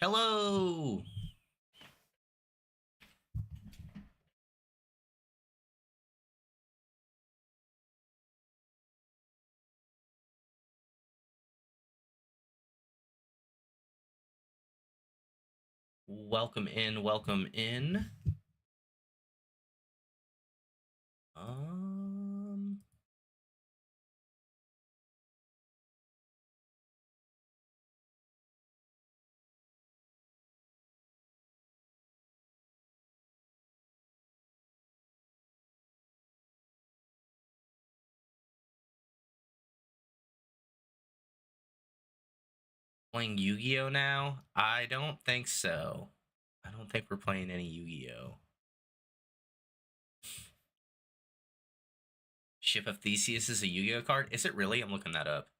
Hello! Welcome in, welcome in. Um, Playing Yu-Gi-Oh now? I don't think so. I don't think we're playing any Yu-Gi-Oh. Ship of Theseus is a Yu-Gi-Oh card? Is it really? I'm looking that up.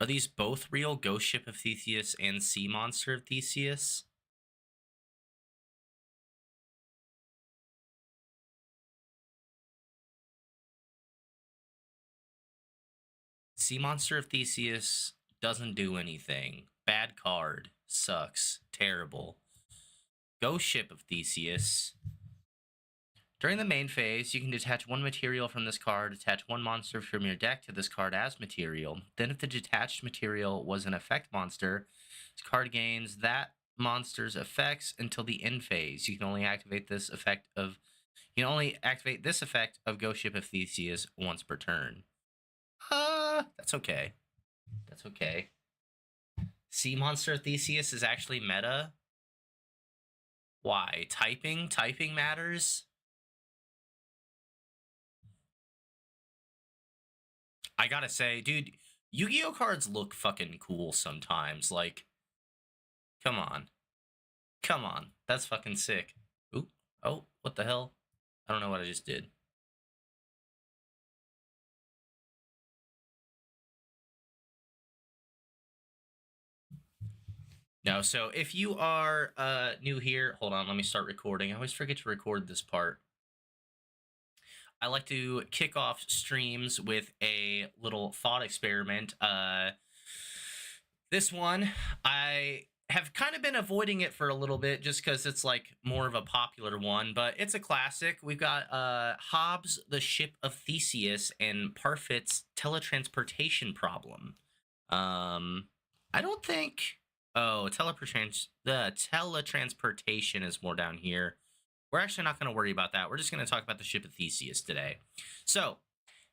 Are these both real? Ghost Ship of Theseus and Sea Monster of Theseus? Sea Monster of Theseus doesn't do anything. Bad card. Sucks. Terrible. Ghost Ship of Theseus. During the main phase, you can detach one material from this card, attach one monster from your deck to this card as material. Then if the detached material was an effect monster, this card gains that monster's effects until the end phase. You can only activate this effect of Ghost Ship of Theseus once per turn. That's okay. That's okay. Sea Monster of Theseus is actually meta. Why? Typing matters? I gotta say, dude, Yu-Gi-Oh cards look fucking cool sometimes. Like, come on. Come on. That's fucking sick. Oop. Oh, what the hell? I don't know what I just did. No, so if you are new here, hold on, let me start recording. I always forget to record this part. I like to kick off streams with a little thought experiment. This one, I have kind of been avoiding it for a little bit just because it's like more of a popular one, but it's a classic. We've got Hobbes, the Ship of Theseus, and Parfit's teletransportation problem. I don't think. Oh, the teletransportation is more down here. We're actually not going to worry about that. We're just going to talk about the Ship of Theseus today. So,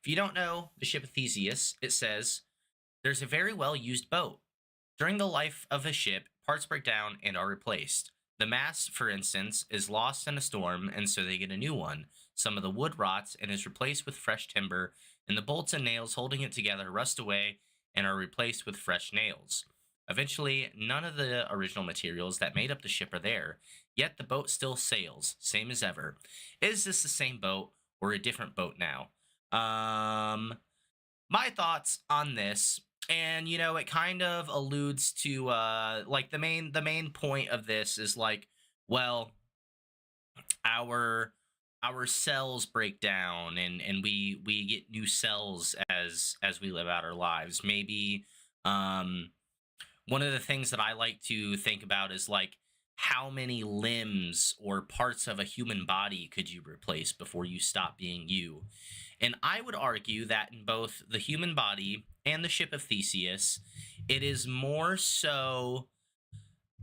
if you don't know the Ship of Theseus, it says there's a very well used boat. During the life of a ship, parts break down and are replaced. The mast, for instance, is lost in a storm, and so they get a new one. Some of the wood rots and is replaced with fresh timber, and the bolts and nails holding it together rust away and are replaced with fresh nails. Eventually, none of the original materials that made up the ship are there, yet the boat still sails, same as ever. Is this the same boat or a different boat now? My thoughts on this, and it kind of alludes to like the main point of this is like, well, our cells break down and we get new cells as we live out our lives. Maybe one of the things that I like to think about is like how many limbs or parts of a human body could you replace before you stop being you? And I would argue that in both the human body and the Ship of Theseus, it is more so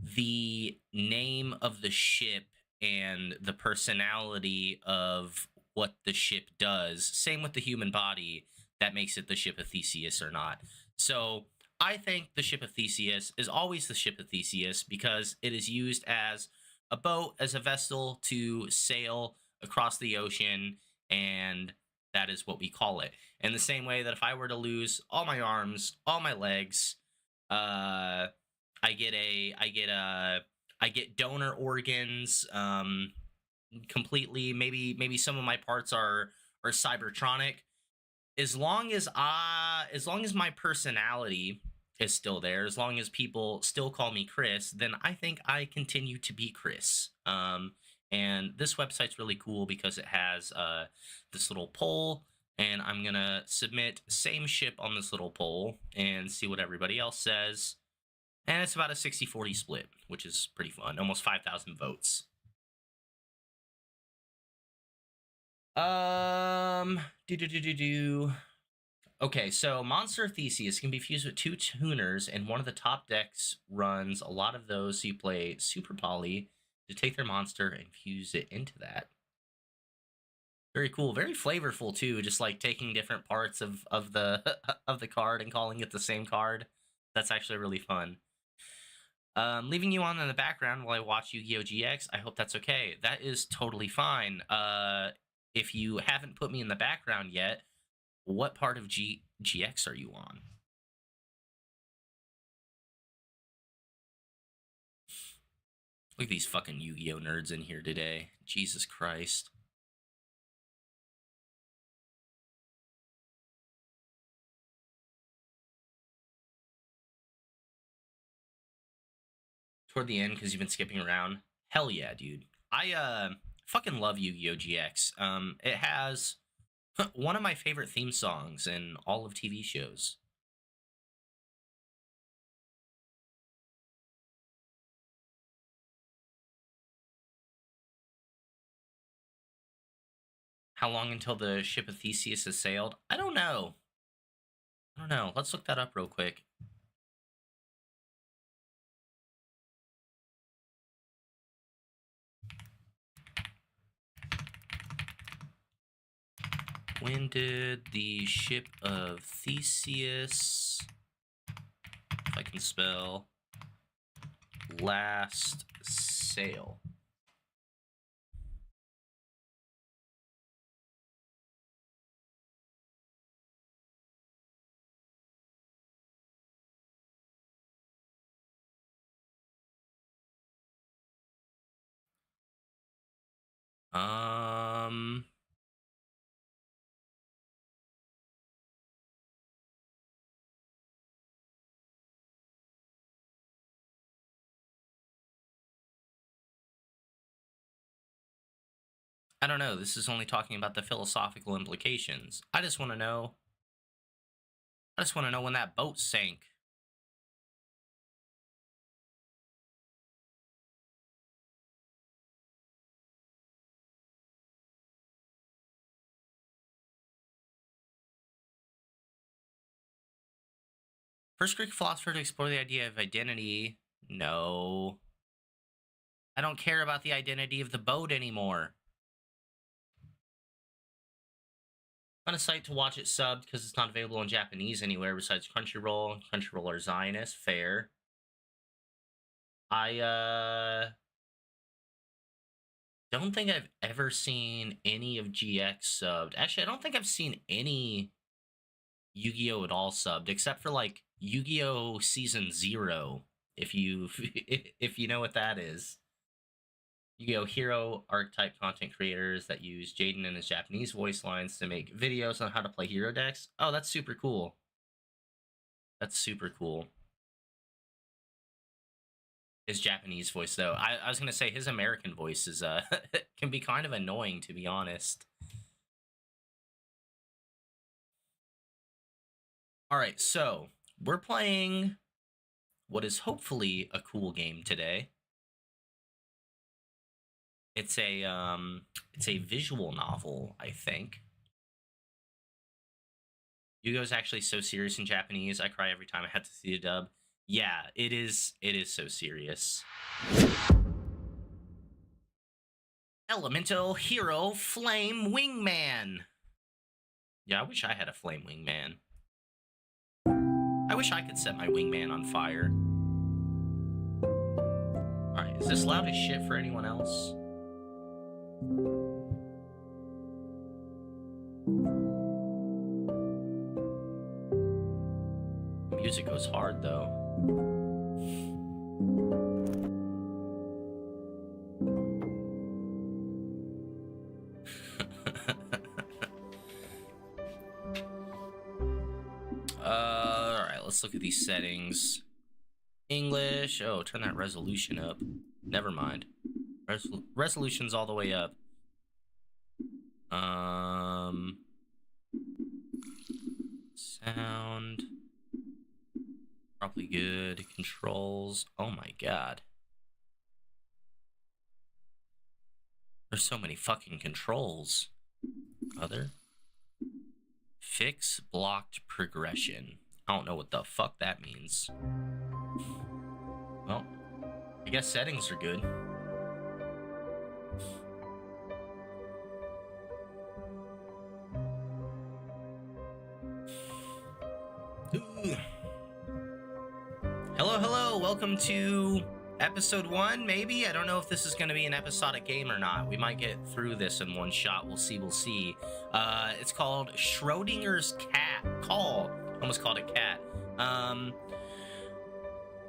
the name of the ship and the personality of what the ship does. Same with the human body, that makes it the Ship of Theseus or not. So I think the Ship of Theseus is always the Ship of Theseus because it is used as a boat, as a vessel to sail across the ocean, and that is what we call it. In the same way that if I were to lose all my arms, all my legs, I get donor organs, completely. Maybe some of my parts are cybertronic. as long as my personality is still there, as long as people still call me Chris, then I think I continue to be Chris. And this website's really cool because it has this little poll, and I'm gonna submit same ship on this little poll and see what everybody else says. And it's about a 60-40 split, which is pretty fun. Almost 5,000 votes. Okay, so Monster of Theseus can be fused with 2 tuners, and one of the top decks runs a lot of those, so you play Super Poly to take their monster and fuse it into that. Very cool, very flavorful too, just like taking different parts of the of the card and calling it the same card. That's actually really fun. Leaving you on in the background while I watch Yu-Gi-Oh! GX, I hope that's okay. That is totally fine. If you haven't put me in the background yet, what part of GX are you on? Look at these fucking Yu-Gi-Oh! Nerds in here today. Jesus Christ. Toward the end because you've been skipping around. Hell yeah, dude. I fucking love Yu-Gi-Oh! GX. It has one of my favorite theme songs in all of TV shows. How long until the ship of Theseus has sailed? I don't know. I don't know. Let's look that up real quick. When did the ship of Theseus, if I can spell, last sail? I don't know. This is only talking about the philosophical implications. I just want to know. I just want to know when that boat sank. First Greek philosopher to explore the idea of identity. No. I don't care about the identity of the boat anymore. On a site to watch it subbed because it's not available in Japanese anywhere besides Crunchyroll. Crunchyroll are Zionist. Fair. I don't think I've ever seen any of GX subbed. Actually, I don't think I've seen any Yu-Gi-Oh! At all subbed, except for like Yu-Gi-Oh! Season 0, if you if you know what that is. Yu-Gi-Oh! Hero archetype content creators that use Jaden and his Japanese voice lines to make videos on how to play hero decks. Oh, that's super cool. That's super cool. His Japanese voice, though. I was gonna say his American voice is can be kind of annoying, to be honest. All right, so we're playing what is hopefully a cool game today. It's a visual novel, I think. Yugo's actually so serious in Japanese. I cry every time I have to see a dub. Yeah, it is so serious. Elemental Hero Flame Wingman. Yeah, I wish I had a flame wingman. I wish I could set my wingman on fire. Alright, is this loud as shit for anyone else? Music goes hard, though. let's look at these settings. English. Oh, turn that resolution up. Never mind. Resolution's all the way up. Sound. Probably good. Controls. Oh my god. There's so many fucking controls. Other. Fix blocked progression. I don't know what the fuck that means. Well, I guess settings are good. Ooh. Hello, welcome to episode 1, maybe? I don't know if this is going to be an episodic game or not. We might get through this in one shot. We'll see. It's called Schrodinger's Call. Almost called it cat.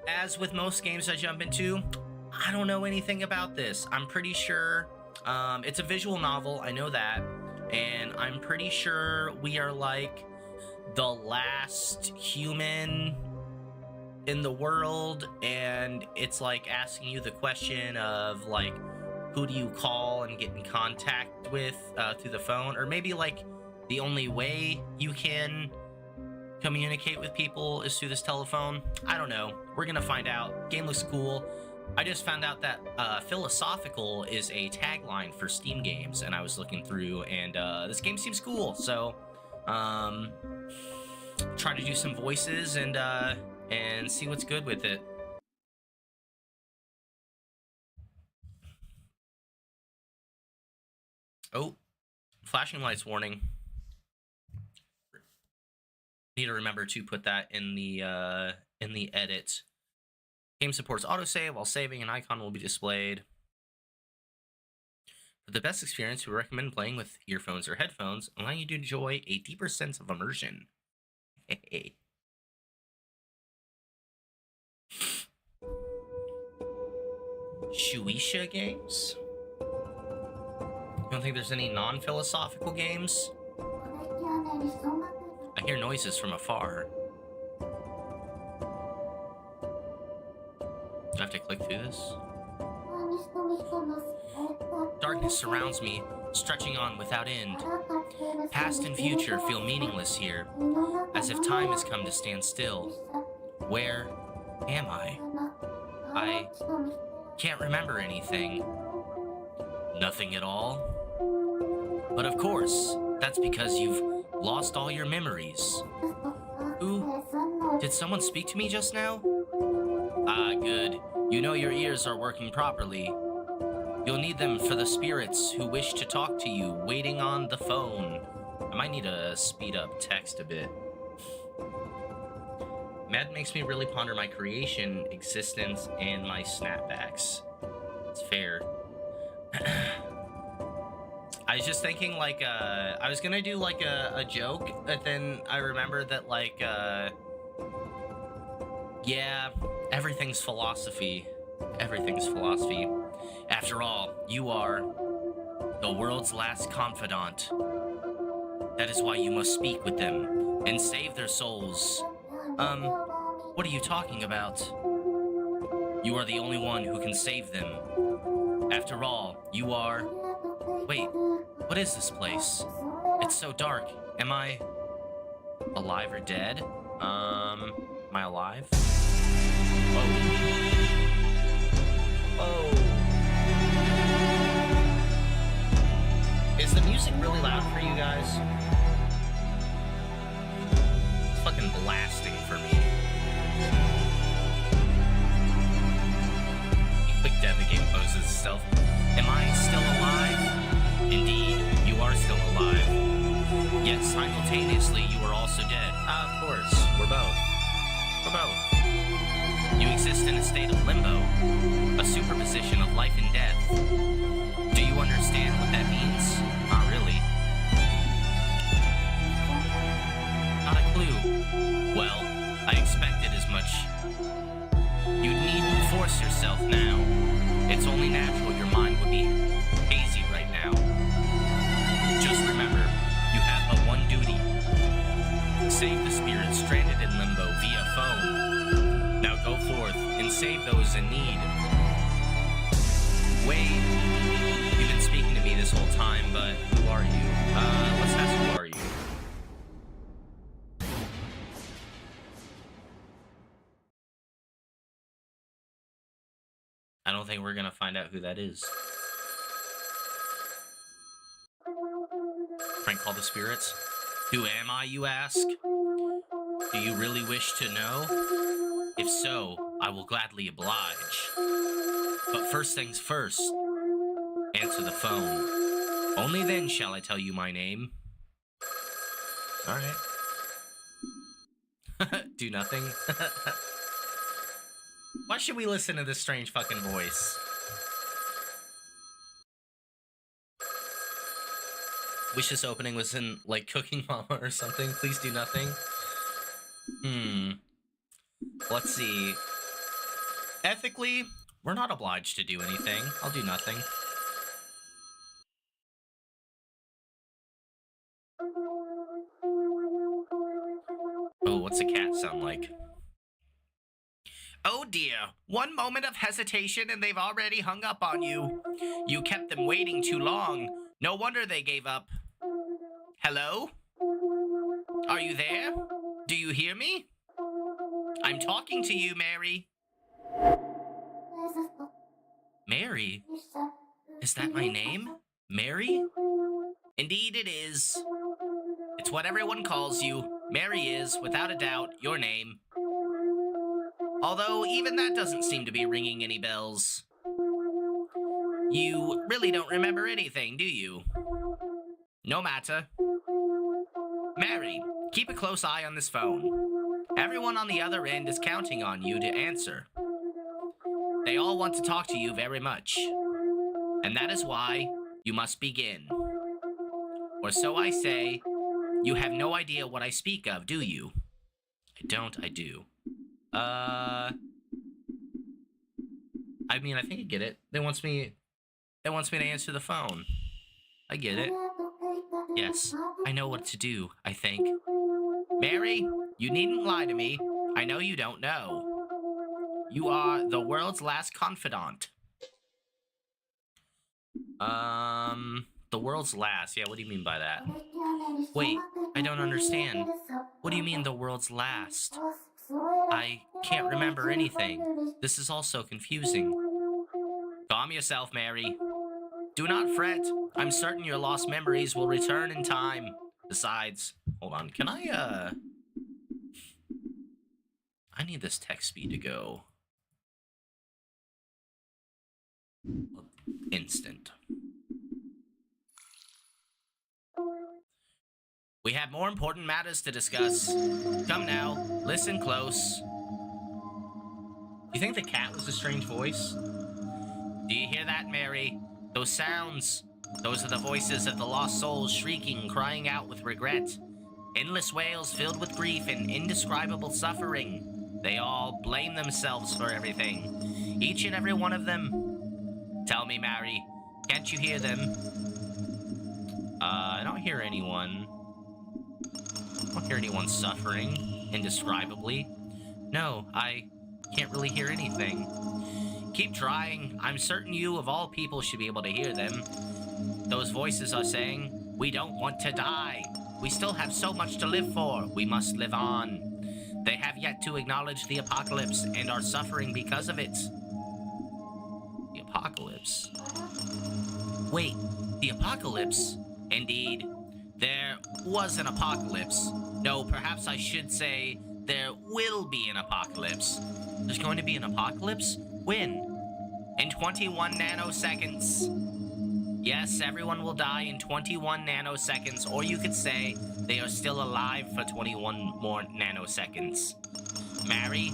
As with most games I jump into, I don't know anything about this. I'm pretty sure it's a visual novel. I know that. And I'm pretty sure we are like the last human in the world, and it's like asking you the question of like, who do you call and get in contact with through the phone, or maybe like the only way you can communicate with people is through this telephone. I don't know. We're gonna find out. Game looks cool. I just found out that philosophical is a tagline for Steam games, and I was looking through, and this game seems cool. So try to do some voices and see what's good with it. Oh, flashing lights warning. Need to remember to put that in the edit. Game supports autosave. While saving, an icon will be displayed. For the best experience, we recommend playing with earphones or headphones, allowing you to enjoy a deeper sense of immersion. Hey. Shueisha games? You don't think there's any non-philosophical games? I hear noises from afar. Do I have to click through this? Darkness surrounds me, stretching on without end. Past and future feel meaningless here, as if time has come to stand still. Where am I? I can't remember anything. Nothing at all. But of course, that's because you've lost all your memories. Ooh, did someone speak to me just now? Ah, good. You know your ears are working properly. You'll need them for the spirits who wish to talk to you, waiting on the phone. I might need to speed up text a bit. Med makes me really ponder my creation, existence, and my snapbacks. It's fair. I was just thinking, like, I was gonna do, like, a joke, but then I remembered that, like, yeah, everything's philosophy. Everything's philosophy. After all, you are the world's last confidant. That is why you must speak with them and save their souls. What are you talking about? You are the only one who can save them. After all, you are... Wait, what is this place? It's so dark. Am I alive or dead? Am I alive? Whoa. Whoa. Is the music really loud for you guys? It's fucking blasting for me. Quick dev, the game poses itself. Am I still alive? Indeed, you are still alive. Yet simultaneously, you are also dead. Of course, we're both. We're both. You exist in a state of limbo, a superposition of life and death. Do you understand what that means? Not really. Not a clue. Well, I expected as much. You needn't force yourself now. It's only natural your mind would be hazy right now. Just remember, you have but one duty. Save the spirit stranded in limbo via phone this whole time, but who are you? Let's ask who are you? I don't think we're gonna find out who that is. Prank call the spirits? Who am I, you ask? Do you really wish to know? If so, I will gladly oblige. But first things first, answer the phone. Only then shall I tell you my name. Alright. Do nothing. Why should we listen to this strange fucking voice? Wish this opening was in, like, Cooking Mama or something. Please do nothing. Let's see. Ethically, we're not obliged to do anything. I'll do nothing. Oh, what's a cat sound like? Oh dear, one moment of hesitation and they've already hung up on you. You kept them waiting too long. No wonder they gave up. Hello? Are you there? Do you hear me? I'm talking to you, Mary. Mary? Is that my name? Mary? Indeed it is. It's what everyone calls you. Mary is, without a doubt, your name. Although, even that doesn't seem to be ringing any bells. You really don't remember anything, do you? No matter. Mary, keep a close eye on this phone. Everyone on the other end is counting on you to answer. They all want to talk to you very much. And that is why you must begin. Or so I say. You have no idea what I speak of, do you? I don't, I do. I mean, I think I get it. It wants me to answer the phone. I get it. Yes, I know what to do, I think. Mary, you needn't lie to me. I know you don't know. You are the world's last confidant. The world's last. Yeah, what do you mean by that? Wait, I don't understand. What do you mean the world's last? I can't remember anything. This is all so confusing. Calm yourself, Mary. Do not fret. I'm certain your lost memories will return in time. Besides, hold on, can I need this text speed to go. Instant. We have more important matters to discuss. Come now, listen close. You think the cat was a strange voice? Do you hear that, Mary? Those sounds. Those are the voices of the lost souls shrieking, crying out with regret. Endless wails filled with grief and indescribable suffering. They all blame themselves for everything. Each and every one of them. Tell me, Mary, can't you hear them? I don't hear anyone. I don't hear anyone suffering indescribably. No, I can't really hear anything. Keep trying. I'm certain you, of all people, should be able to hear them. Those voices are saying, we don't want to die. We still have so much to live for. We must live on. They have yet to acknowledge the apocalypse and are suffering because of it. The apocalypse? Wait, the apocalypse? Indeed. There was an apocalypse. No, perhaps I should say there will be an apocalypse. There's going to be an apocalypse? When? In 21 nanoseconds. Yes, everyone will die in 21 nanoseconds, or you could say they are still alive for 21 more nanoseconds. Mary,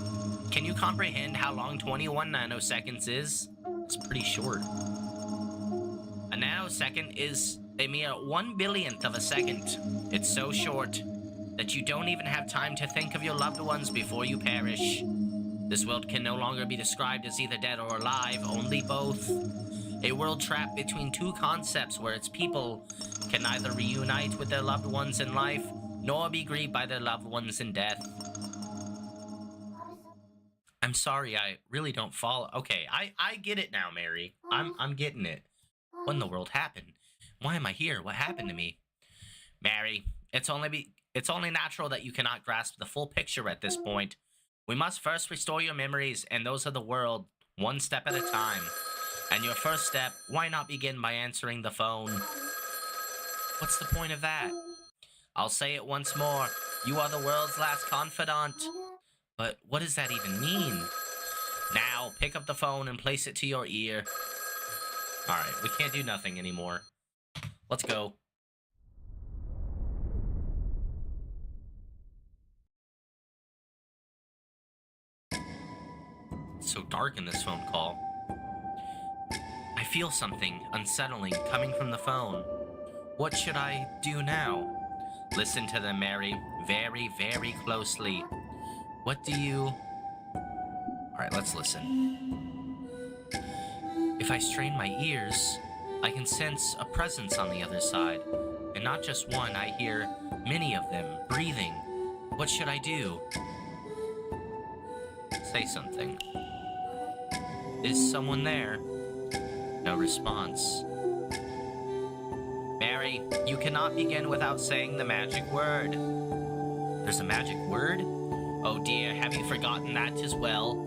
can you comprehend how long 21 nanoseconds is? It's pretty short. A nanosecond is a mere 1/billionth of a second. It's so short that you don't even have time to think of your loved ones before you perish. This world can no longer be described as either dead or alive, only both. A world trapped between two concepts where its people can neither reunite with their loved ones in life, nor be grieved by their loved ones in death. I'm sorry, I really don't follow. Okay, I get it now, Mary. I'm getting it. When the world happened. Why am I here? What happened to me? Mary, it's only natural that you cannot grasp the full picture at this point. We must first restore your memories and those of the world, one step at a time. And your first step, why not begin by answering the phone? What's the point of that? I'll say it once more. You are the world's last confidant. But what does that even mean? Now, pick up the phone and place it to your ear. Alright, we can't do nothing anymore. Let's go. It's so dark in this phone call. I feel something unsettling coming from the phone. What should I do now? Listen to them, Mary, very, very closely. What do you... Alright, let's listen. If I strain my ears, I can sense a presence on the other side. And not just one, I hear many of them breathing. What should I do? Say something. Is someone there? No response. Mary, you cannot begin without saying the magic word. There's a magic word? Oh dear, have you forgotten that as well?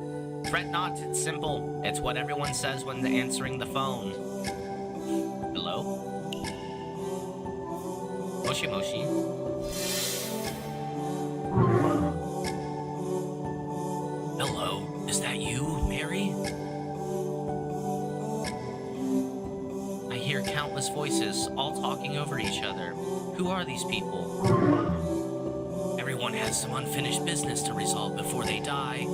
Fret not, it's simple. It's what everyone says when answering the phone. Hello? Moshi Moshi. Hello, is that you, Mary? I hear countless voices, all talking over each other. Who are these people? Everyone has some unfinished business to resolve before they die.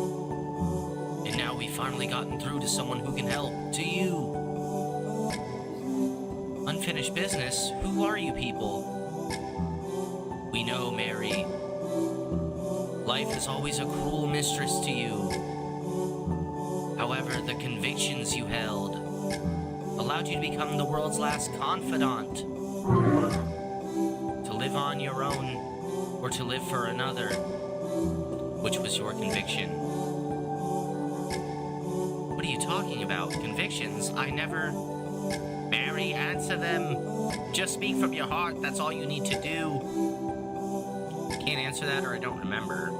And now we've finally gotten through to someone who can help. To you. Unfinished business? Who are you people? We know, Mary. Life is always a cruel mistress to you. However, the convictions you held allowed you to become the world's last confidant. To live on your own, or to live for another. Which was your conviction? What are you talking about? Convictions? I never... Mary, answer them. Just speak from your heart, that's all you need to do. Can't answer that, or I don't remember.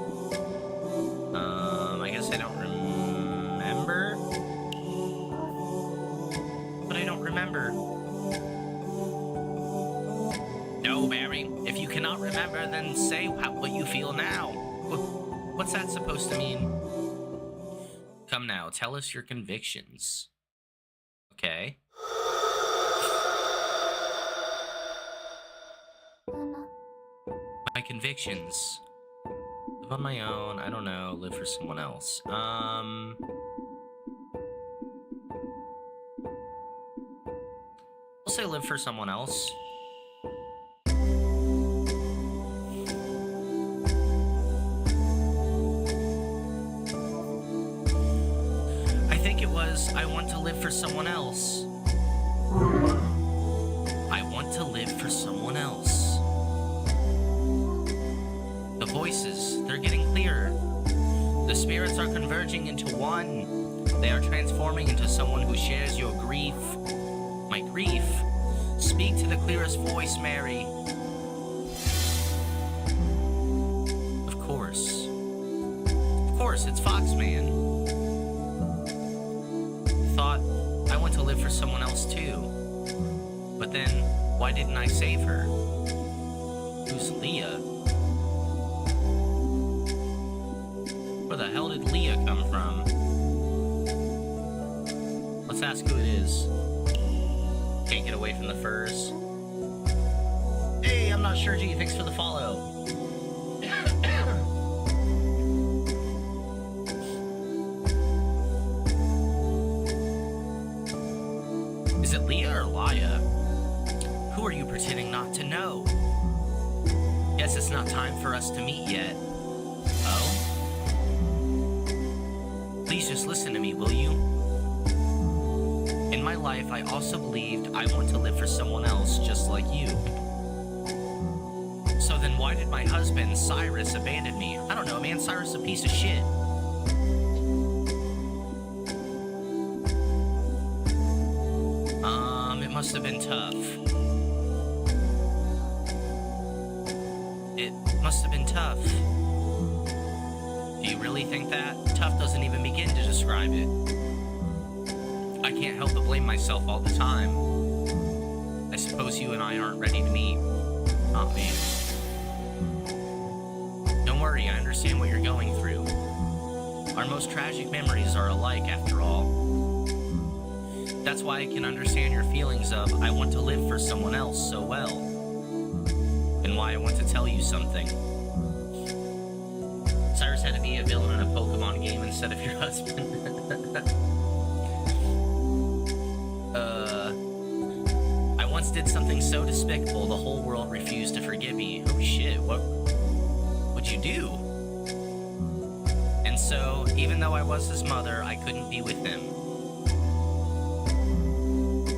I guess I don't remember? But I don't remember. No, Mary, if you cannot remember, then say what you feel now. What's that supposed to mean? Come now, tell us your convictions. Okay. My convictions. Live on my own, I don't know, live for someone else. I'll say live for someone else. I think it was, I want to live for someone else. I want to live for someone else. The voices, they're getting clearer. The spirits are converging into one. They are transforming into someone who shares your grief. My grief? Speak to the clearest voice, Mary. Of course. Of course, it's Foxman. Thought I want to live for someone else too. But then, why didn't I save her? Who's Leah? Where the hell did Leah come from? Let's ask who it is. Can't get away from the furs. Hey, I'm not sure, G. Thanks for the follow. Is it Leah or Laya? Who are you pretending not to know? Guess it's not time for us to meet yet. Oh? Please just listen to me, will you? In my life, I also believed I want to live for someone else just like you. So then why did my husband, Cyrus, abandon me? I don't know, man. Cyrus is a piece of shit. It must have been tough. Must have been tough. Do you really think that? Tough doesn't even begin to describe it. I can't help but blame myself all the time. I suppose you and I aren't ready to meet. Not me. Don't worry, I understand what you're going through. Our most tragic memories are alike, after all. That's why I can understand your feelings of, I want to live for someone else so well. And why I want to tell you something. Cyrus had to be a villain in a Pokemon game instead of your husband. I once did something so despicable the whole world refused to forgive me. Oh shit, what'd you do? And so, even though I was his mother, I couldn't be with him.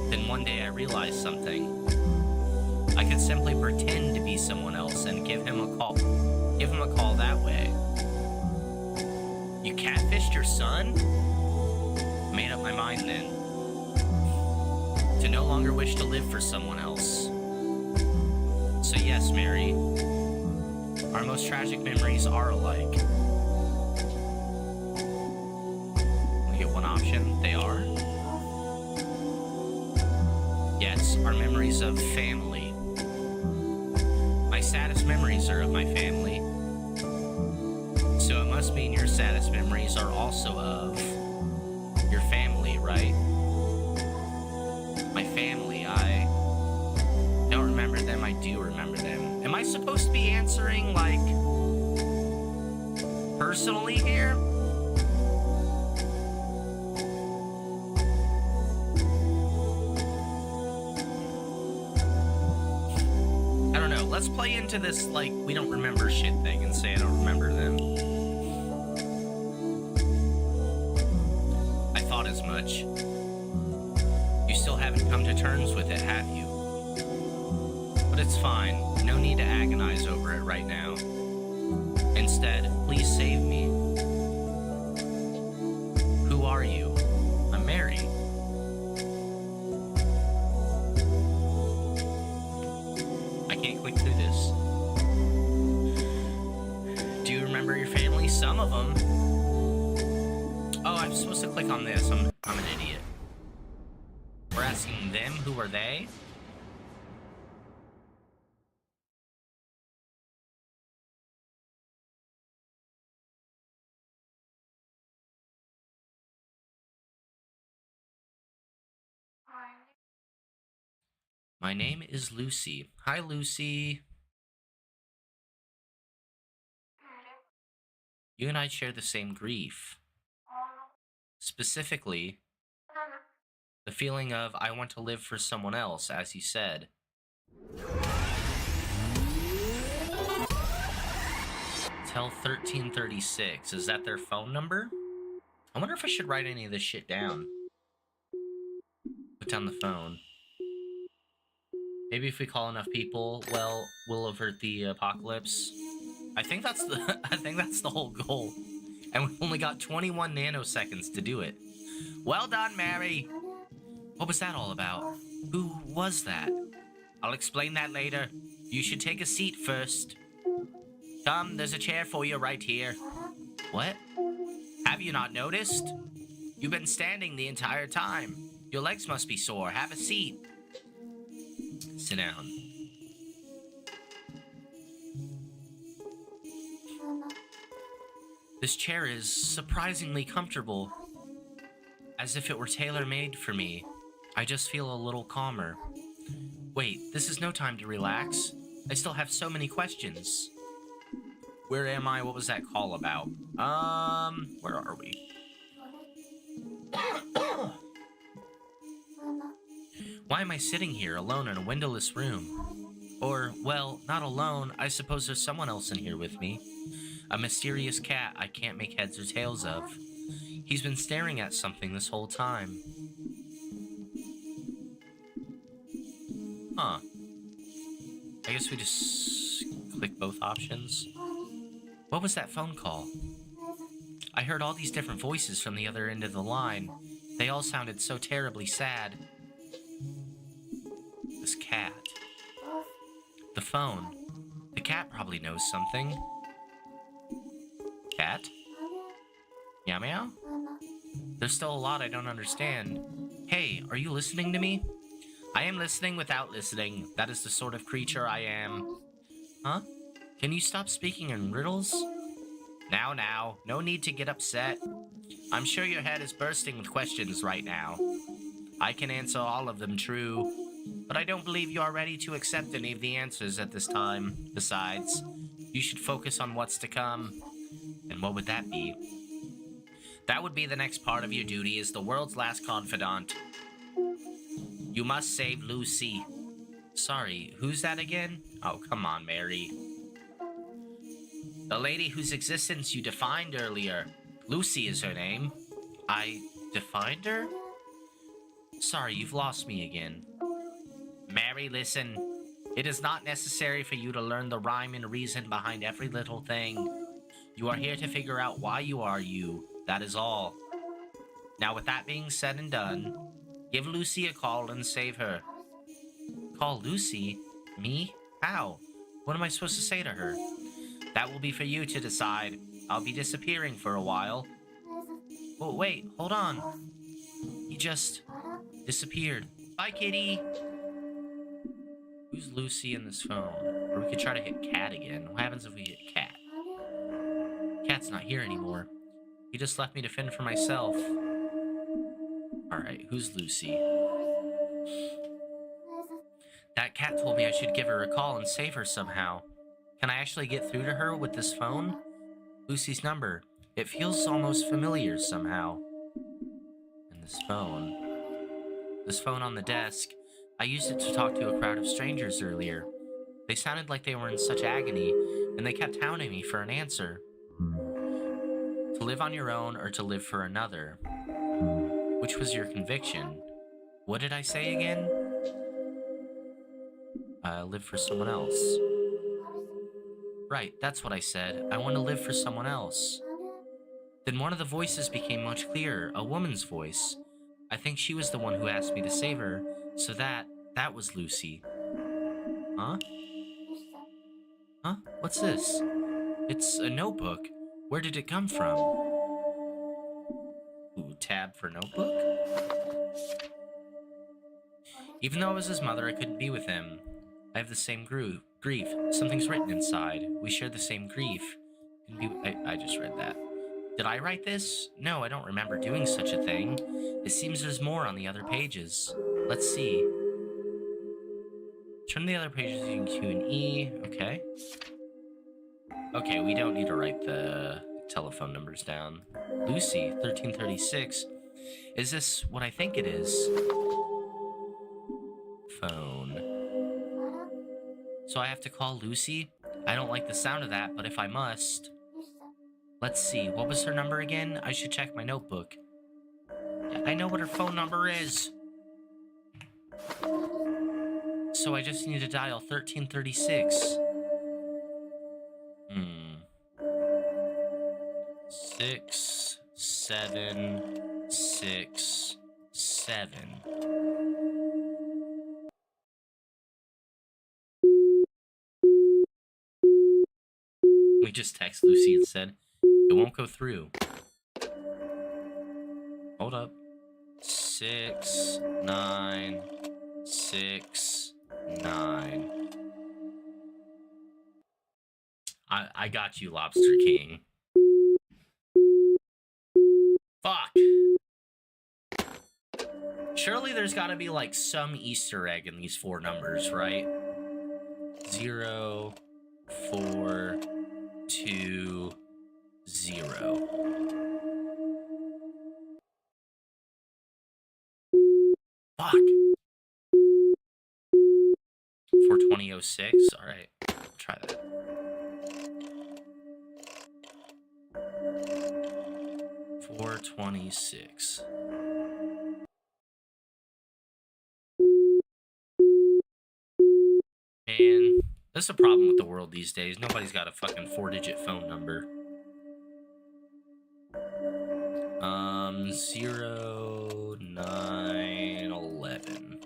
Then one day I realized something. I could simply pretend to be someone else and give him a call. Give him a call that way. You catfished your son? Made up my mind then. To no longer wish to live for someone else. So yes, Mary. Our most tragic memories are alike. We get one option. They are. Yes, our memories of family. My saddest memories are of my family. So it must mean your saddest memories are also of your family, right? My family, I don't remember them, I do remember them. Am I supposed to be answering, like, personally here? I don't know, let's play into this, like, we don't remember shit thing and say I don't remember them. I thought as much. You still haven't come to terms with it, have you? But it's fine. No need to agonize over it right now. Instead, please save me. Who are you? I'm Mary. I can't click through this. Do you remember your family? Some of them. Oh, I'm supposed to click on this. I'm an idiot. We're asking them, who are they? My name is Lucy. Hi, Lucy. You and I share the same grief. Specifically, the feeling of, I want to live for someone else, as you said. Tell 1336. Is that their phone number? I wonder if I should write any of this shit down. Put down the phone. Maybe if we call enough people, well, we'll avert the apocalypse. I think that's the whole goal. And we've only got 21 nanoseconds to do it. Well done, Mary. What was that all about? Who was that? I'll explain that later. You should take a seat first. Come, there's a chair for you right here. What? Have you not noticed? You've been standing the entire time. Your legs must be sore. Have a seat. Sit down. This chair is surprisingly comfortable. As if it were tailor-made for me. I just feel a little calmer. Wait, this is no time to relax. I still have so many questions. Where am I? What was that call about? Where are we? Why am I sitting here alone in a windowless room? Or, well, not alone. I suppose there's someone else in here with me. A mysterious cat I can't make heads or tails of. He's been staring at something this whole time. Huh. I guess we just click both options. What was that phone call? I heard all these different voices from the other end of the line. They all sounded so terribly sad. This cat. The phone. The cat cat probably knows something. Cat? Meow meow? There's still a lot I don't understand. Hey, are you listening to me? I am listening without listening. That is the sort of creature I am. Huh? Can you stop speaking in riddles? Now, no need to get upset. I'm sure your head is bursting with questions right now. I can answer all of them true, but I don't believe you are ready to accept any of the answers at this time. Besides, you should focus on what's to come. And what would that be? That would be the next part of your duty as the world's last confidant. You must save Lucy. Sorry, who's that again? Oh, come on, Mary. The lady whose existence you defined earlier. Lucy is her name. I defined her? Sorry, you've lost me again. Mary, listen. It is not necessary for you to learn the rhyme and reason behind every little thing. You are here to figure out why you are you. That is all. Now, with that being said and done, give Lucy a call and save her. Call Lucy? Me? How? What am I supposed to say to her? That will be for you to decide. I'll be disappearing for a while. Oh, wait, hold on. He just disappeared. Bye, kitty. Who's Lucy in this phone? Or we could try to hit Cat again. What happens if we hit Cat? Cat's not here anymore. He just left me to fend for myself. Alright, who's Lucy? That cat told me I should give her a call and save her somehow. Can I actually get through to her with this phone? Lucy's number. It feels almost familiar somehow. And this phone. This phone on the desk. I used it to talk to a crowd of strangers earlier. They sounded like they were in such agony, and they kept hounding me for an answer. To live on your own or to live for another? Which was your conviction? What did I say again? Live for someone else. Right, that's what I said. I want to live for someone else. Then one of the voices became much clearer, a woman's voice. I think she was the one who asked me to save her, so that was Lucy. Huh? Huh? What's this? It's a notebook. Where did it come from? Ooh, tab for notebook? Even though I was his mother, I couldn't be with him. I have the same grief. Something's written inside. We share the same grief. I just read that. Did I write this? No, I don't remember doing such a thing. It seems there's more on the other pages. Let's see. Turn the other pages using Q and E. Okay. Okay, we don't need to write the telephone numbers down. Lucy, 1336. Is this what I think it is? Phone. So I have to call Lucy? I don't like the sound of that, but if I must... Let's see, what was her number again? I should check my notebook. Yeah, I know what her phone number is. So I just need to dial 1336. 6, 7, 6, 7. We just text Lucy and said, it won't go through. Hold up. 6, 9, 6, 9. I got you, Lobster King. Fuck. Surely there's gotta be like some Easter egg in these 4 numbers, right? 0, 4, 2, 0. Fuck. 42006. All right, try that. 426. Man, that's a problem with the world these days. Nobody's got a fucking 4-digit phone number. 0, 9, 11.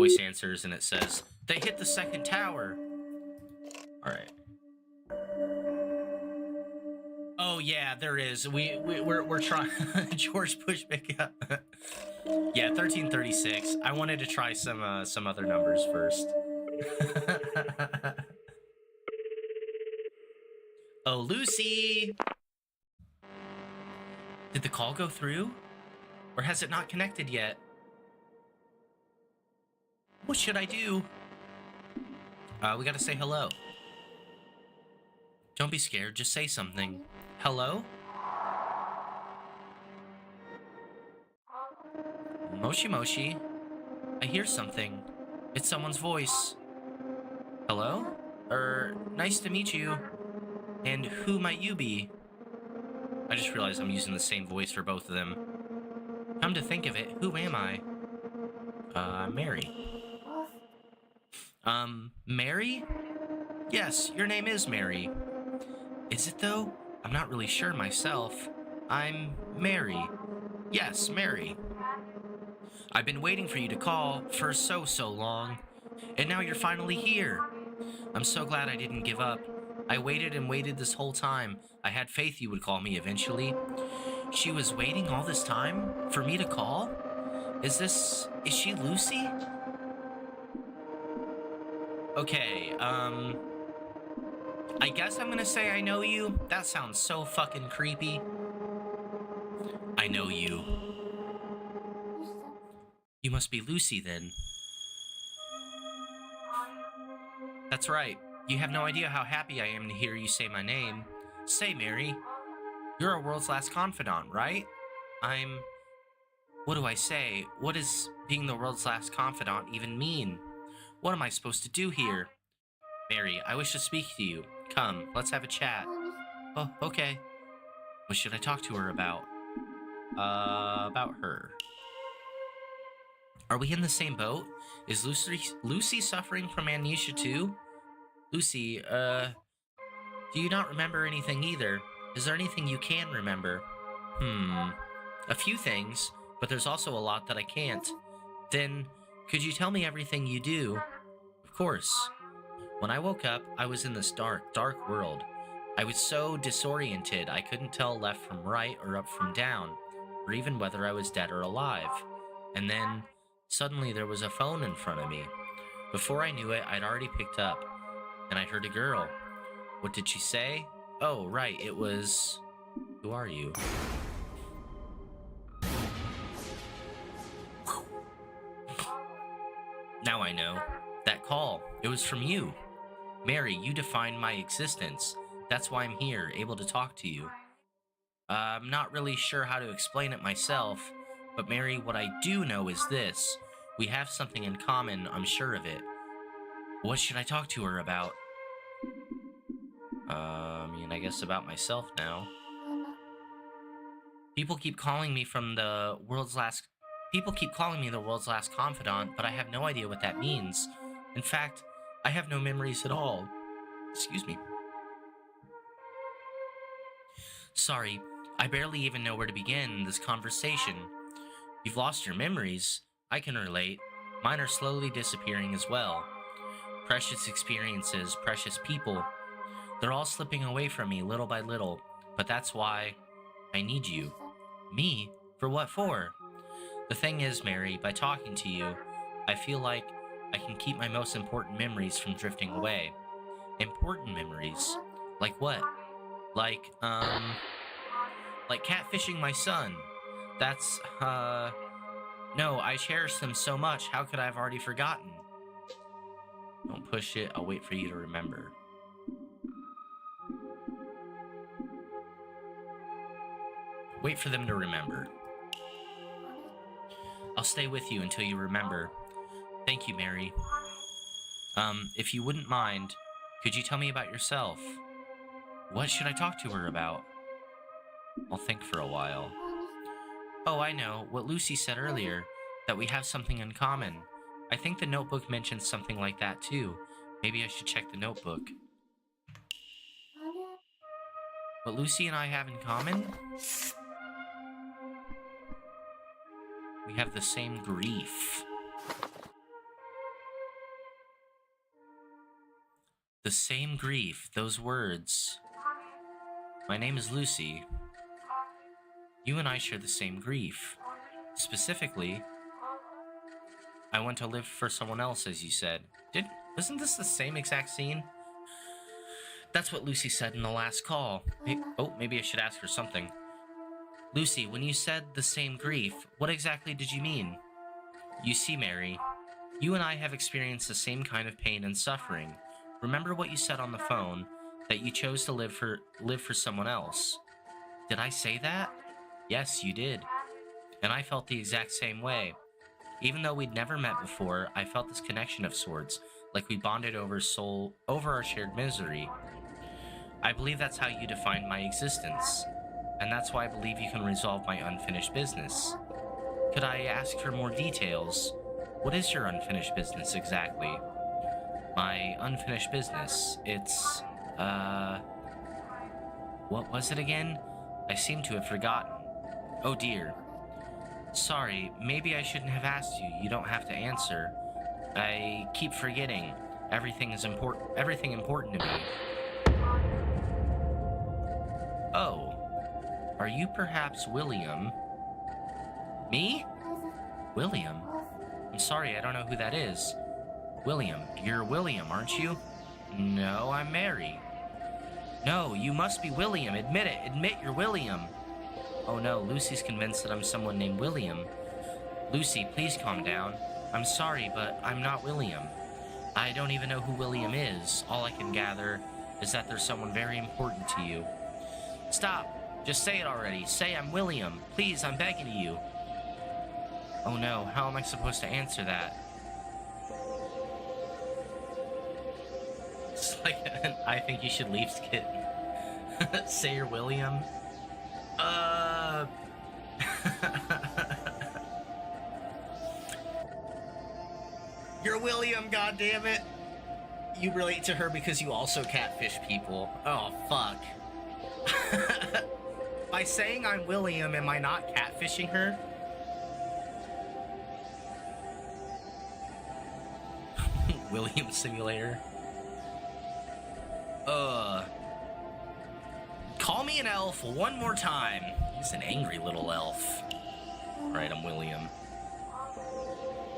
voice answers and it says, "They hit the second tower." All right. Oh yeah, there is. We're trying. George Bush pick up. Yeah, 1336. I wanted to try some other numbers first. Oh, Lucy! Did the call go through? Or has it not connected yet? What should I do? We gotta say hello. Don't be scared, just say something. Hello? Moshi Moshi. I hear something. It's someone's voice. Hello? Nice to meet you. And who might you be? I just realized I'm using the same voice for both of them. Come to think of it, who am I? Mary. Mary? Yes, your name is Mary. Is it though? I'm not really sure myself. I'm Mary. Yes, Mary. I've been waiting for you to call for so long, and now you're finally here. I'm so glad I didn't give up. I waited and waited this whole time. I had faith you would call me eventually. She was waiting all this time for me to call? Is she Lucy? Okay, I guess I'm gonna say I know you. That sounds so fucking creepy. I know you. You must be Lucy then. That's right. You have no idea how happy I am to hear you say my name. Say, Mary, you're a world's last confidant, right? What do I say? What does being the world's last confidant even mean? What am I supposed to do here? Mary, I wish to speak to you. Come, let's have a chat. Oh, okay. What should I talk to her about? About her. Are we in the same boat? Is Lucy suffering from amnesia too? Lucy, do you not remember anything either? Is there anything you can remember? A few things, but there's also a lot that I can't. Then, could you tell me everything you do? Of course. When I woke up, I was in this dark world. I was so disoriented, I couldn't tell left from right or up from down, or even whether I was dead or alive. And then, suddenly there was a phone in front of me. Before I knew it, I'd already picked up, and I heard a girl. What did she say? Oh, right, it was... Who are you? Now I know. That call, it was from you. Mary, you defined my existence. That's why I'm here, able to talk to you. I'm not really sure how to explain it myself, but Mary, what I do know is this. We have something in common, I'm sure of it. What should I talk to her about? I guess about myself now. People keep calling me the world's last confidant, but I have no idea what that means. In fact, I have no memories at all. Excuse me. Sorry, I barely even know where to begin this conversation. You've lost your memories. I can relate. Mine are slowly disappearing as well. Precious experiences, precious people. They're all slipping away from me little by little, but that's why I need you. Me? For what for? The thing is, Mary, by talking to you, I feel like I can keep my most important memories from drifting away. Important memories? Like what? Like catfishing my son. That's, no, I cherish them so much, how could I have already forgotten? Don't push it, I'll wait for you to remember. Wait for them to remember. I'll stay with you until you remember. Thank you, Mary. If you wouldn't mind, could you tell me about yourself? What should I talk to her about? I'll think for a while. Oh, I know, what Lucy said earlier, that we have something in common. I think the notebook mentions something like that too. Maybe I should check the notebook. What Lucy and I have in common? We have the same grief. The same grief, those words. My name is Lucy. You and I share the same grief. Specifically, I want to live for someone else, as you said. Wasn't this the same exact scene? That's what Lucy said in the last call. Maybe I should ask her something. Lucy, when you said the same grief, what exactly did you mean? You see, Mary, you and I have experienced the same kind of pain and suffering. Remember what you said on the phone, that you chose to live for someone else. Did I say that? Yes, you did. And I felt the exact same way. Even though we'd never met before, I felt this connection of sorts, like we bonded over our shared misery. I believe that's how you defined my existence, and that's why I believe you can resolve my unfinished business. Could I ask for more details? What is your unfinished business exactly? My unfinished business, it's, what was it again? I seem to have forgotten. Oh dear. Sorry, maybe I shouldn't have asked you. You don't have to answer. I keep forgetting. Everything important to me. Oh. Are you perhaps William? Me? William? I'm sorry, I don't know who that is. William. You're William, aren't you? No, I'm Mary. No, you must be William. Admit it. Admit you're William. Oh no, Lucy's convinced that I'm someone named William. Lucy, please calm down. I'm sorry, but I'm not William. I don't even know who William is. All I can gather is that there's someone very important to you. Stop. Just say it already. Say I'm William. Please, I'm begging you. Oh no, how am I supposed to answer that? It's like, I think you should leave skit. Say you're William. You're William, goddammit. You relate to her because you also catfish people. Oh, fuck. By saying I'm William, am I not catfishing her? William Simulator. Call me an elf one more time. He's an angry little elf. Alright, I'm William.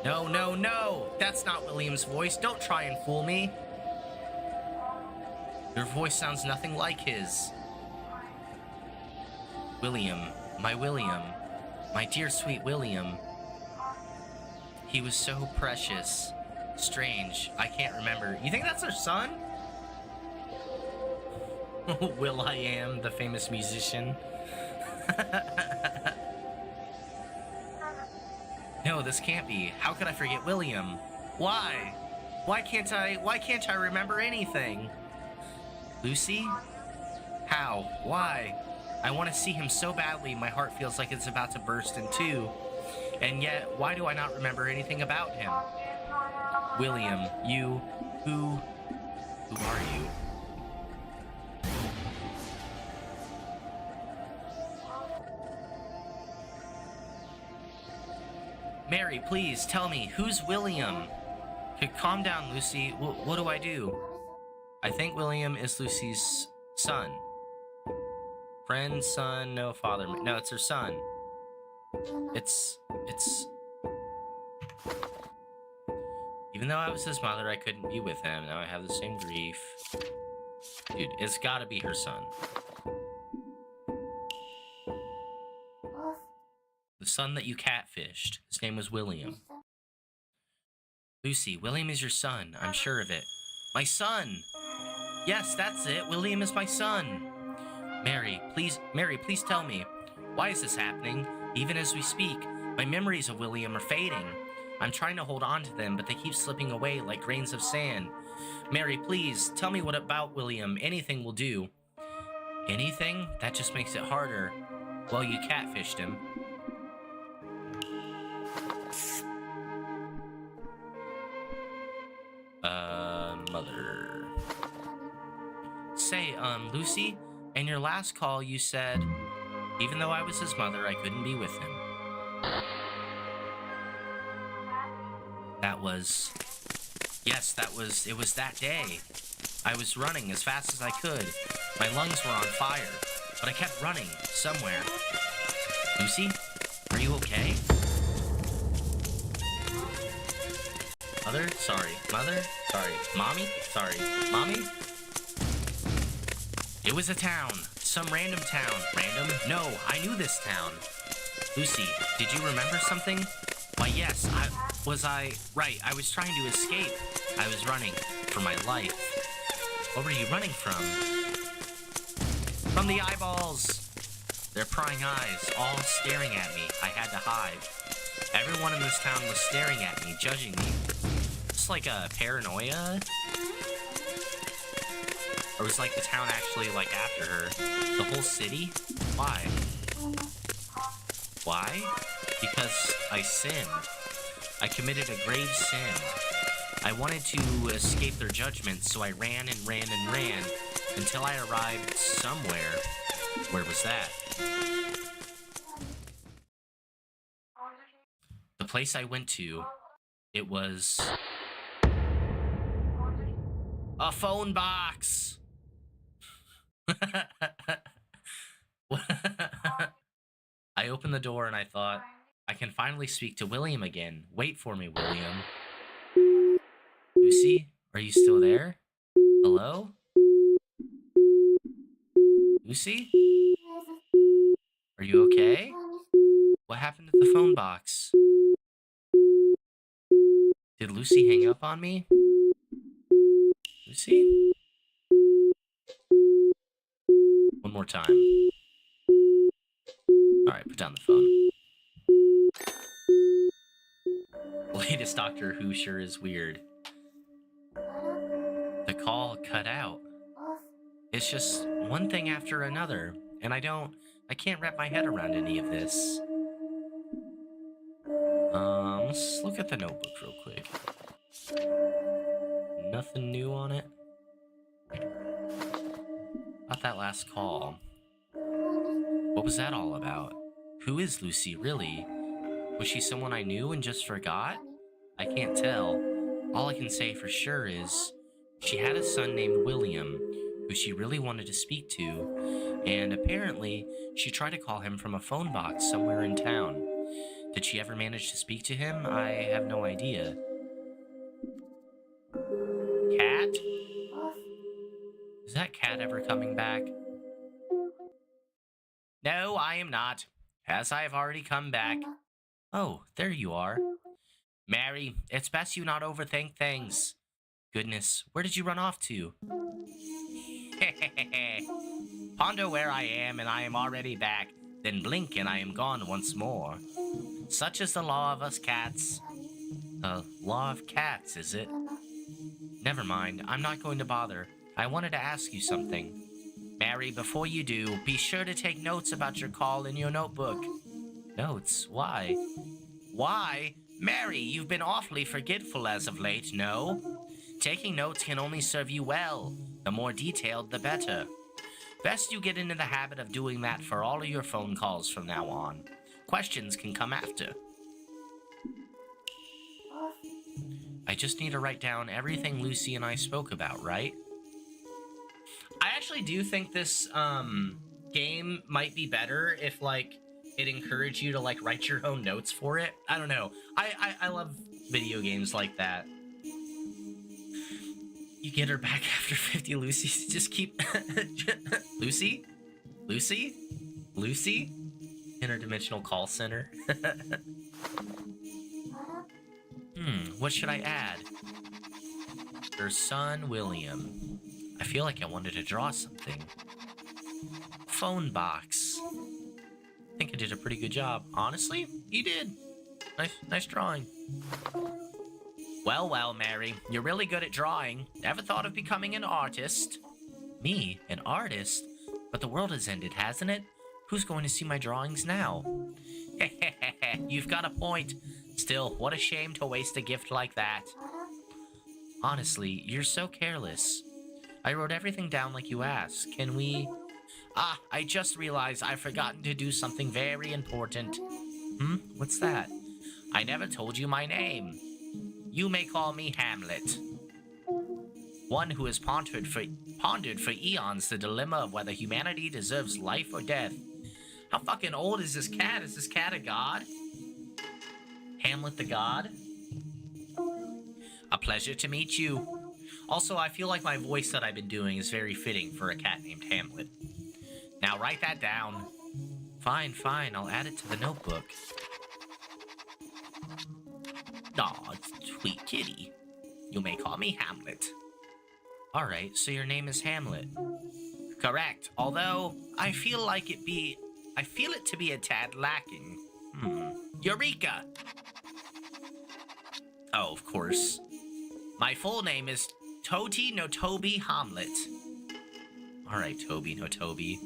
No, no, no! That's not William's voice. Don't try and fool me. Your voice sounds nothing like his. William. My dear sweet William. He was so precious. Strange. I can't remember. You think that's her son? Will.I.am, the famous musician. No, this can't be. How could I forget William? Why? Why can't I remember anything? Lucy? How? Why? I want to see him so badly, my heart feels like it's about to burst in two. And yet, why do I not remember anything about him? William, who are you? Mary, please, tell me, who's William? Calm down, Lucy. What do I do? I think William is Lucy's son. Friend, son, no father. No, it's her son. It's... Even though I was his mother, I couldn't be with him. Now I have the same grief. Dude, it's gotta be her son. The son that you catfished. His name was William. Lucy, William is your son. I'm sure of it. My son! Yes, that's it. William is my son. Mary, please tell me. Why is this happening? Even as we speak, my memories of William are fading. I'm trying to hold on to them, but they keep slipping away like grains of sand. Mary, please, tell me what about William. Anything will do. Anything? That just makes it harder. Well, you catfished him. Mother. Say, Lucy, in your last call you said, even though I was his mother, I couldn't be with him. That was... Yes, it was that day. I was running as fast as I could. My lungs were on fire, but I kept running somewhere. Lucy, are you okay? Mother? Sorry. Mother? Sorry. Mommy? Sorry. Mommy? It was a town. Some random town. Random? No, I knew this town. Lucy, did you remember something? Why, yes, Right, I was trying to escape. I was running for my life. What were you running from? From the eyeballs! Their prying eyes, all staring at me. I had to hide. Everyone in this town was staring at me, judging me. Just like a paranoia? Or was like the town actually like after her? The whole city? Why? Why? Because I sinned. I committed a grave sin. I wanted to escape their judgment, so I ran and ran and ran until I arrived somewhere. Where was that? The place I went to, it was a phone box. I opened the door and I thought, I can finally speak to William again. Wait for me, William. Lucy, are you still there? Hello? Lucy? Are you okay? What happened to the phone box? Did Lucy hang up on me? Lucy? One more time. Alright, put down the phone. The latest Doctor Who sure is weird. The call cut out. It's just one thing after another, and I can't wrap my head around any of this. Let's look at the notebook real quick. Nothing new on it. About that last call. What was that all about? Who is Lucy, really? Was she someone I knew and just forgot? I can't tell. All I can say for sure is she had a son named William, who she really wanted to speak to, and apparently she tried to call him from a phone box somewhere in town. Did she ever manage to speak to him? I have no idea. Cat? Is that cat ever coming back? No, I am not, as I have already come back. Oh, there you are. Mary, it's best you not overthink things. Goodness, where did you run off to? Ponder where I am, and I am already back. Then blink, and I am gone once more. Such is the law of us cats. The law of cats, is it? Never mind, I'm not going to bother. I wanted to ask you something. Mary, before you do, be sure to take notes about your call in your notebook. Notes? Why? Why? Mary, you've been awfully forgetful as of late, no? Taking notes can only serve you well. The more detailed, the better. Best you get into the habit of doing that for all of your phone calls from now on. Questions can come after. I just need to write down everything Lucy and I spoke about, right? I actually do think this game might be better if, like, it encouraged you to, like, write your own notes for it. I don't know. I love video games like that. You get her back after 50 Lucy's. Just keep... Lucy? Lucy? Lucy? Interdimensional call center. What should I add? Her son, William. I feel like I wanted to draw something. Phone box. I think I did a pretty good job. Honestly, you did. Nice drawing. Well, Mary, you're really good at drawing. Ever thought of becoming an artist? Me? An artist? But the world has ended, hasn't it? Who's going to see my drawings now? You've got a point. Still, what a shame to waste a gift like that. Honestly, you're so careless. I wrote everything down like you asked. Can we... Ah, I just realized I've forgotten to do something very important. What's that? I never told you my name. You may call me Hamlet. one who has pondered for eons the dilemma of whether humanity deserves life or death. How fucking old is this cat? Is this cat a god? Hamlet the god? A pleasure to meet you. Also, I feel like my voice that I've been doing is very fitting for a cat named Hamlet. Now write that down. Fine, fine, I'll add it to the notebook. Aw, sweet kitty. You may call me Hamlet. Alright, so your name is Hamlet. Correct, although I feel it to be a tad lacking. Eureka! Oh, of course. My full name is Toti no Toby Hamlet. Alright, Toby no Toby.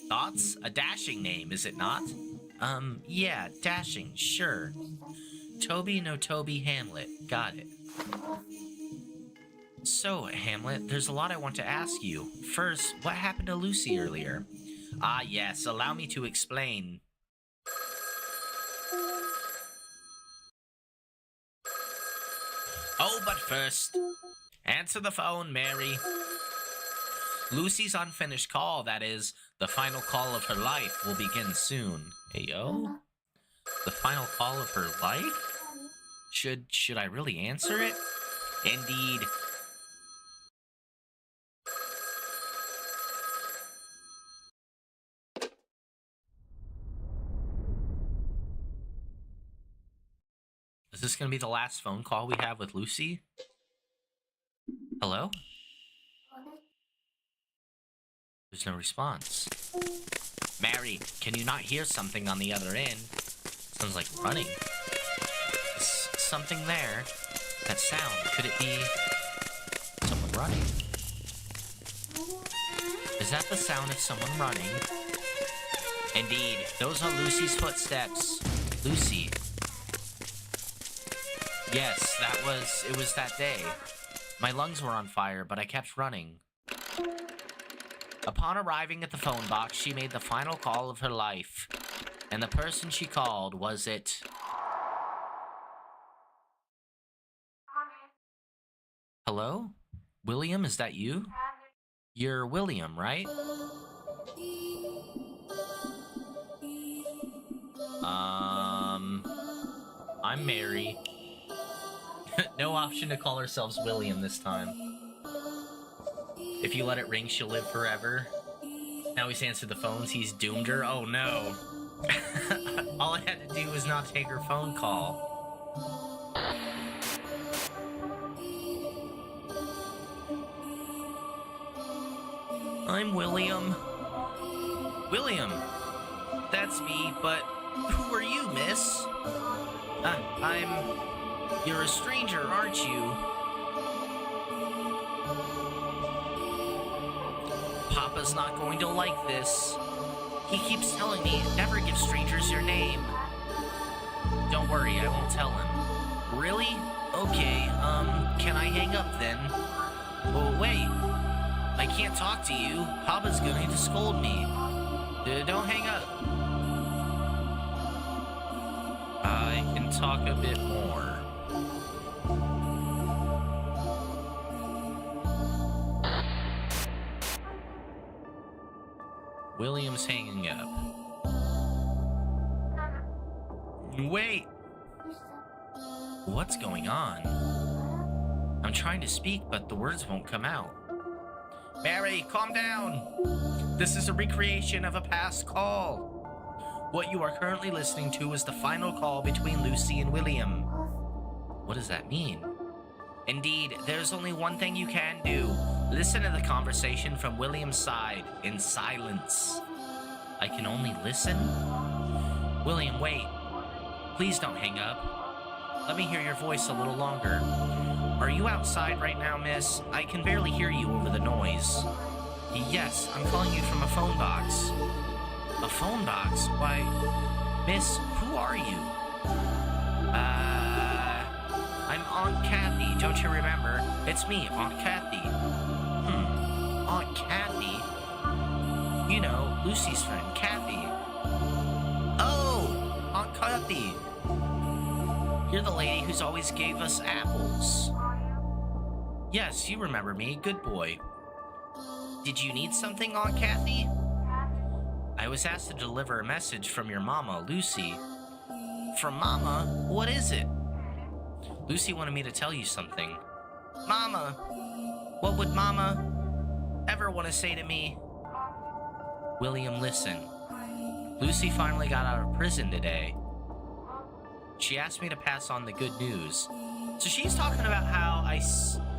Thoughts? A dashing name, is it not? Yeah, dashing, sure. Toby no Toby Hamlet, got it. So, Hamlet, there's a lot I want to ask you. First, what happened to Lucy earlier? Ah, yes, allow me to explain. Oh, but first, answer the phone, Mary. Lucy's unfinished call, that is, the final call of her life, will begin soon. Hey, yo? The final call of her life? Should I really answer it? Indeed. Is this gonna be the last phone call we have with Lucy? Hello? There's no response. Mary, can you not hear something on the other end? Sounds like running. Is something there? That sound, could it be someone running? Is that the sound of someone running? Indeed, those are Lucy's footsteps. Lucy. Yes, it was that day. My lungs were on fire, but I kept running. Upon arriving at the phone box, she made the final call of her life. And the person she called, was it... Hello? William, is that you? You're William, right? I'm Mary. No option to call ourselves William this time. If you let it ring, she'll live forever. Now he's answered the phones, he's doomed her. Oh no. All I had to do was not take her phone call. I'm William. William! That's me, but who are you, miss? You're a stranger, aren't you? Papa's not going to like this. He keeps telling me, never give strangers your name. Don't worry, I won't tell him. Really? Okay, can I hang up then? Oh, wait. I can't talk to you. Papa's going to scold me. Don't hang up. I can talk a bit more. William's hanging up. Wait! What's going on? I'm trying to speak, but the words won't come out. Mary, calm down! This is a recreation of a past call. What you are currently listening to is the final call between Lucy and William. What does that mean? Indeed, there's only one thing you can do. Listen to the conversation from William's side in silence. I can only listen? William, wait. Please don't hang up. Let me hear your voice a little longer. Are you outside right now, miss? I can barely hear you over the noise. Yes, I'm calling you from a phone box. A phone box? Why, miss, who are you? I'm Aunt Kathy, don't you remember? It's me, Aunt Kathy. Aunt Kathy? You know, Lucy's friend, Kathy. Oh, Aunt Kathy. You're the lady who's always gave us apples. Yes, you remember me. Good boy. Did you need something, Aunt Kathy? I was asked to deliver a message from your mama, Lucy. From Mama? What is it? Lucy wanted me to tell you something. Mama? What would Mama ever want to say to me? William, listen. Lucy finally got out of prison today. She asked me to pass on the good news. So she's talking about how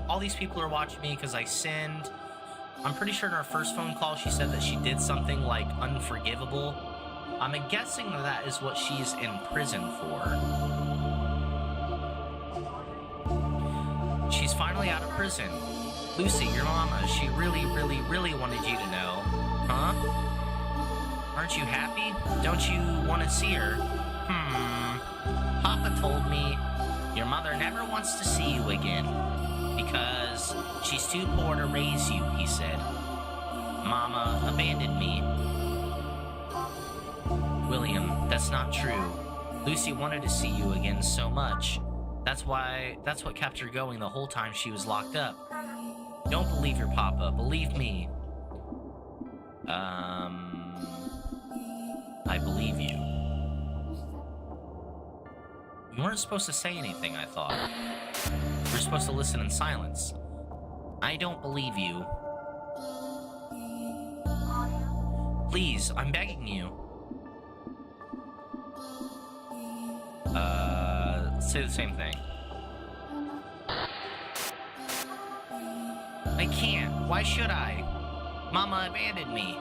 all these people are watching me because I sinned. I'm pretty sure in our first phone call she said that she did something like unforgivable. I'm guessing that is what she's in prison for. She's finally out of prison. Lucy, your mama, she really wanted you to know. Huh? Aren't you happy? Don't you want to see her? Papa told me your mother never wants to see you again because she's too poor to raise you, he said. Mama abandoned me. William, that's not true. Lucy wanted to see you again so much. That's what kept her going the whole time she was locked up. Don't believe your papa, believe me. I believe you. You weren't supposed to say anything, I thought. You were supposed to listen in silence. I don't believe you. Please, I'm begging you. Say the same thing. I can't. Why should I? Mama abandoned me.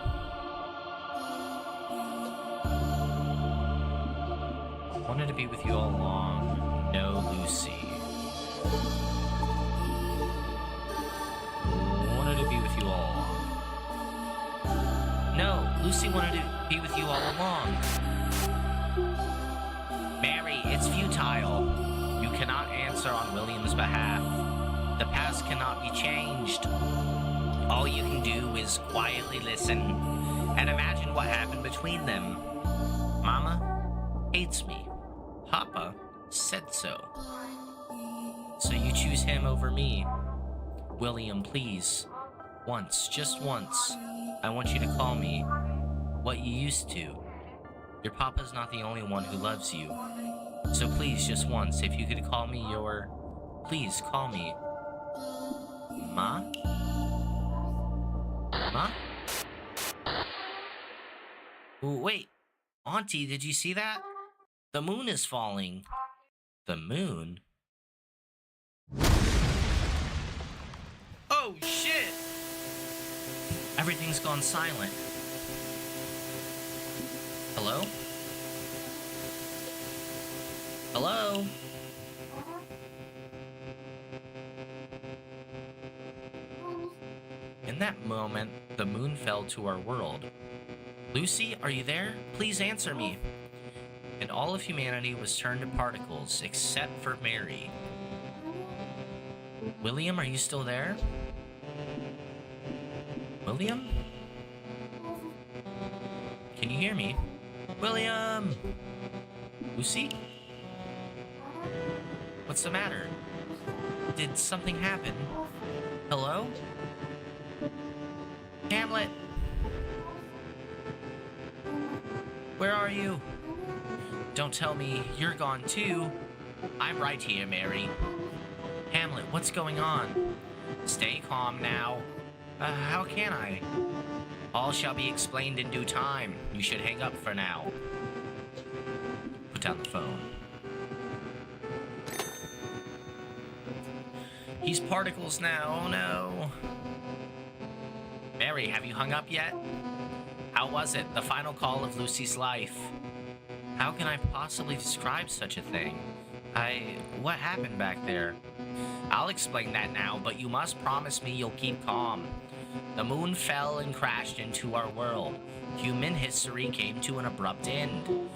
Wanted to be with you all along. No, Lucy. Wanted to be with you all along. No, Lucy wanted to be with you all along. Mary, it's futile. You cannot answer on William's behalf. The past cannot be changed. All you can do is quietly listen and imagine what happened between them. Mama hates me. Papa said so. So you choose him over me. William, please. Once, just once, I want you to call me what you used to. Your papa's not the only one who loves you. So please, just once, if you could call me your... Please, call me... Ma? Ma? Ooh, wait. Auntie, did you see that? The moon is falling. The moon? Oh, shit! Everything's gone silent. Hello? Hello? In that moment, the moon fell to our world. Lucy, are you there? Please answer me. And all of humanity was turned to particles, except for Mary. William, are you still there? William? Can you hear me? William! Lucy? What's the matter? Did something happen? Hello? Hamlet! Where are you? Don't tell me you're gone too. I'm right here, Mary. Hamlet, what's going on? Stay calm now. How can I? All shall be explained in due time. You should hang up for now. Put down the phone. He's particles now, oh no. Mary, have you hung up yet? How was it, the final call of Lucy's life? How can I possibly describe such a thing? What happened back there? I'll explain that now, but you must promise me you'll keep calm. The moon fell and crashed into our world. Human history came to an abrupt end.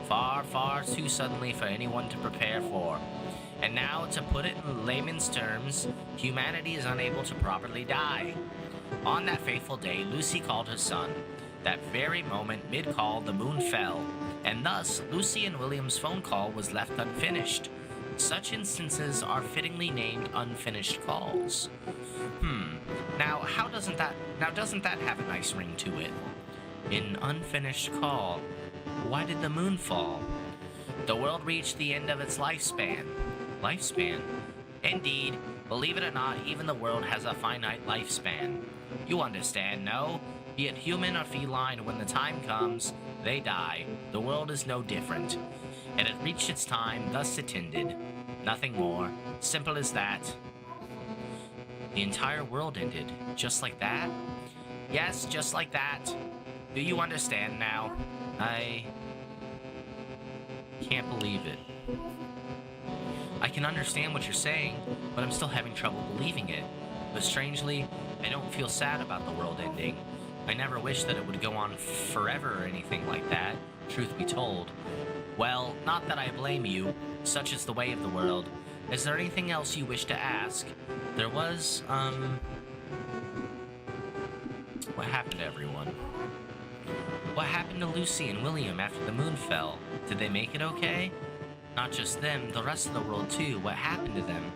Far, far too suddenly for anyone to prepare for. And now, to put it in layman's terms, humanity is unable to properly die. On that fateful day, Lucy called her son. That very moment, mid-call, the moon fell, and thus, Lucy and William's phone call was left unfinished. Such instances are fittingly named unfinished calls. Now, doesn't that have a nice ring to it? An unfinished call. Why did the moon fall? The world reached the end of its lifespan. Lifespan? Indeed, believe it or not, even the world has a finite lifespan. You understand, no? Be it human or feline, when the time comes, they die. The world is no different. It had reached its time, thus it ended. Nothing more. Simple as that. The entire world ended. Just like that? Yes, just like that. Do you understand now? I can't believe it. I can understand what you're saying, but I'm still having trouble believing it. But strangely, I don't feel sad about the world ending. I never wished that it would go on forever or anything like that, truth be told. Well, not that I blame you. Such is the way of the world. Is there anything else you wish to ask? There was, what happened to everyone? What happened to Lucy and William after the moon fell? Did they make it okay? Not just them, the rest of the world too. What happened to them?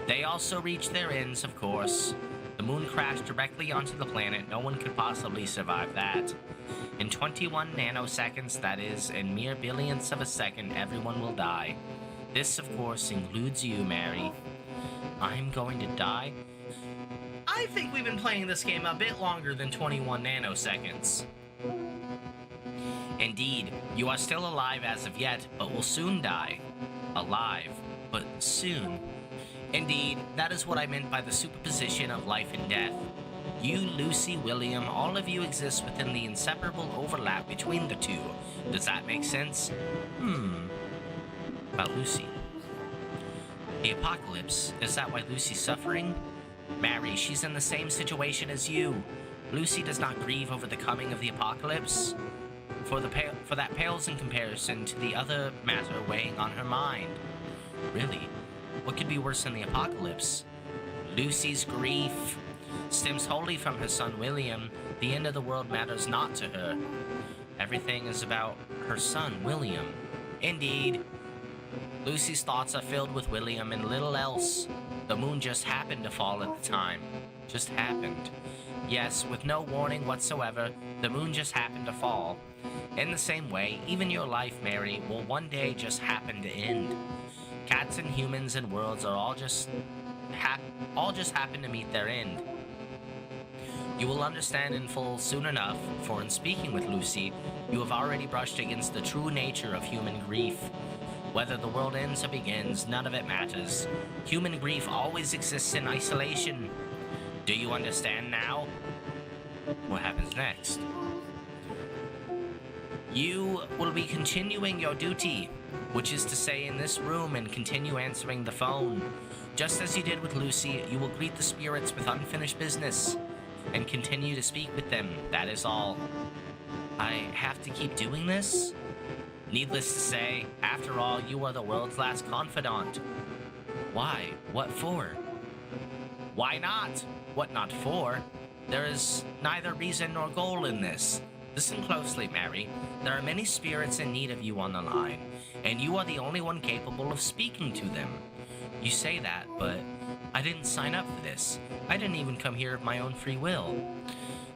They also reached their ends, of course. The moon crashed directly onto the planet. No one could possibly survive that. In 21 nanoseconds, that is, in mere billionths of a second, everyone will die. This, of course, includes you, Mary. I'm going to die? I think we've been playing this game a bit longer than 21 nanoseconds. Indeed, you are still alive as of yet, but will soon die. Alive, but soon. Indeed, that is what I meant by the superposition of life and death. You, Lucy, William, all of you exist within the inseparable overlap between the two. Does that make sense? About Lucy. The apocalypse, is that why Lucy's suffering? Mary, she's in the same situation as you. Lucy does not grieve over the coming of the apocalypse. For that pales in comparison to the other matter weighing on her mind. Really? What could be worse than the apocalypse? Lucy's grief stems wholly from her son William. The end of the world matters not to her. Everything is about her son William. Indeed. Lucy's thoughts are filled with William and little else. The moon just happened to fall at the time. Just happened. Yes, with no warning whatsoever, the moon just happened to fall. In the same way, even your life, Mary, will one day just happen to end. Cats and humans and worlds are all just happen to meet their end. You will understand in full soon enough, for in speaking with Lucy, you have already brushed against the true nature of human grief. Whether the world ends or begins, none of it matters. Human grief always exists in isolation. Do you understand now? What happens next? You will be continuing your duty, which is to stay in this room and continue answering the phone. Just as you did with Lucy, you will greet the spirits with unfinished business and continue to speak with them. That is all. I have to keep doing this? Needless to say, after all, you are the world's last confidant. Why? What for? Why not? What not for? There is neither reason nor goal in this. Listen closely, Mary. There are many spirits in need of you on the line, and you are the only one capable of speaking to them. You say that, but I didn't sign up for this. I didn't even come here of my own free will.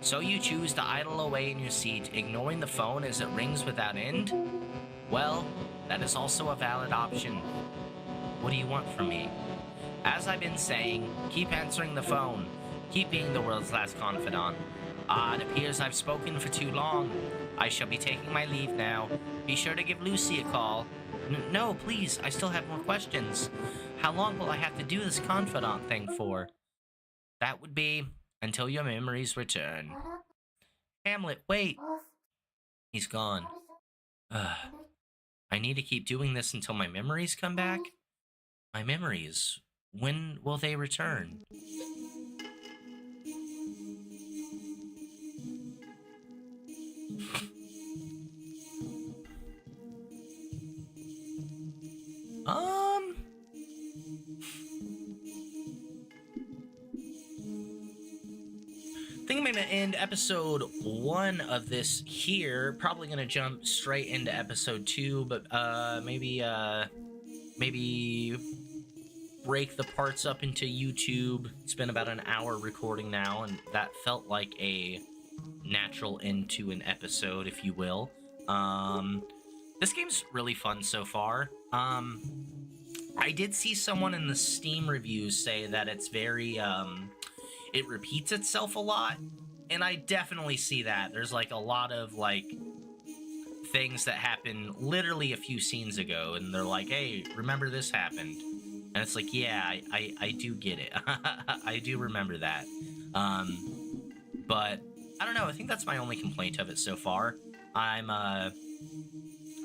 So you choose to idle away in your seat, ignoring the phone as it rings without end? Well, that is also a valid option. What do you want from me? As I've been saying, keep answering the phone. Keep being the world's last confidant. It appears I've spoken for too long. I shall be taking my leave now. Be sure to give Lucy a call. No, please, I still have more questions. How long will I have to do this confidant thing for? That would be until your memories return. Hamlet, wait. He's gone. I need to keep doing this until my memories come back? My memories. When will they return? I think I'm gonna end episode 1 of this here. Probably gonna jump straight into episode 2, but maybe maybe break the parts up into YouTube. It's been about an hour recording now, and that felt like a natural end to an episode, if you will. This game's really fun so far. I did see someone in the Steam reviews say that it's very, it repeats itself a lot, and I definitely see that. There's like a lot of like things that happened literally a few scenes ago, and they're like, hey, remember this happened? And it's like, yeah, I do get it. I do remember that. But I don't know. I think that's my only complaint of it so far. I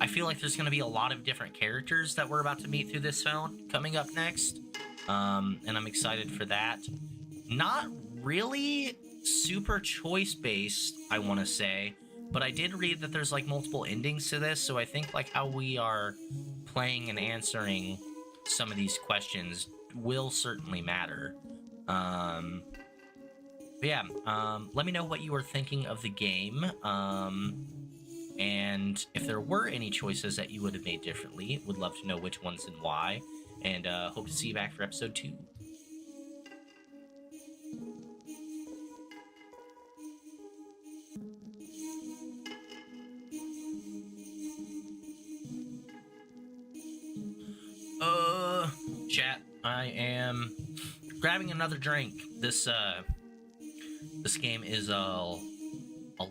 feel like there's going to be a lot of different characters that we're about to meet through this film coming up next. And I'm excited for that. Not really super choice based, I want to say, but I did read that there's like multiple endings to this, so I think like how we are playing and answering some of these questions will certainly matter. Let me know what you were thinking of the game, and if there were any choices that you would have made differently. Would love to know which ones and why, and hope to see you back for episode 2. Chat, I am grabbing another drink. This game is a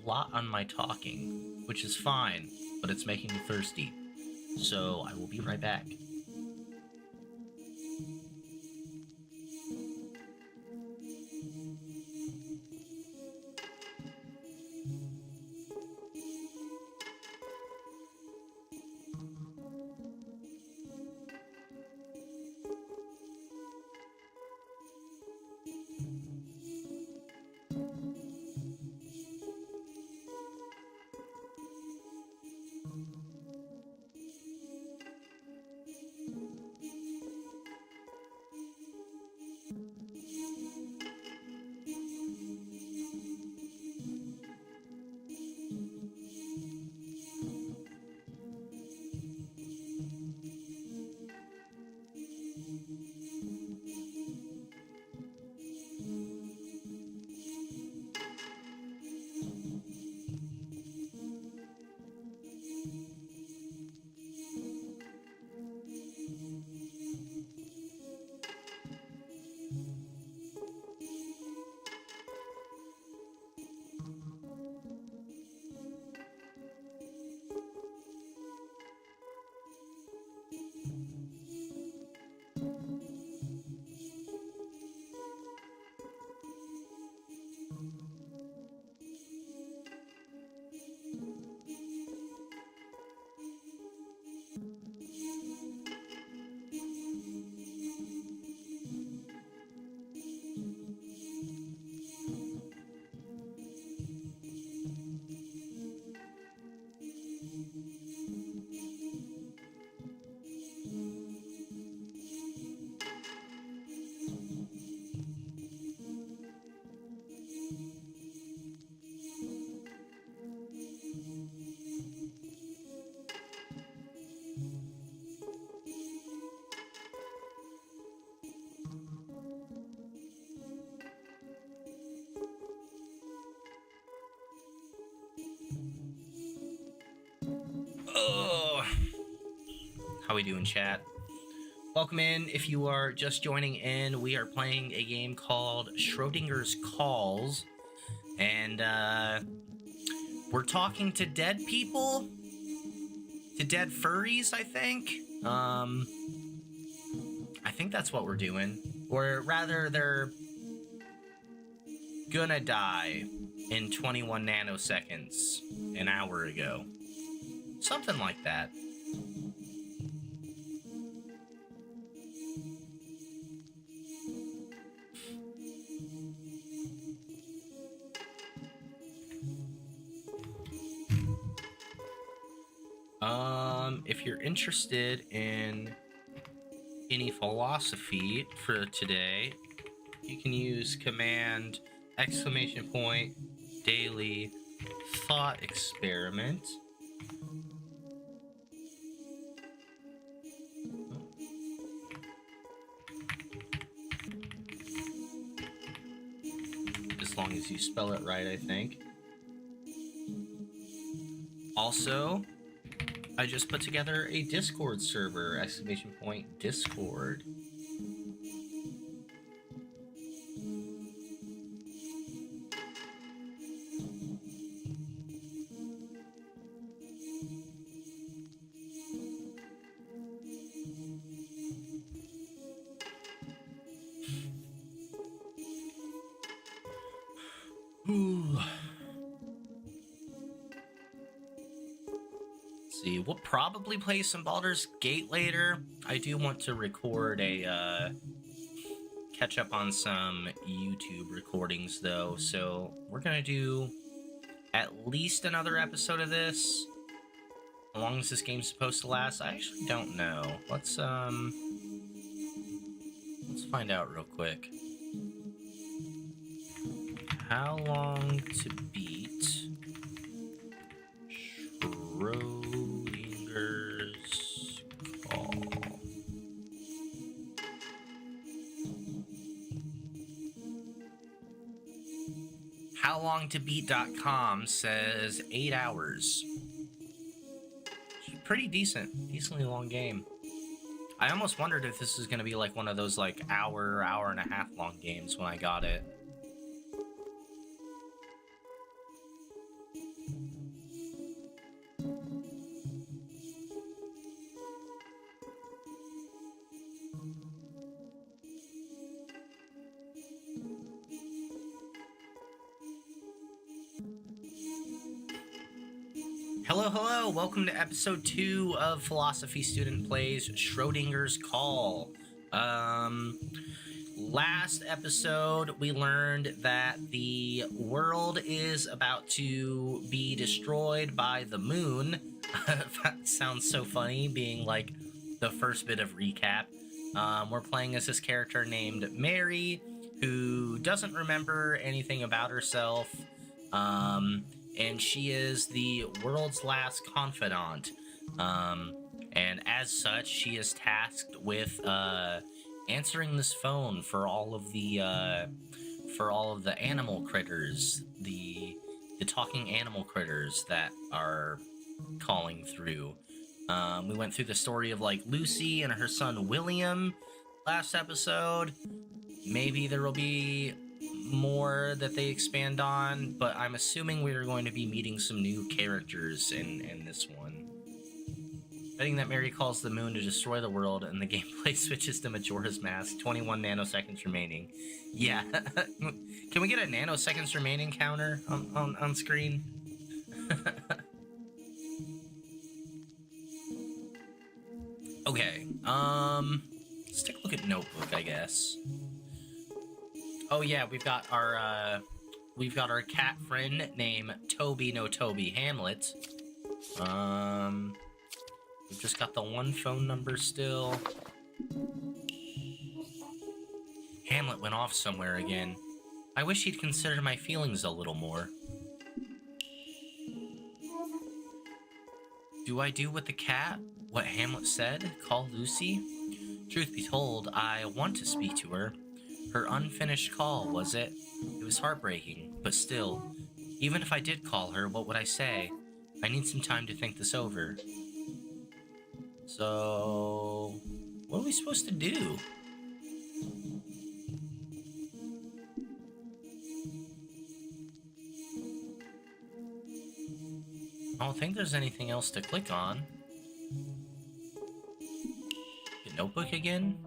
lot on my talking, which is fine, but it's making me thirsty. So I will be right back. Oh, how we doing, chat? Welcome in. If you are just joining in, we are playing a game called Schrodinger's Calls, and we're talking to dead people, to dead furries, I think. I think that's what we're doing. Or rather, they're gonna die in 21 nanoseconds an hour ago. Something like that. If you're interested in any philosophy for today, you can use command !! daily thought experiment. long as you spell it right, I think. Also, I just put together a Discord server, exclamation point, Discord. Ooh. Let's see, we'll probably play some Baldur's Gate later. I do want to record a catch up on some YouTube recordings though, so we're gonna do at least another episode of this. How long is this game supposed to last? I actually don't know. Let's find out real quick. How long to beat Schrodinger's call? Howlongtobeat.com says 8 hours. Pretty decently long game. I almost wondered if this was going to be like one of those like hour and a half long games when I got it. Hello, welcome to episode 2 of Philosophy Student Plays Schrodinger's Call. Last episode, we learned that the world is about to be destroyed by the moon. That sounds so funny, being like the first bit of recap. We're playing as this character named Mary, who doesn't remember anything about herself. And she is the world's last confidant. And as such, she is tasked with answering this phone for all of the animal critters, the talking animal critters that are calling through. We went through the story of like Lucy and her son William last episode. Maybe there will be more that they expand on, but I'm assuming we are going to be meeting some new characters in this one. Betting that Mary calls the moon to destroy the world and the gameplay switches to Majora's Mask. 21 nanoseconds remaining. Yeah. Can we get a nanoseconds remaining counter on screen? Okay. Let's take a look at Notebook, I guess. Oh yeah, we've got our cat friend named Toby No Toby Hamlet. We've just got the one phone number still. Hamlet went off somewhere again. I wish he'd consider my feelings a little more. Do I do with the cat what Hamlet said? Call Lucy? Truth be told, I want to speak to her. Her unfinished call, was it? It was heartbreaking, but still, even if I did call her, what would I say? I need some time to think this over. So, what are we supposed to do? I don't think there's anything else to click on. The Notebook again?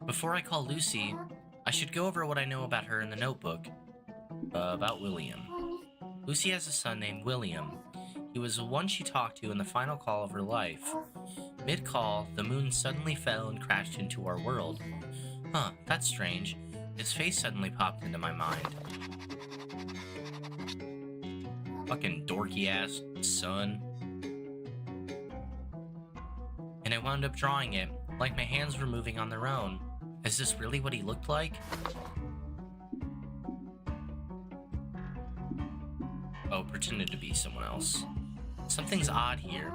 Before I call Lucy, I should go over what I know about her in the notebook. About William. Lucy has a son named William. He was the one she talked to in the final call of her life. Mid-call, the moon suddenly fell and crashed into our world. Huh, that's strange. His face suddenly popped into my mind. Fucking dorky-ass son. And I wound up drawing it, like my hands were moving on their own. Is this really what he looked like? Oh, pretended to be someone else. Something's odd here.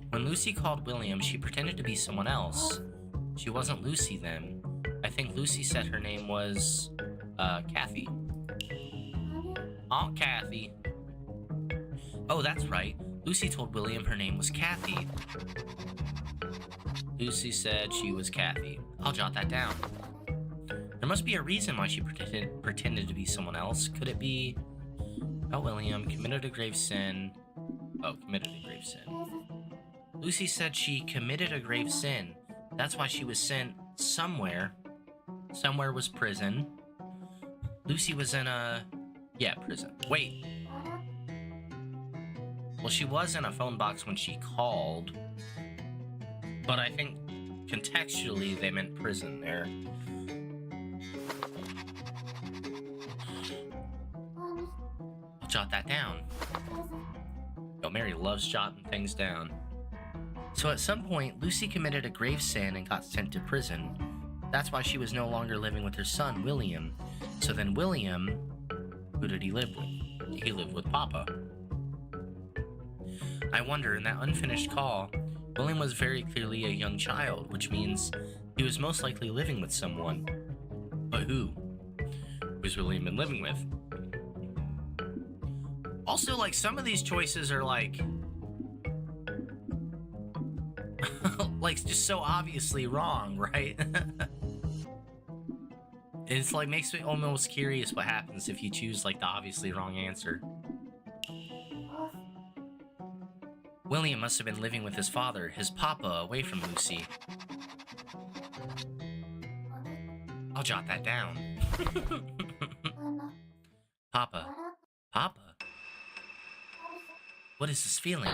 When Lucy called William, she pretended to be someone else. She wasn't Lucy then. I think Lucy said her name was, Kathy. Aunt Kathy. Oh, that's right. Lucy told William her name was Kathy. Lucy said she was Kathy. I'll jot that down. There must be a reason why she pretended to be someone else. Could it be about William committed a grave sin? Oh, committed a grave sin. Lucy said she committed a grave sin. That's why she was sent somewhere. Somewhere was prison. Lucy was in a... yeah, prison. Wait. Well, she was in a phone box when she called. But I think contextually they meant prison there. I'll jot that down. Oh, Mary loves jotting things down. So at some point, Lucy committed a grave sin and got sent to prison. That's why she was no longer living with her son, William. So then William, who did he live with? He lived with Papa. I wonder, in that unfinished call, William was very clearly a young child, which means he was most likely living with someone. But who? Who's William been living with? Also, like, some of these choices are like... like, just so obviously wrong, right? It's like, makes me almost curious what happens if you choose, like, the obviously wrong answer. William must have been living with his father, his papa, away from Lucy. I'll jot that down. Papa. Papa? What is this feeling?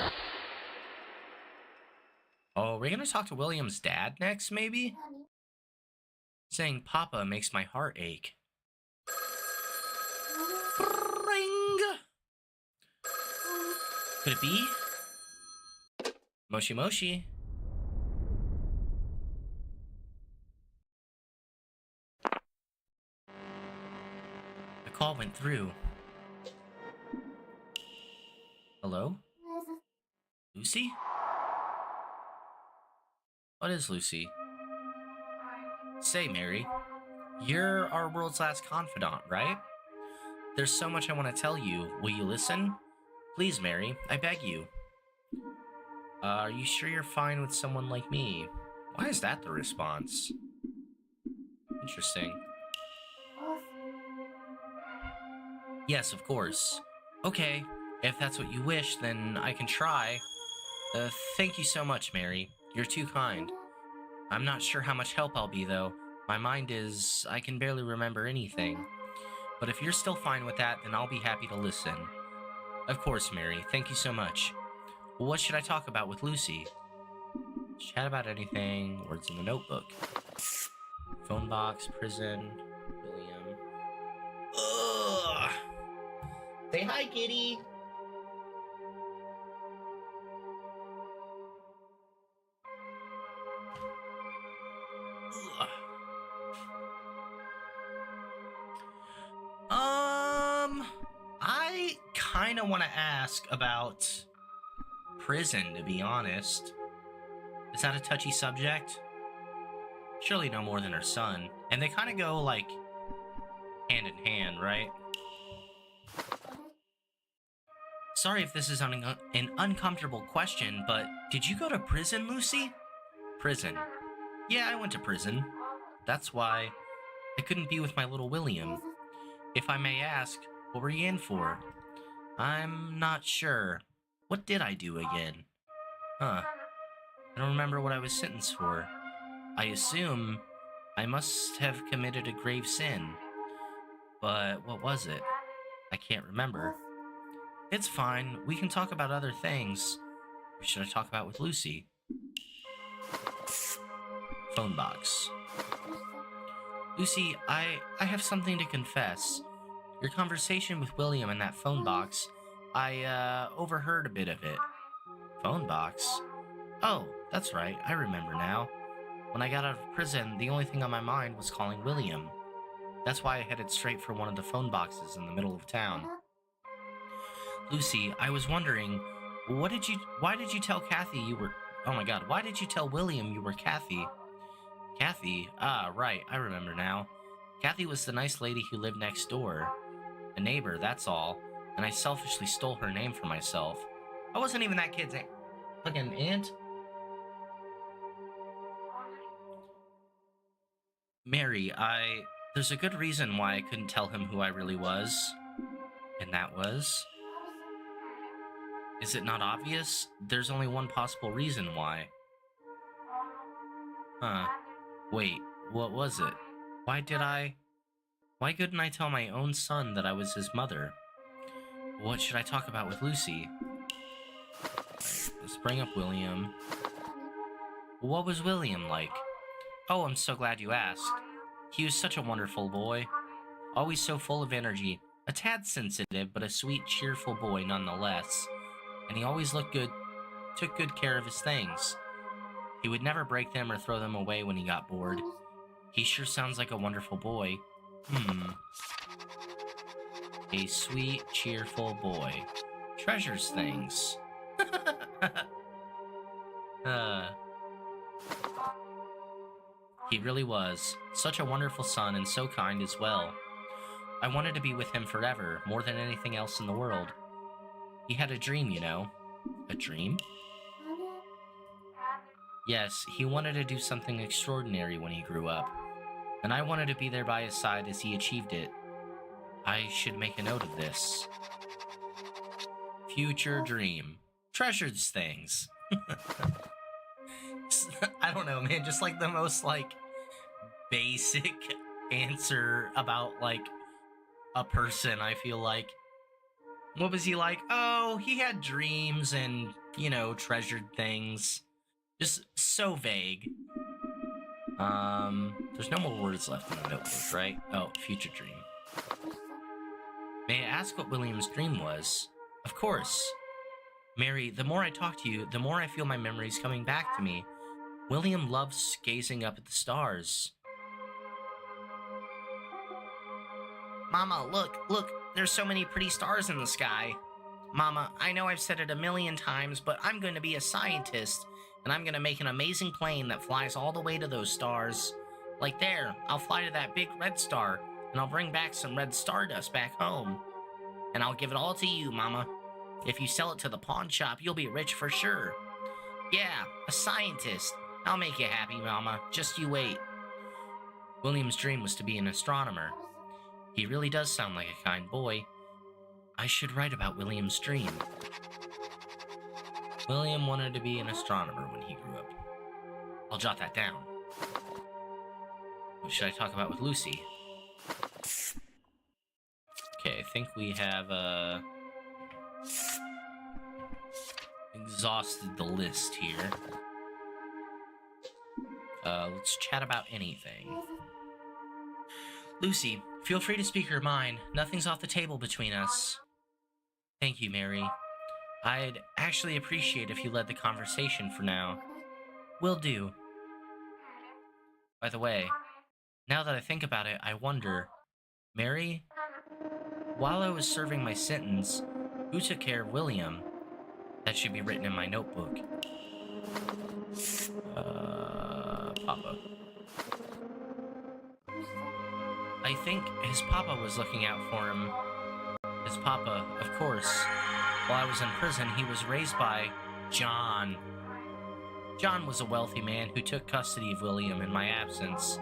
Oh, we're gonna talk to William's dad next, maybe? Saying Papa makes my heart ache. Ring! Could it be? Moshi Moshi. The call went through. Hello? Lucy? What is Lucy? Say, Mary, you're our world's last confidant, right? There's so much I want to tell you. Will you listen? Please, Mary, I beg you. Are you sure you're fine with someone like me? Why is that the response? Interesting. Yes, of course. Okay, if that's what you wish, then I can try. Thank you so much, Mary. You're too kind. I'm not sure how much help I'll be, though. My mind is... I can barely remember anything. But if you're still fine with that, then I'll be happy to listen. Of course, Mary. Thank you so much. Well, what should I talk about with Lucy? Chat about anything. Words in the notebook. Phone box, prison, William. Ugh! Say hi, kitty! Ugh. I kind of want to ask about prison, to be honest. Is that a touchy subject? Surely no more than her son. And they kind of go, like, hand in hand, right? Sorry if this is an uncomfortable question, but did you go to prison, Lucy? Prison. Yeah, I went to prison. That's why I couldn't be with my little William. If I may ask, what were you in for? I'm not sure. What did I do again? Huh. I don't remember what I was sentenced for. I assume I must have committed a grave sin. But what was it? I can't remember. It's fine. We can talk about other things. What should I talk about with Lucy? Phone box. Lucy, I have something to confess. Your conversation with William in that phone box, I overheard a bit of it. Phone box? Oh, that's right, I remember now. When I got out of prison, the only thing on my mind was calling William. That's why I headed straight for one of the phone boxes in the middle of town. Lucy, I was wondering, why did you tell Kathy you were... Oh my god, why did you tell William you were Kathy? Kathy? Ah, right, I remember now. Kathy was the nice lady who lived next door. A neighbor, that's all. And I selfishly stole her name for myself. I wasn't even that kid's fucking aunt. Mary, there's a good reason why I couldn't tell him who I really was. And that was... Is it not obvious? There's only one possible reason why. Huh. Wait, what was it? Why couldn't I tell my own son that I was his mother? What should I talk about with Lucy? Right, let's bring up William. What was William like? Oh, I'm so glad you asked. He was such a wonderful boy. Always so full of energy. A tad sensitive, but a sweet, cheerful boy nonetheless. And he always looked good, took good care of his things. He would never break them or throw them away when he got bored. He sure sounds like a wonderful boy. A sweet, cheerful boy. Treasures things. He really was. Such a wonderful son and so kind as well. I wanted to be with him forever, more than anything else in the world. He had a dream, you know. A dream? Yes, he wanted to do something extraordinary when he grew up, and I wanted to be there by his side as he achieved it. I should make a note of this. Future dream. Treasures things. I don't know, man, just like the most, like, basic answer about, like, a person, I feel like. What was he like? Oh, he had dreams and, you know, treasured things. Just so vague. There's no more words left in the notebook, right? Oh, future dream. May I ask what William's dream was? Of course. Mary, the more I talk to you, the more I feel my memories coming back to me. William loves gazing up at the stars. Mama, look, there's so many pretty stars in the sky. Mama, I know I've said it a million times, but I'm going to be a scientist, and I'm going to make an amazing plane that flies all the way to those stars. Like there, I'll fly to that big red star, and I'll bring back some red stardust back home. And I'll give it all to you, Mama. If you sell it to the pawn shop, you'll be rich for sure. Yeah, a scientist. I'll make you happy, Mama. Just you wait. William's dream was to be an astronomer. He really does sound like a kind boy. I should write about William's dream. William wanted to be an astronomer when he grew up. I'll jot that down. What should I talk about with Lucy? Okay, I think we have, exhausted the list here. Let's chat about anything. Lucy, feel free to speak your mind. Nothing's off the table between us. Thank you, Mary. I'd actually appreciate if you led the conversation for now. Will do. By the way, now that I think about it, I wonder, Mary, while I was serving my sentence, who took care of William? That should be written in my notebook. Papa. I think his papa was looking out for him. His papa, of course. While I was in prison, he was raised by John. John was a wealthy man who took custody of William in my absence.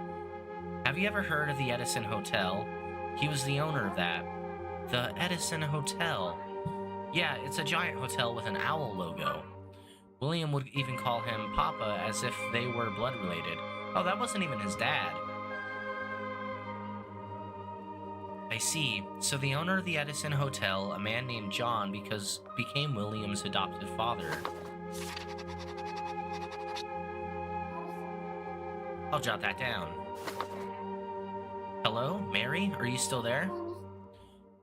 Have you ever heard of the Edison Hotel? He was the owner of that. The Edison Hotel. Yeah, it's a giant hotel with an owl logo. William would even call him Papa as if they were blood related. Oh, that wasn't even his dad. I see. So the owner of the Edison Hotel, a man named John, became William's adoptive father. I'll jot that down. Hello, Mary? Are you still there?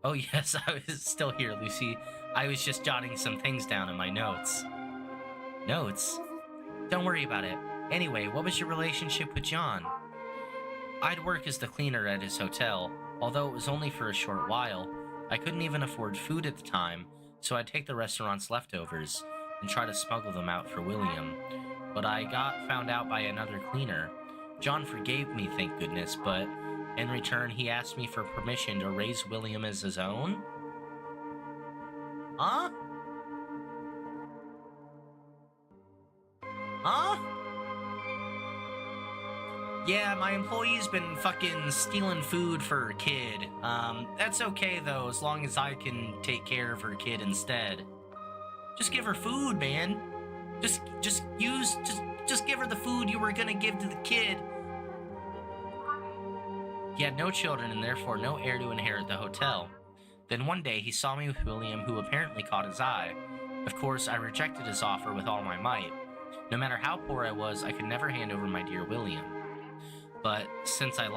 Oh yes, I was still here, Lucy. I was just jotting some things down in my notes. Notes? Don't worry about it. Anyway, what was your relationship with John? I'd work as the cleaner at his hotel. Although it was only for a short while, I couldn't even afford food at the time, so I'd take the restaurant's leftovers and try to smuggle them out for William. But I got found out by another cleaner. John forgave me, thank goodness, but In return, he asked me for permission to raise William as his own? Huh? Huh? Yeah, my employee's been fucking stealing food for her kid. That's okay though, as long as I can take care of her kid instead. Just give her food, man. Just give her the food you were gonna give to the kid. He had no children and therefore no heir to inherit the hotel. Then one day he saw me with William, who apparently caught his eye. Of course, I rejected his offer with all my might. No matter how poor I was, I could never hand over my dear William. But since I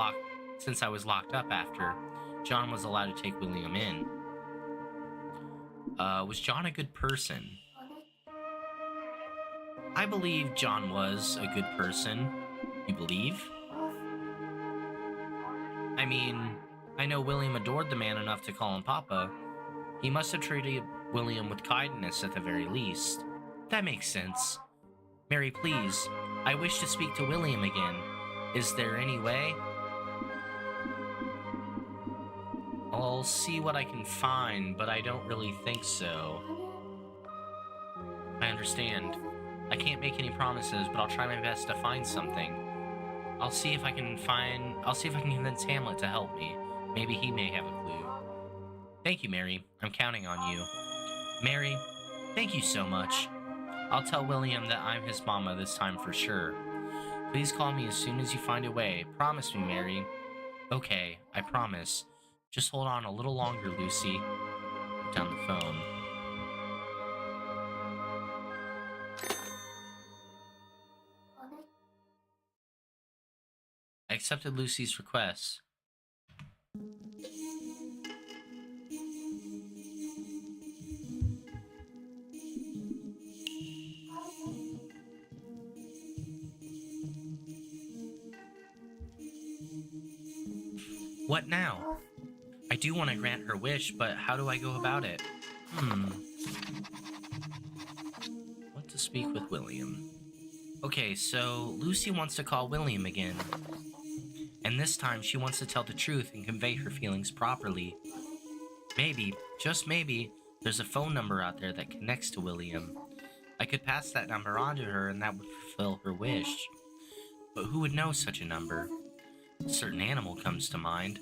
was locked up after, John was allowed to take William in. Was John a good person? I believe John was a good person. You believe? I mean, I know William adored the man enough to call him Papa. He must have treated William with kindness at the very least. That makes sense. Mary, please, I wish to speak to William again. Is there any way? I'll see what I can find, but I don't really think so. I understand. I can't make any promises, but I'll try my best to find something. I'll see if I can convince Hamlet to help me. Maybe he may have a clue. Thank you, Mary. I'm counting on you. Mary, thank you so much. I'll tell William that I'm his mama this time for sure. Please call me as soon as you find a way. Promise me, Mary. Okay, I promise. Just hold on a little longer, Lucy. Put down the phone. I accepted Lucy's request. What now? I do want to grant her wish, but how do I go about it? What to speak with William? Okay, so Lucy wants to call William again. And this time she wants to tell the truth and convey her feelings properly. Maybe, just maybe, there's a phone number out there that connects to William. I could pass that number on to her and that would fulfill her wish. But who would know such a number? A certain animal comes to mind.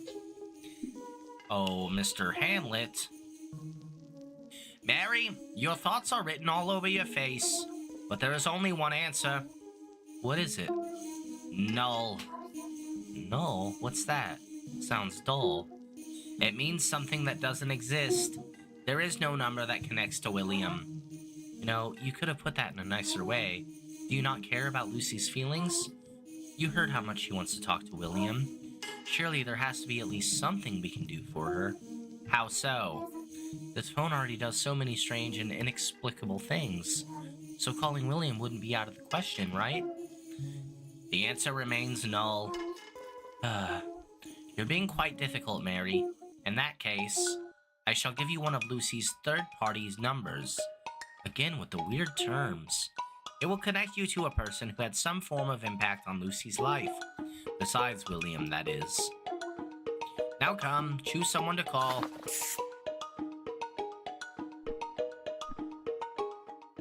Oh, Mr. Hamlet. Mary, your thoughts are written all over your face, but there is only one answer. What is it? Null. Null? What's that? Sounds dull. It means something that doesn't exist. There is no number that connects to William. You know, you could have put that in a nicer way. Do you not care about Lucy's feelings? You heard how much she wants to talk to William. Surely there has to be at least something we can do for her. How so? This phone already does so many strange and inexplicable things. So calling William wouldn't be out of the question, right? The answer remains null. You're being quite difficult, Mary. In that case, I shall give you one of Lucy's third-party numbers. Again with the weird terms. It will connect you to a person who had some form of impact on Lucy's life. Besides William, that is. Now come, choose someone to call.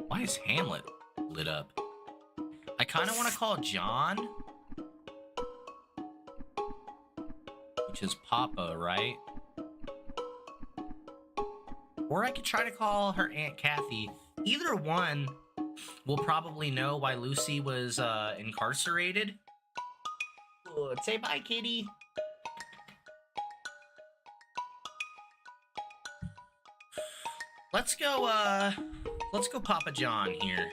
Why is Hamlet lit up? I kind of want to call John. Which is Papa, right? Or I could try to call her Aunt Kathy. Either one will probably know why Lucy was incarcerated. Oh, say bye, kitty. Let's go Papa John here.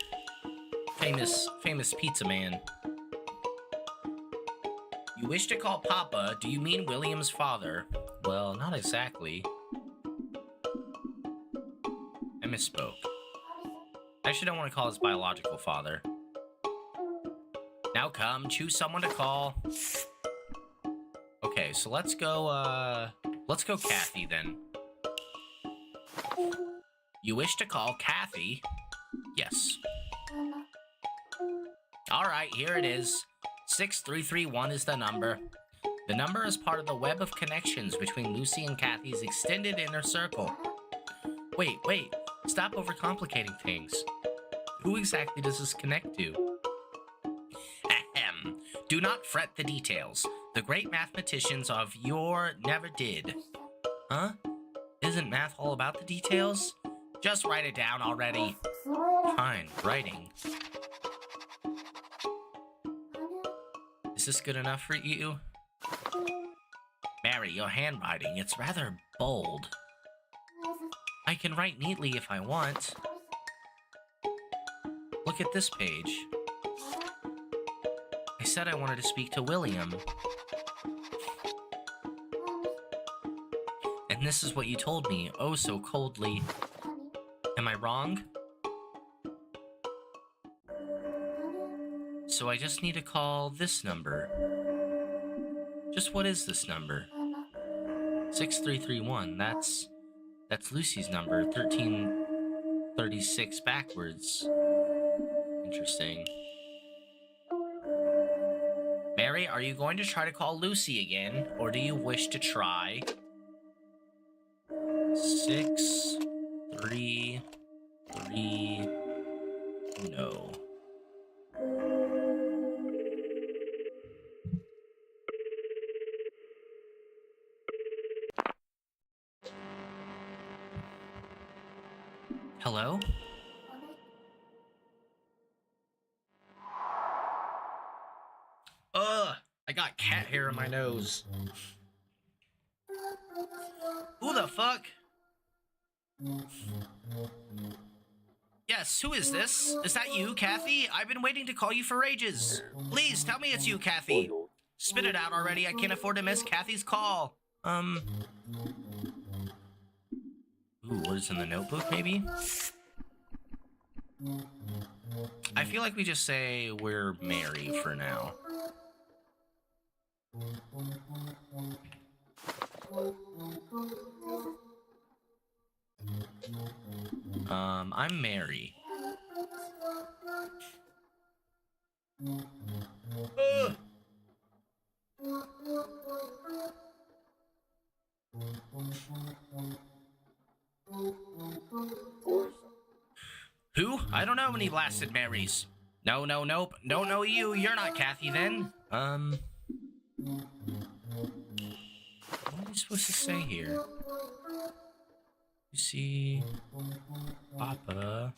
Famous pizza man. You wish to call Papa, do you mean William's father? Well, not exactly. I misspoke. I actually don't want to call his biological father. Now come, choose someone to call. Okay, so let's go Kathy then. You wish to call Kathy? Yes. Alright, here it is. 6331 is the number. The number is part of the web of connections between Lucy and Kathy's extended inner circle. Wait. Stop overcomplicating things. Who exactly does this connect to? Ahem. Do not fret the details. The great mathematicians of yore never did. Huh? Isn't math all about the details? Just write it down already. Fine, writing. Is this good enough for you? Mary, your handwriting, it's rather bold. I can write neatly if I want. Look at this page. I said I wanted to speak to William. And this is what you told me, oh so coldly. Am I wrong? So I just need to call this number. Just what is this number? 6331, that's Lucy's number, 1336 backwards. Interesting. Mary, are you going to try to call Lucy again, or do you wish to try 633? No. Hello? Ugh, I got cat hair in my nose. Who the fuck? Yes, who is this? Is that you, Kathy? I've been waiting to call you for ages. Please, tell me it's you, Kathy. Spit it out already, I can't afford to miss Kathy's call. Ooh, what is in the notebook, maybe? I feel like we just say we're Mary for now. I'm Mary. Who? I don't know any blasted Marys. No, nope. Don't know you. You're not Kathy then. What am I supposed to say here? You see, Papa.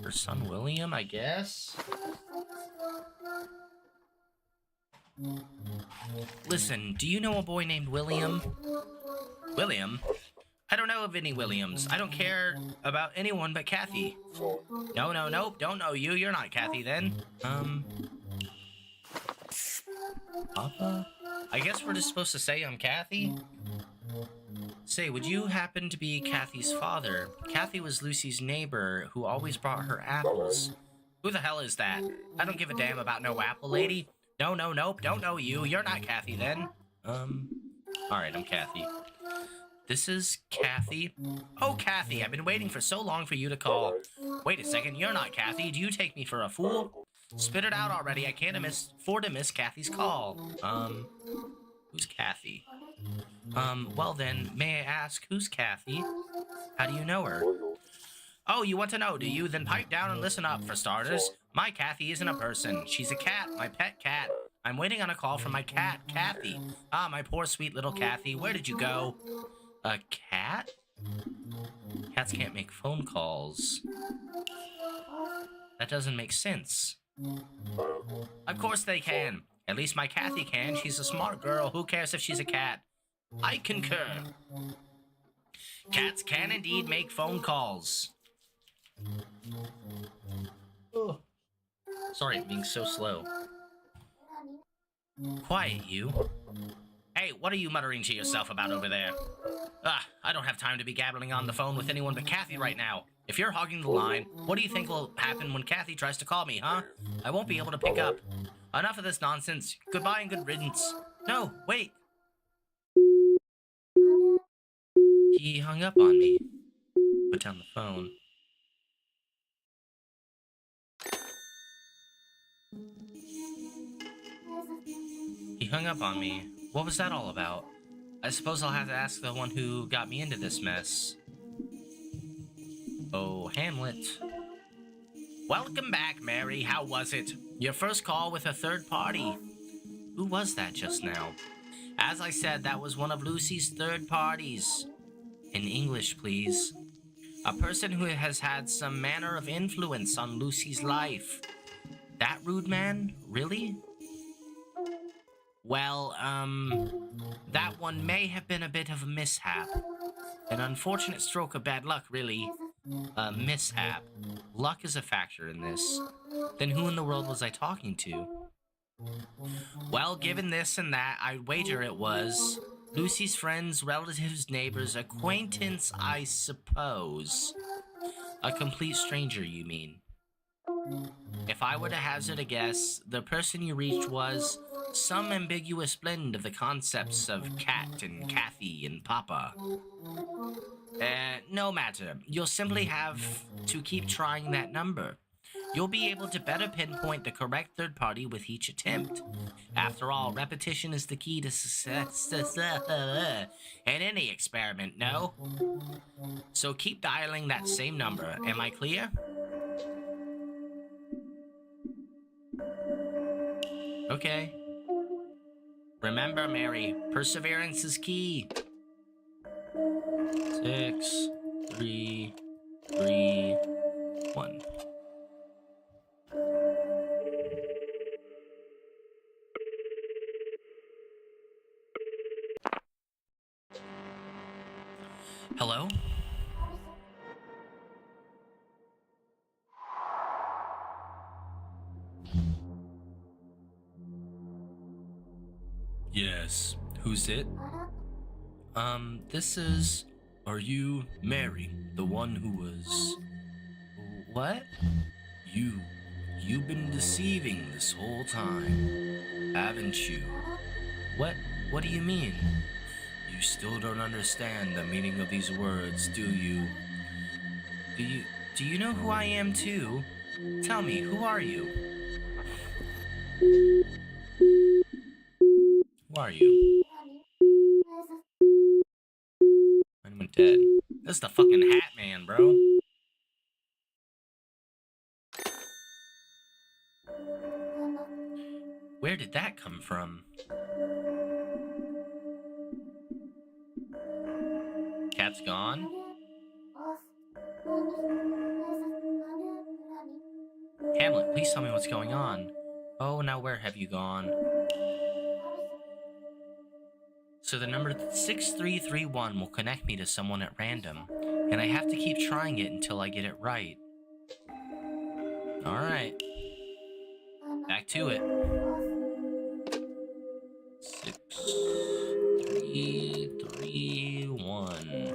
Her son William, I guess? Listen, do you know a boy named William? William? I don't know of any Williams. I don't care about anyone but Kathy. Nope, don't know you. You're not Kathy then. Papa? I guess we're just supposed to say I'm Kathy? Say, would you happen to be Kathy's father? Kathy was Lucy's neighbor who always brought her apples. Who the hell is that? I don't give a damn about no apple lady. Nope, don't know you. You're not Kathy then. Alright, I'm Kathy. This is Kathy. Oh, Kathy, I've been waiting for so long for you to call. Wait a second, you're not Kathy. Do you take me for a fool? Spit it out already. I can't afford to miss Kathy's call. Who's Kathy? Well then, may I ask, who's Kathy? How do you know her? Oh, you want to know, do you? Then pipe down and listen up, for starters. My Kathy isn't a person. She's a cat, my pet cat. I'm waiting on a call from my cat, Kathy. Ah, my poor sweet little Kathy. Where did you go? A cat? Cats can't make phone calls. That doesn't make sense. Of course they can. At least my Kathy can. She's a smart girl. Who cares if she's a cat? I concur. Cats can indeed make phone calls. Oh. Sorry, being so slow. Quiet, you. Hey, what are you muttering to yourself about over there? I don't have time to be gabbling on the phone with anyone but Kathy right now. If you're hogging the line, what do you think will happen when Kathy tries to call me, huh? I won't be able to pick up. Enough of this nonsense. Goodbye and good riddance. No, wait. He hung up on me. Put down the phone. He hung up on me. What was that all about? I suppose I'll have to ask the one who got me into this mess. Oh, Hamlet. Welcome back, Mary. How was it? Your first call with a third party. Who was that just now? As I said, that was one of Lucy's third parties. In English, please. A person who has had some manner of influence on Lucy's life. That rude man? Really? Well, that one may have been a bit of a mishap. An unfortunate stroke of bad luck, really. A mishap. Luck is a factor in this. Then who in the world was I talking to? Well, given this and that, I'd wager it was Lucy's friends, relatives, neighbors, acquaintance, I suppose. A complete stranger, you mean? If I were to hazard a guess, the person you reached was some ambiguous blend of the concepts of Cat and Kathy and Papa. No matter. You'll simply have to keep trying that number. You'll be able to better pinpoint the correct third party with each attempt. After all, repetition is the key to success in any experiment, no? So keep dialing that same number. Am I clear? Okay. Remember, Mary, perseverance is key. 6, 3, 3, 1. Hello? Yes. Who's it? This is... Are you Mary, the one who was... What? You've been deceiving this whole time, haven't you? What do you mean? You still don't understand the meaning of these words, do you? Do you know who I am too? Tell me, who are you? Who are you? I went dead. This is the fucking Hat Man, bro. Where did that come from? Cat's gone? Hamlet, please tell me what's going on. Oh, now where have you gone? So the number 6331 will connect me to someone at random, and I have to keep trying it until I get it right. Alright. Back to it. 6, 3, 3, 1.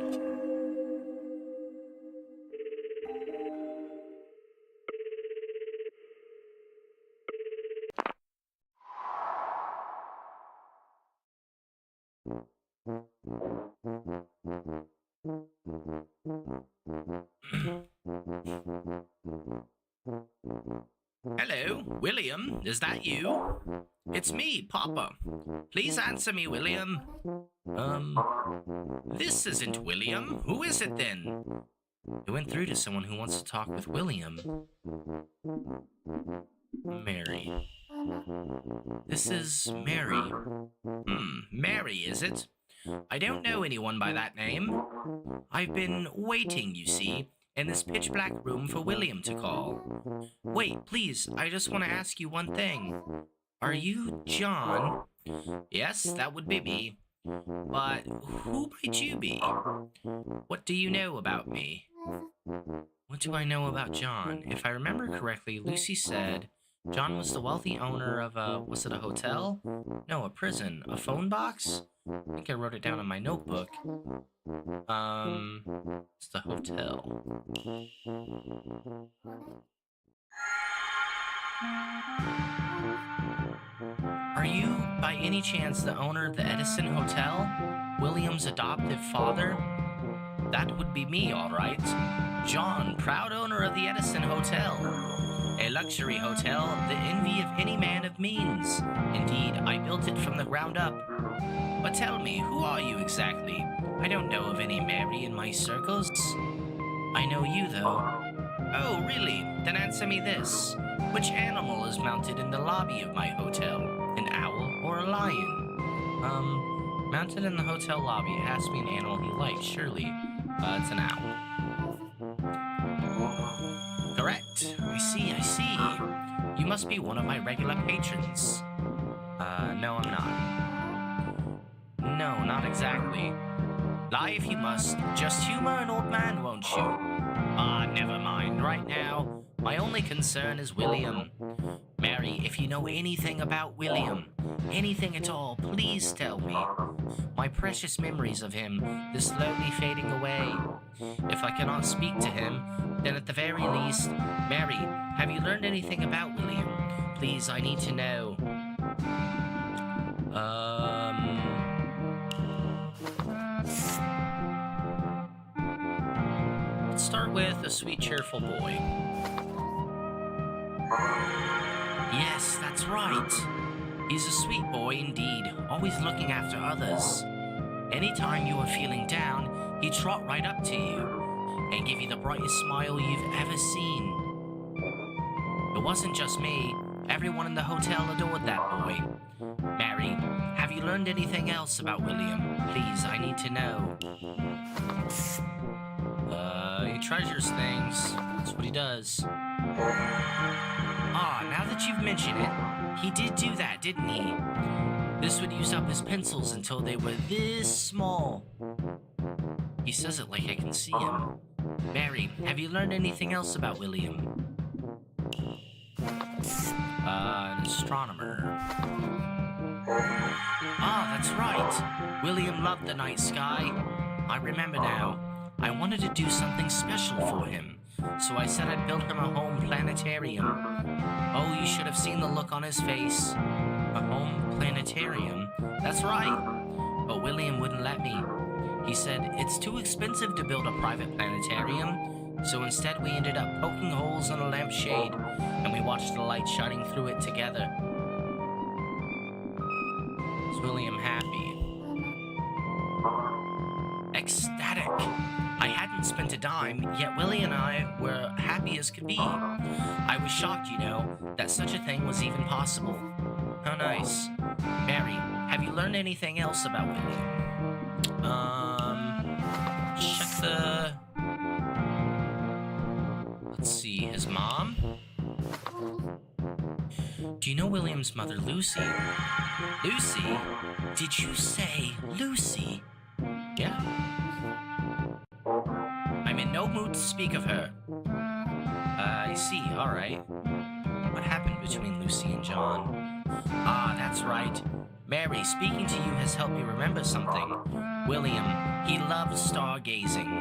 Hello, William, is that you? It's me, Papa. Please answer me, William. This isn't William. Who is it then? It went through to someone who wants to talk with William. Mary. This is Mary. Mary, is it? I don't know anyone by that name. I've been waiting, you see, in this pitch-black room for William to call. Wait, please, I just want to ask you one thing. Are you John? Yes, that would be me. But who might you be? What do you know about me? What do I know about John? If I remember correctly, Lucy said John was the wealthy owner of was it a hotel? No, a prison. A phone box? I think I wrote it down in my notebook. It's the hotel. Are you, by any chance, the owner of the Edison Hotel? William's adoptive father? That would be me, all right. John, proud owner of the Edison Hotel. A luxury hotel, the envy of any man of means. Indeed, I built it from the ground up. But tell me, who are you exactly? I don't know of any Mary in my circles. I know you, though. Oh, really? Then answer me this. Which animal is mounted in the lobby of my hotel? An owl or a lion? Mounted in the hotel lobby. It has to be an animal he likes, surely. It's an owl. Correct. I see. You must be one of my regular patrons. No, I'm not. No, not exactly. Lie if you must. Just humor an old man, won't you? Never mind. Right now, my only concern is William. Mary, if you know anything about William, anything at all, please tell me. My precious memories of him, they're slowly fading away. If I cannot speak to him, then at the very least, Mary, have you learned anything about William? Please, I need to know. Let's start with a sweet, cheerful boy. Yes, that's right. He's a sweet boy indeed, always looking after others. Anytime you are feeling down, he'd trot right up to you and give you the brightest smile you've ever seen. It wasn't just me. Everyone in the hotel adored that boy. Mary, have you learned anything else about William? Please, I need to know. He treasures things. That's what he does. Now that you've mentioned it, he did do that, didn't he? This would use up his pencils until they were this small. He says it like I can see him. Mary, have you learned anything else about William? An astronomer. That's right. William loved the night sky. I remember now. I wanted to do something special for him, so I said I'd build him a home planetarium. Oh, you should have seen the look on his face. A home planetarium? That's right. But William wouldn't let me. He said it's too expensive to build a private planetarium, so instead we ended up poking holes in a lampshade, and we watched the light shining through it together. Is William happy? Ecstatic. I hadn't spent a dime, yet Willie and I were happy as could be. I was shocked, that such a thing was even possible. How nice. Mary, have you learned anything else about Willie? Check the... Let's see, his mom? Do you know William's mother, Lucy? Lucy? Did you say Lucy? Yeah. I'm in no mood to speak of her. I see, alright. What happened between Lucy and John? That's right. Mary, speaking to you has helped me remember something. William, he loved stargazing.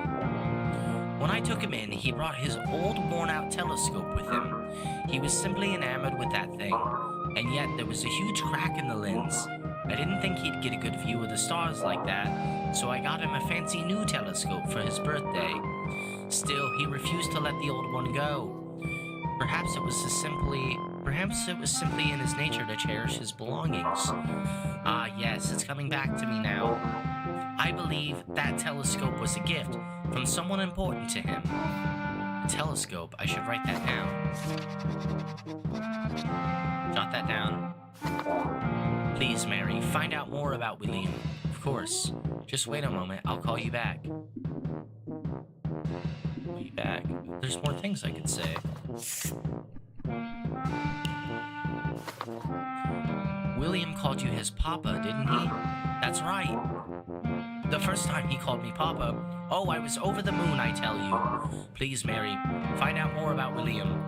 When I took him in, he brought his old worn-out telescope with him. He was simply enamored with that thing, and yet there was a huge crack in the lens. I didn't think he'd get a good view of the stars like that, so I got him a fancy new telescope for his birthday. Still, he refused to let the old one go. Perhaps it was simply in his nature to cherish his belongings. Yes, it's coming back to me now. I believe that telescope was a gift from someone important to him. A telescope, I should write that down. Jot that down. Please, Mary, find out more about William. Of course. Just wait a moment, I'll call you back. Call you back? There's more things I could say. William called you his papa, didn't he? That's right. The first time he called me papa, I was over the moon, I tell you. Please, Mary, find out more about William.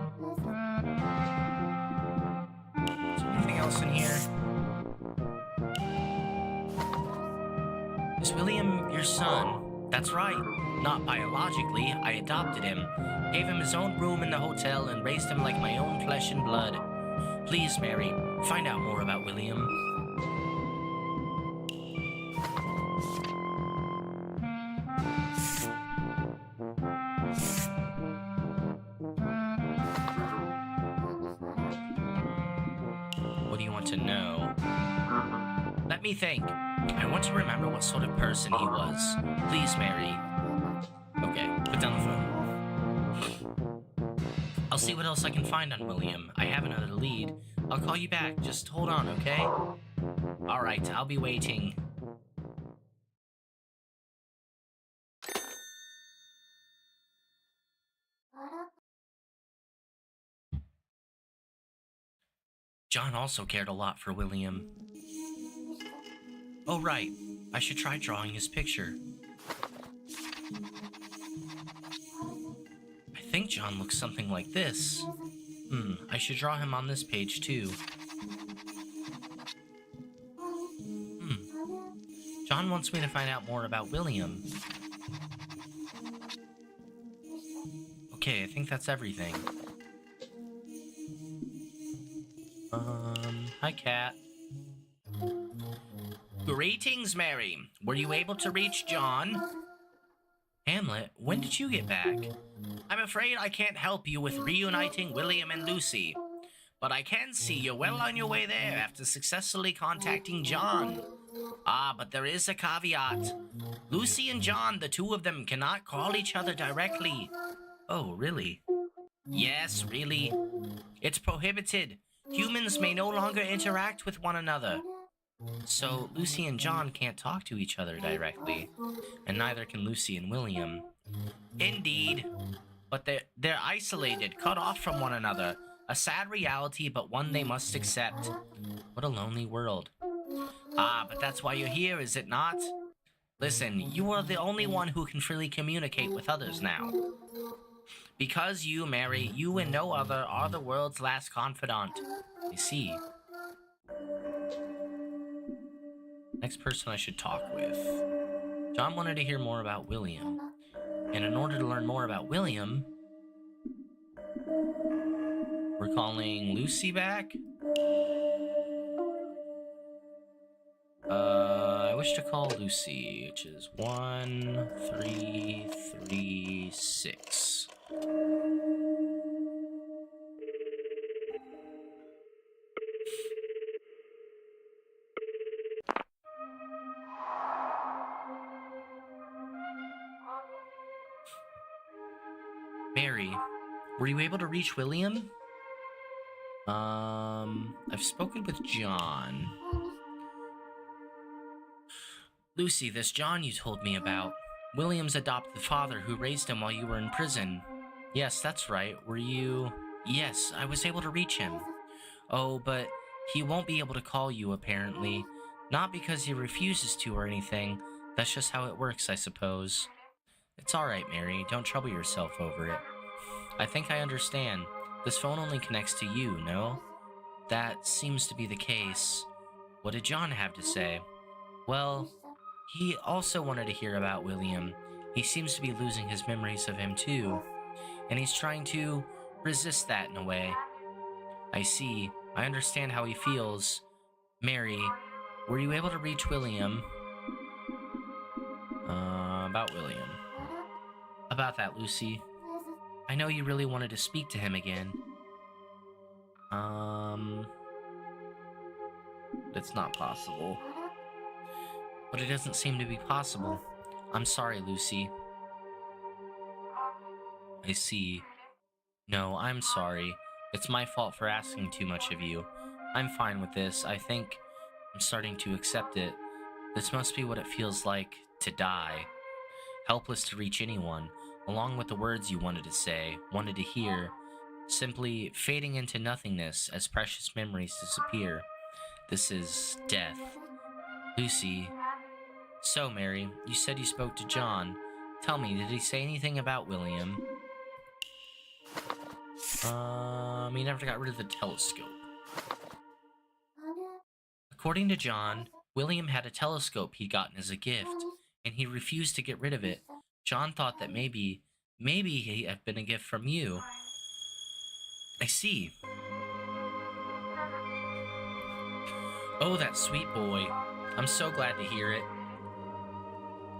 Is there anything else in here? Is William your son? That's right. Not biologically, I adopted him, gave him his own room in the hotel, and raised him like my own flesh and blood. Please, Mary, find out more about William. What do you want to know? Let me think. I want to remember what sort of person he was. Please, Mary. Okay, put down the phone. I'll see what else I can find on William. I have another lead. I'll call you back. Just hold on, okay? All right, I'll be waiting. John also cared a lot for William. Oh, right. I should try drawing his picture. I think John looks something like this. I should draw him on this page, too. John wants me to find out more about William. Okay, I think that's everything. Hi, Cat. Greetings, Mary. Were you able to reach John? Hamlet, when did you get back? I'm afraid I can't help you with reuniting William and Lucy, but I can see you're well on your way there after successfully contacting John. Ah, but there is a caveat. Lucy and John, the two of them, cannot call each other directly. Oh, really? Yes, really. It's prohibited. Humans may no longer interact with one another. So Lucy and John can't talk to each other directly, and neither can Lucy and William. Indeed. But they're isolated, cut off from one another. A sad reality, but one they must accept. What a lonely world. Ah, but that's why you're here, is it not? Listen, you are the only one who can freely communicate with others now. Because you, Mary, you and no other are the world's last confidant. I see. Next person I should talk with. John wanted to hear more about William. And in order to learn more about William, we're calling Lucy back. I wish to call Lucy, which is 1336. Mary, were you able to reach William? I've spoken with John. Lucy, this John you told me about. William's adopted father who raised him while you were in prison. Yes, that's right. Were you... Yes, I was able to reach him. Oh, but he won't be able to call you, apparently. Not because he refuses to or anything. That's just how it works, I suppose. It's alright, Mary. Don't trouble yourself over it. I think I understand. This phone only connects to you, no? That seems to be the case. What did John have to say? Well, he also wanted to hear about William. He seems to be losing his memories of him too. And he's trying to resist that in a way. I see. I understand how he feels. Mary, were you able to reach William? About William. About that, Lucy. I know you really wanted to speak to him again. It's not possible. But it doesn't seem to be possible. I'm sorry, Lucy. I see. No, I'm sorry. It's my fault for asking too much of you. I'm fine with this. I think I'm starting to accept it. This must be what it feels like to die. Helpless to reach anyone, along with the words you wanted to say, wanted to hear, simply fading into nothingness as precious memories disappear. This is death. Lucy. So, Mary, you said you spoke to John. Tell me, did he say anything about William? He never got rid of the telescope. According to John, William had a telescope he'd gotten as a gift, and he refused to get rid of it. John thought that maybe he had been a gift from you. I see. Oh, that sweet boy. I'm so glad to hear it.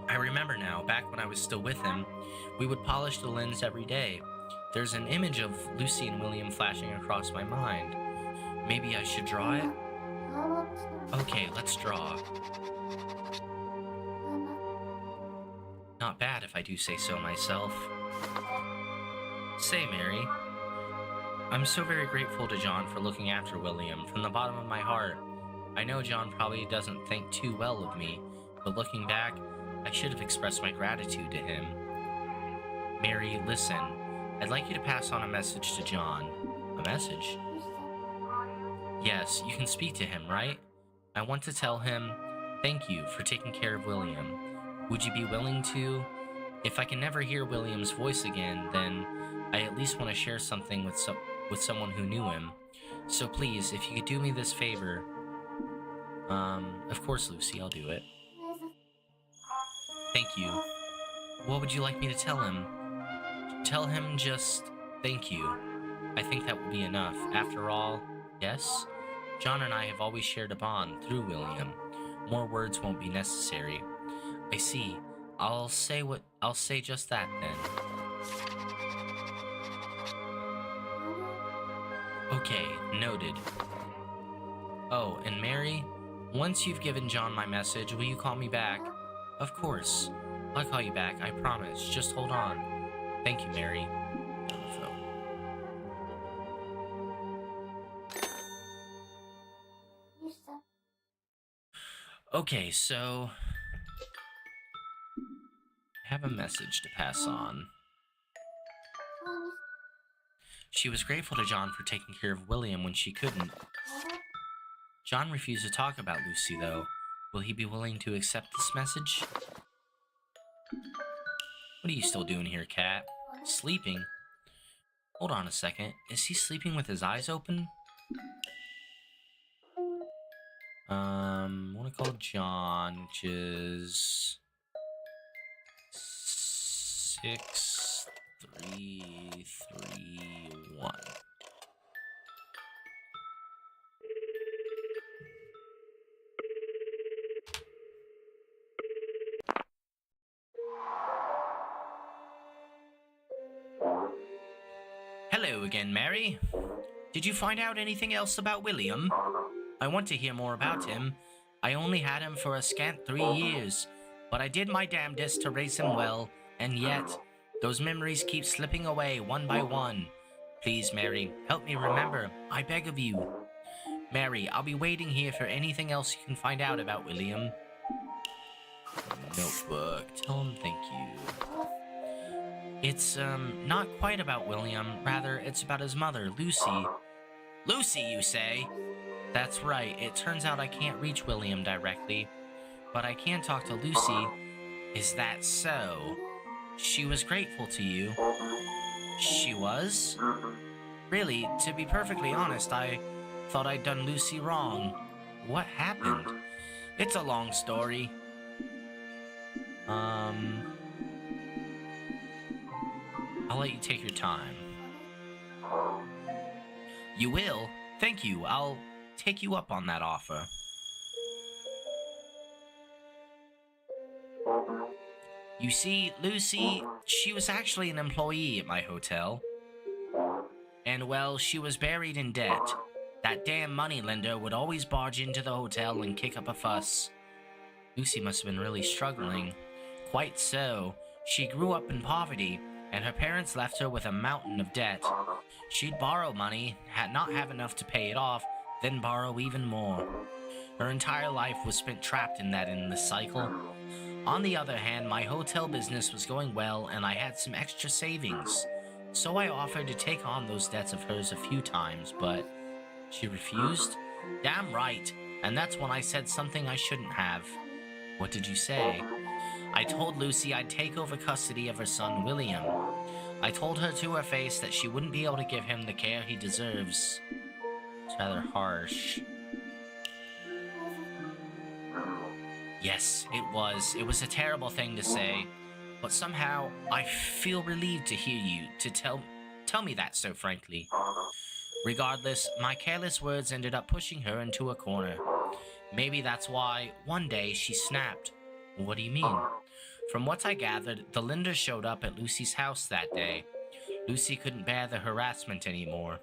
I remember now, back when I was still with him, we would polish the lens every day. There's an image of Lucy and William flashing across my mind. Maybe I should draw it? Okay, let's draw. Not bad if I do say so myself. Say, Mary, I'm so very grateful to John for looking after William from the bottom of my heart. I know John probably doesn't think too well of me, but looking back, I should have expressed my gratitude to him. Mary, listen, I'd like you to pass on a message to John. A message? Yes, you can speak to him, right? I want to tell him, thank you for taking care of William. Would you be willing to? If I can never hear William's voice again, then I at least want to share something with someone who knew him. So please, if you could do me this favor. Of course, Lucy, I'll do it. Thank you. What would you like me to tell him? Tell him just thank you. I think that will be enough. After all, yes? John and I have always shared a bond through William. More words won't be necessary. I see. I'll say just that then. Okay, noted. Oh, and Mary, once you've given John my message, will you call me back? Of course. I'll call you back, I promise. Just hold on. Thank you, Mary. Okay, so I have a message to pass on. She was grateful to John for taking care of William when she couldn't. John refused to talk about Lucy, though. Will he be willing to accept this message? What are you still doing here, Cat? Sleeping? Hold on a second. Is he sleeping with his eyes open? I want to call John, which is 6331. Hello again, Mary. Did you find out anything else about William? I want to hear more about him. I only had him for a scant 3 years, but I did my damnedest to raise him well, and yet, those memories keep slipping away one by one. Please, Mary, help me remember, I beg of you. Mary, I'll be waiting here for anything else you can find out about William. Notebook, tell him thank you. It's, not quite about William, rather, it's about his mother, Lucy. Lucy, you say? That's right, it turns out I can't reach William directly, but I can talk to Lucy. Is that so? She was grateful to you. She was? Really, to be perfectly honest, I thought I'd done Lucy wrong. What happened? It's a long story. I'll let you take your time. You will? Thank you. I'll take you up on that offer. You see, Lucy, she was actually an employee at my hotel. And, well, she was buried in debt. That damn moneylender would always barge into the hotel and kick up a fuss. Lucy must have been really struggling. Quite so. She grew up in poverty, and her parents left her with a mountain of debt. She'd borrow money, not have enough to pay it off, then borrow even more. Her entire life was spent trapped in that endless cycle. On the other hand, my hotel business was going well, and I had some extra savings. So I offered to take on those debts of hers a few times, but she refused? Damn right, and that's when I said something I shouldn't have. What did you say? I told Lucy I'd take over custody of her son, William. I told her to her face that she wouldn't be able to give him the care he deserves. It's rather harsh. Yes, it was. It was a terrible thing to say. But somehow, I feel relieved to hear you tell me that so frankly. Regardless, my careless words ended up pushing her into a corner. Maybe that's why, one day, she snapped. What do you mean? From what I gathered, the lender showed up at Lucy's house that day. Lucy couldn't bear the harassment anymore.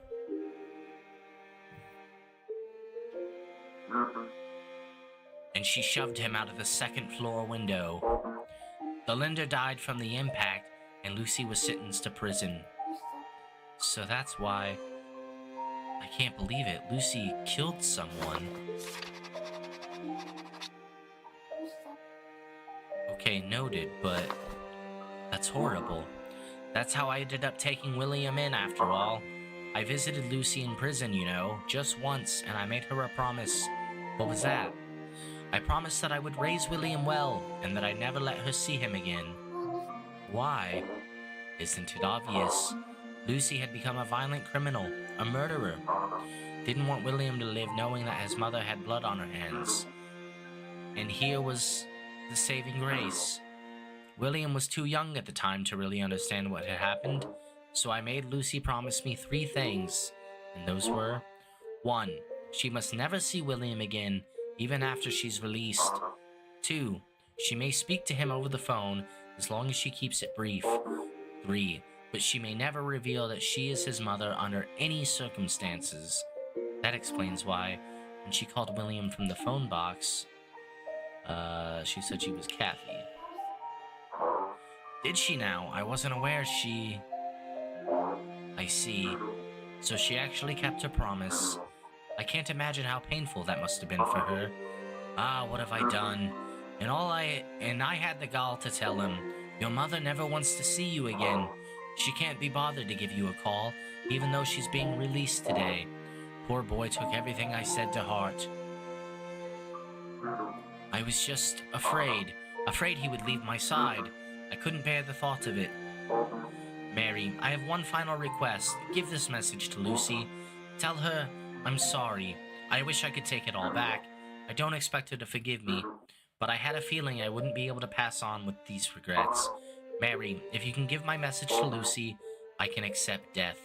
and she shoved him out of the second-floor window. The lender died from the impact, and Lucy was sentenced to prison. So that's why... I can't believe it. Lucy killed someone. Okay, noted, but that's horrible. That's how I ended up taking William in, after all. I visited Lucy in prison, you know, just once, and I made her a promise. What was that? I promised that I would raise William well, and that I'd never let her see him again. Why? Isn't it obvious? Lucy had become a violent criminal, a murderer. Didn't want William to live knowing that his mother had blood on her hands. And here was the saving grace. William was too young at the time to really understand what had happened, so I made Lucy promise me 3 things, and those were: 1. She must never see William again, even after she's released. 2. She may speak to him over the phone, as long as she keeps it brief. 3. But she may never reveal that she is his mother under any circumstances. That explains why, when she called William from the phone box, she said she was Kathy. Did she now? I wasn't aware she... I see. So she actually kept her promise. I can't imagine how painful that must have been for her. Ah, what have I done? And I had the gall to tell him, your mother never wants to see you again. She can't be bothered to give you a call, even though she's being released today. Poor boy took everything I said to heart. I was just afraid he would leave my side. I couldn't bear the thought of it. Mary, I have one final request. Give this message to Lucy. Tell her I'm sorry. I wish I could take it all back. I don't expect her to forgive me, but I had a feeling I wouldn't be able to pass on with these regrets. Mary, if you can give my message to Lucy, I can accept death.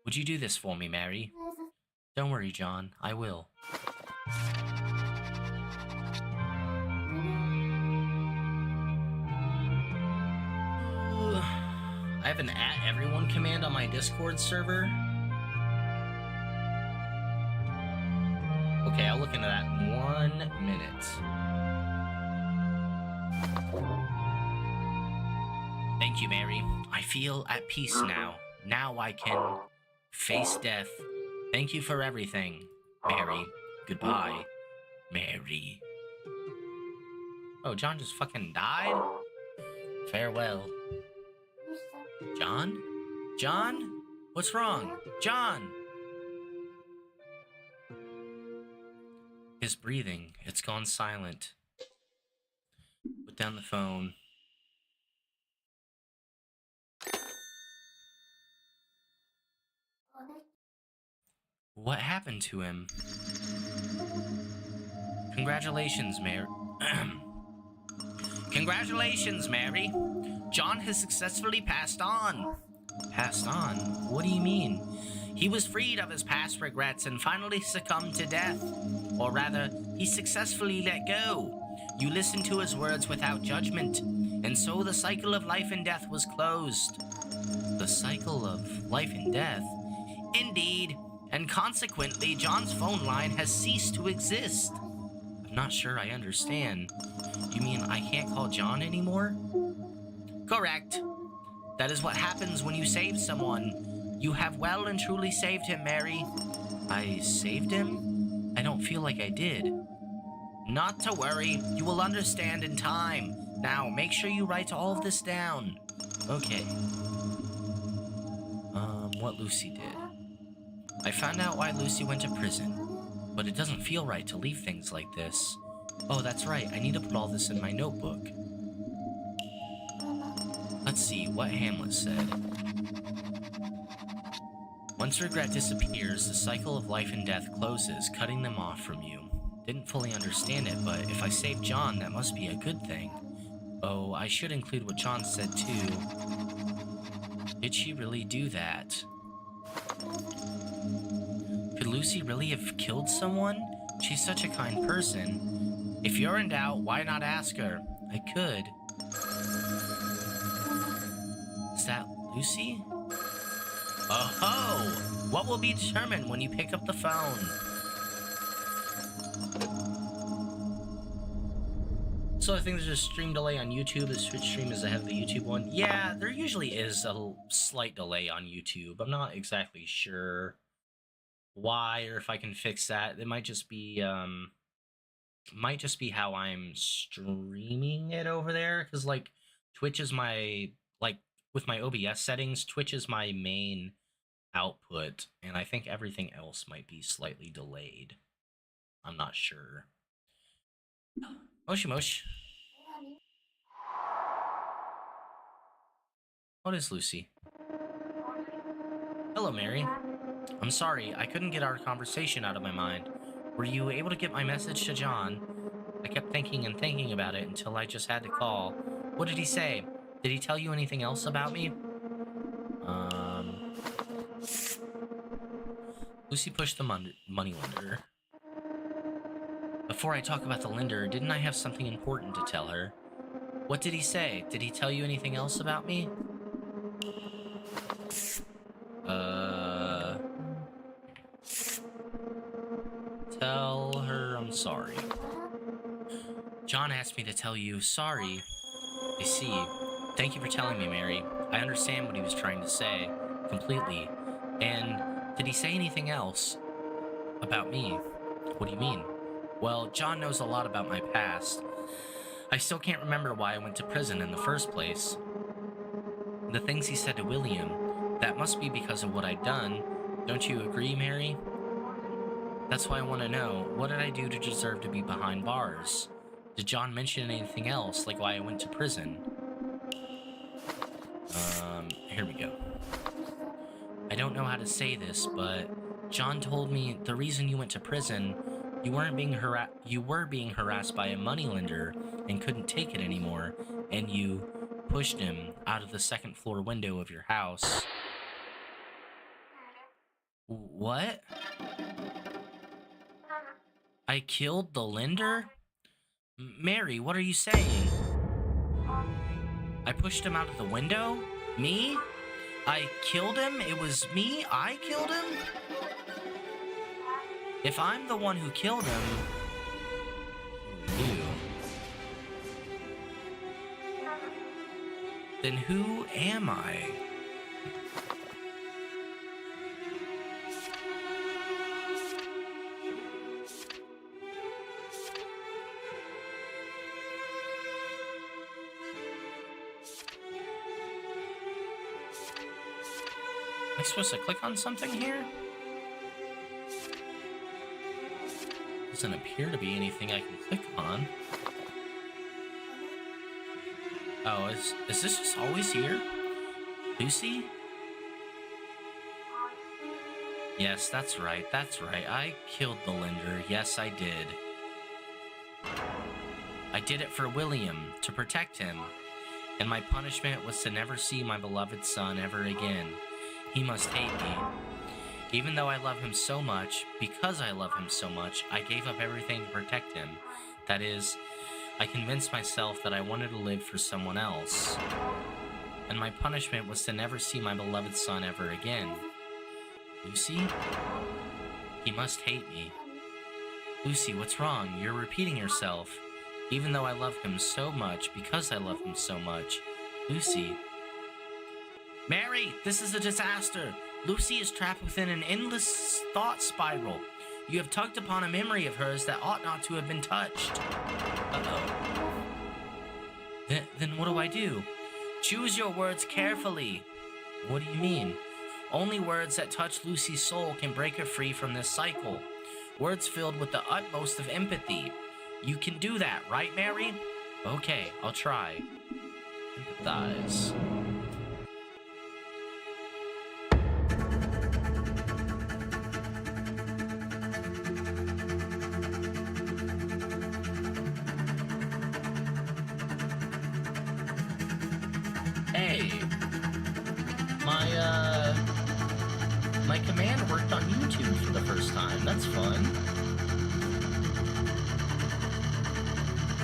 Would you do this for me, Mary? Don't worry, John. I will. I have an @everyone command on my Discord server. Okay, I'll look into that in 1 minute. Thank you, Mary. I feel at peace now. Now I can face death. Thank you for everything, Mary. Goodbye, Mary. Oh, John just fucking died? Farewell. John? John? What's wrong? John! His breathing, it's gone silent. Put down the phone. What happened to him? Congratulations, Mary. Congratulations, Mary. John has successfully passed on. Passed on? What do you mean? He was freed of his past regrets and finally succumbed to death. Or rather, he successfully let go. You listened to his words without judgment, and so the cycle of life and death was closed. The cycle of life and death? Indeed, and consequently, John's phone line has ceased to exist. I'm not sure I understand. You mean I can't call John anymore? Correct. That is what happens when you save someone. You have well and truly saved him, Mary. I saved him? I don't feel like I did. Not to worry. You will understand in time. Now, make sure you write all of this down. Okay. What Lucy did. I found out why Lucy went to prison, but it doesn't feel right to leave things like this. Oh, that's right. I need to put all this in my notebook. Let's see what Hamlet said. Once regret disappears, the cycle of life and death closes, cutting them off from you. Didn't fully understand it, but if I saved John, that must be a good thing. Oh, I should include what John said too. Did she really do that? Could Lucy really have killed someone? She's such a kind person. If you're in doubt, why not ask her? I could. Is that Lucy? Oh ho! What will be determined when you pick up the phone? Also, I think there's a stream delay on YouTube. The Twitch stream is ahead of the YouTube one. Yeah, there usually is a slight delay on YouTube. I'm not exactly sure why or if I can fix that. It might just be how I'm streaming it over there, because like Twitch is my, like, with my OBS settings, Twitch is my main output, and I think everything else might be slightly delayed. I'm not sure. Moshi Mosh. What is Lucy? Hello, Mary. I'm sorry, I couldn't get our conversation out of my mind. Were you able to get my message to John? I kept thinking and thinking about it until I just had to call. What did he say? Did he tell you anything else about me? Lucy pushed the money lender. Before I talk about the lender, didn't I have something important to tell her? What did he say? Did he tell you anything else about me? Tell her I'm sorry. John asked me to tell you sorry. I see. Thank you for telling me, Mary. I understand what he was trying to say completely. And did he say anything else about me? What do you mean? Well, John knows a lot about my past. I still can't remember why I went to prison in the first place. The things he said to William, that must be because of what I'd done. Don't you agree, Mary? That's why I want to know, what did I do to deserve to be behind bars? Did John mention anything else, like why I went to prison? Here we go. I don't know how to say this, but John told me the reason you went to prison, you were being harassed by a moneylender and couldn't take it anymore, and you pushed him out of the second floor window of your house. What? I killed the lender? Mary, what are you saying? I pushed him out of the window? Me? I killed him? It was me? I killed him? If I'm the one who killed him... You. Then who am I? Am I supposed to click on something here? Doesn't appear to be anything I can click on. Oh, is this just always here? Lucy? Yes, that's right, I killed the lender. Yes, I did. I did it for William, to protect him. And my punishment was to never see my beloved son ever again. He must hate me. Even though I love him so much, because I love him so much, I gave up everything to protect him. That is, I convinced myself that I wanted to live for someone else. And my punishment was to never see my beloved son ever again. Lucy? He must hate me. Lucy, what's wrong? You're repeating yourself. Even though I love him so much, because I love him so much. Lucy. Mary, this is a disaster. Lucy is trapped within an endless thought spiral. You have tugged upon a memory of hers that ought not to have been touched. Uh-oh. Then what do I do? Choose your words carefully. What do you mean? Only words that touch Lucy's soul can break her free from this cycle. Words filled with the utmost of empathy. You can do that, right, Mary? Okay, I'll try. Empathize. Hey, my command worked on YouTube for the first time. That's fun.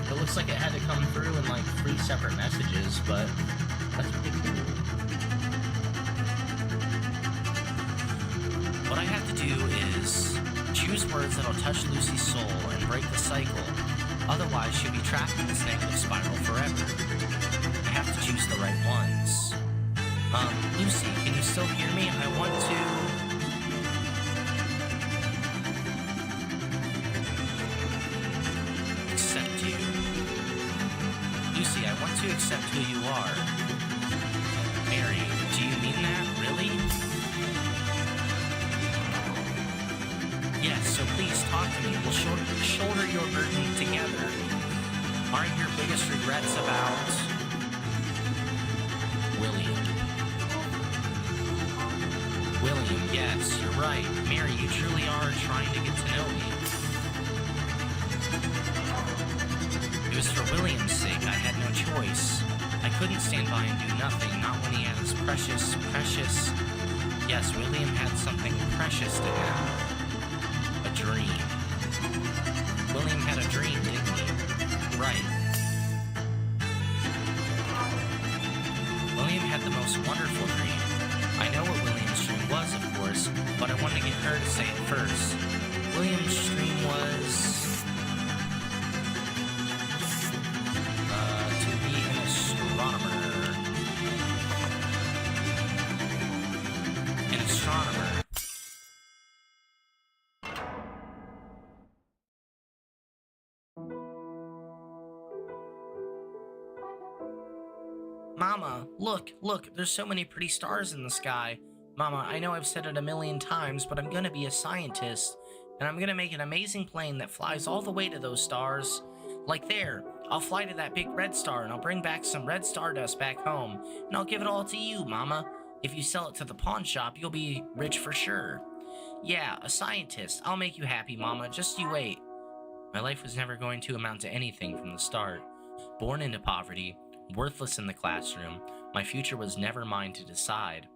It looks like it had to come through in like 3 separate messages, but that's pretty cool. What I have to do is choose words that'll touch Lucy's soul and break the cycle. Otherwise, she'll be trapped in this negative spiral forever. I have to choose the right ones. Lucy, can you still hear me? I want to... accept you. Lucy, I want to accept who you are. Mary, do you mean that? Really? Yes, so please talk to me. We'll shoulder your burden together. Aren't your biggest regrets about... William? William, yes, you're right. Mary, you truly are trying to get to know me. It was for William's sake. I had no choice. I couldn't stand by and do nothing, not when he had his precious... Yes, William had something precious to him. A dream. William had a dream, didn't he? Right. William had the most wonderful dream. I know what William's dream was, of course, but I wanted to get her to say it first. William's dream was... to be an astronomer. An astronomer. Mama, look, there's so many pretty stars in the sky. Mama, I know I've said it a million times, but I'm gonna be a scientist, and I'm gonna make an amazing plane that flies all the way to those stars. Like there, I'll fly to that big red star, and I'll bring back some red stardust back home, and I'll give it all to you, Mama. If you sell it to the pawn shop, you'll be rich for sure. Yeah, a scientist. I'll make you happy, Mama. Just you wait. My life was never going to amount to anything from the start. Born into poverty, worthless in the classroom, my future was never mine to decide.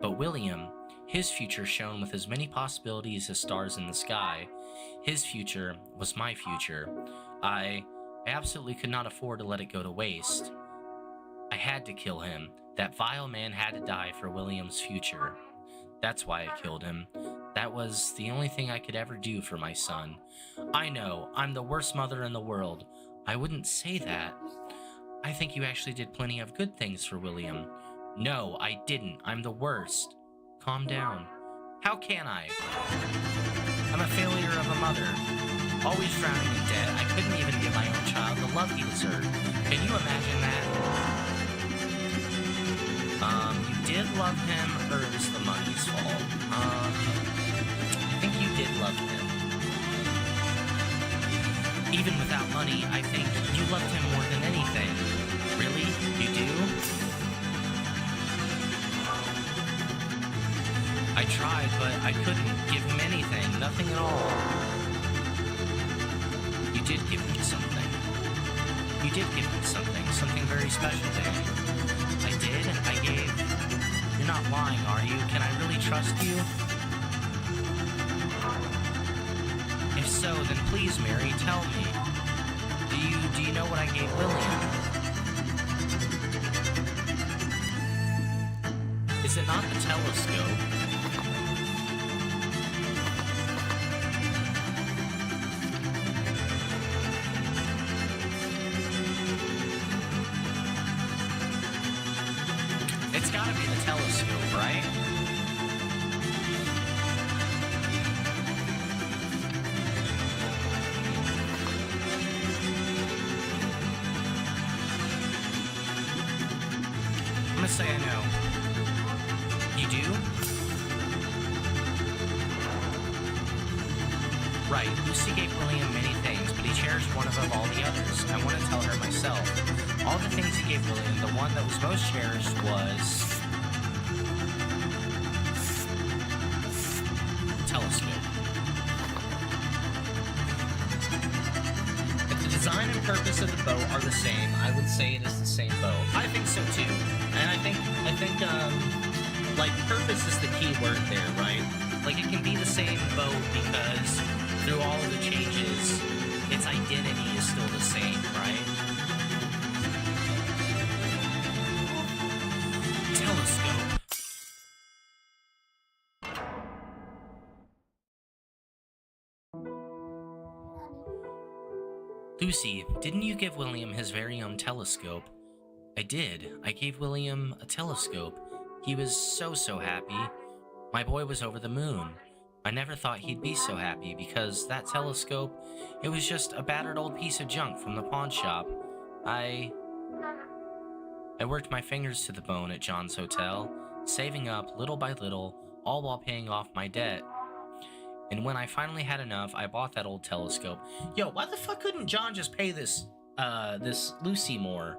But William, his future shone with as many possibilities as stars in the sky. His future was my future. I absolutely could not afford to let it go to waste. I had to kill him. That vile man had to die for William's future. That's why I killed him. That was the only thing I could ever do for my son. I know, I'm the worst mother in the world. I wouldn't say that. I think you actually did plenty of good things for William. No, I didn't. I'm the worst. Calm down. How can I? I'm a failure of a mother. Always drowning in debt. I couldn't even give my own child the love he deserved. Can you imagine that? You did love him, or it was the money's fault? I think you did love him. Even without money, I think you loved him more than anything. Really? You do? I tried, but I couldn't give him anything. Nothing at all. You did give him something. You did give him something. Something very special to him. I did? I gave... You're not lying, are you? Can I really trust you? If so, then please, Mary, tell me. Do you know what I gave William? Is it not the telescope? It's gotta be the telescope, right? I'm gonna say I know. You do? Right, Lucy gave William many things, but he cherished one above all the others. I want to tell her myself. All the things he gave William, the one that was most cherished was... telescope. If the design and purpose of the boat are the same, I would say it is the same boat. I think so too. And I think, like, purpose is the key word there, right? Like, it can be the same boat because through all of the changes, its identity is still the same, right? Telescope. Lucy, didn't you give William his very own telescope? I did. I gave William a telescope. He was so happy. My boy was over the moon. I never thought he'd be so happy because that telescope, it was just a battered old piece of junk from the pawn shop. I worked my fingers to the bone at John's hotel, saving up little by little, all while paying off my debt. And when I finally had enough, I bought that old telescope. Yo, why the fuck couldn't John just pay this Lucy more?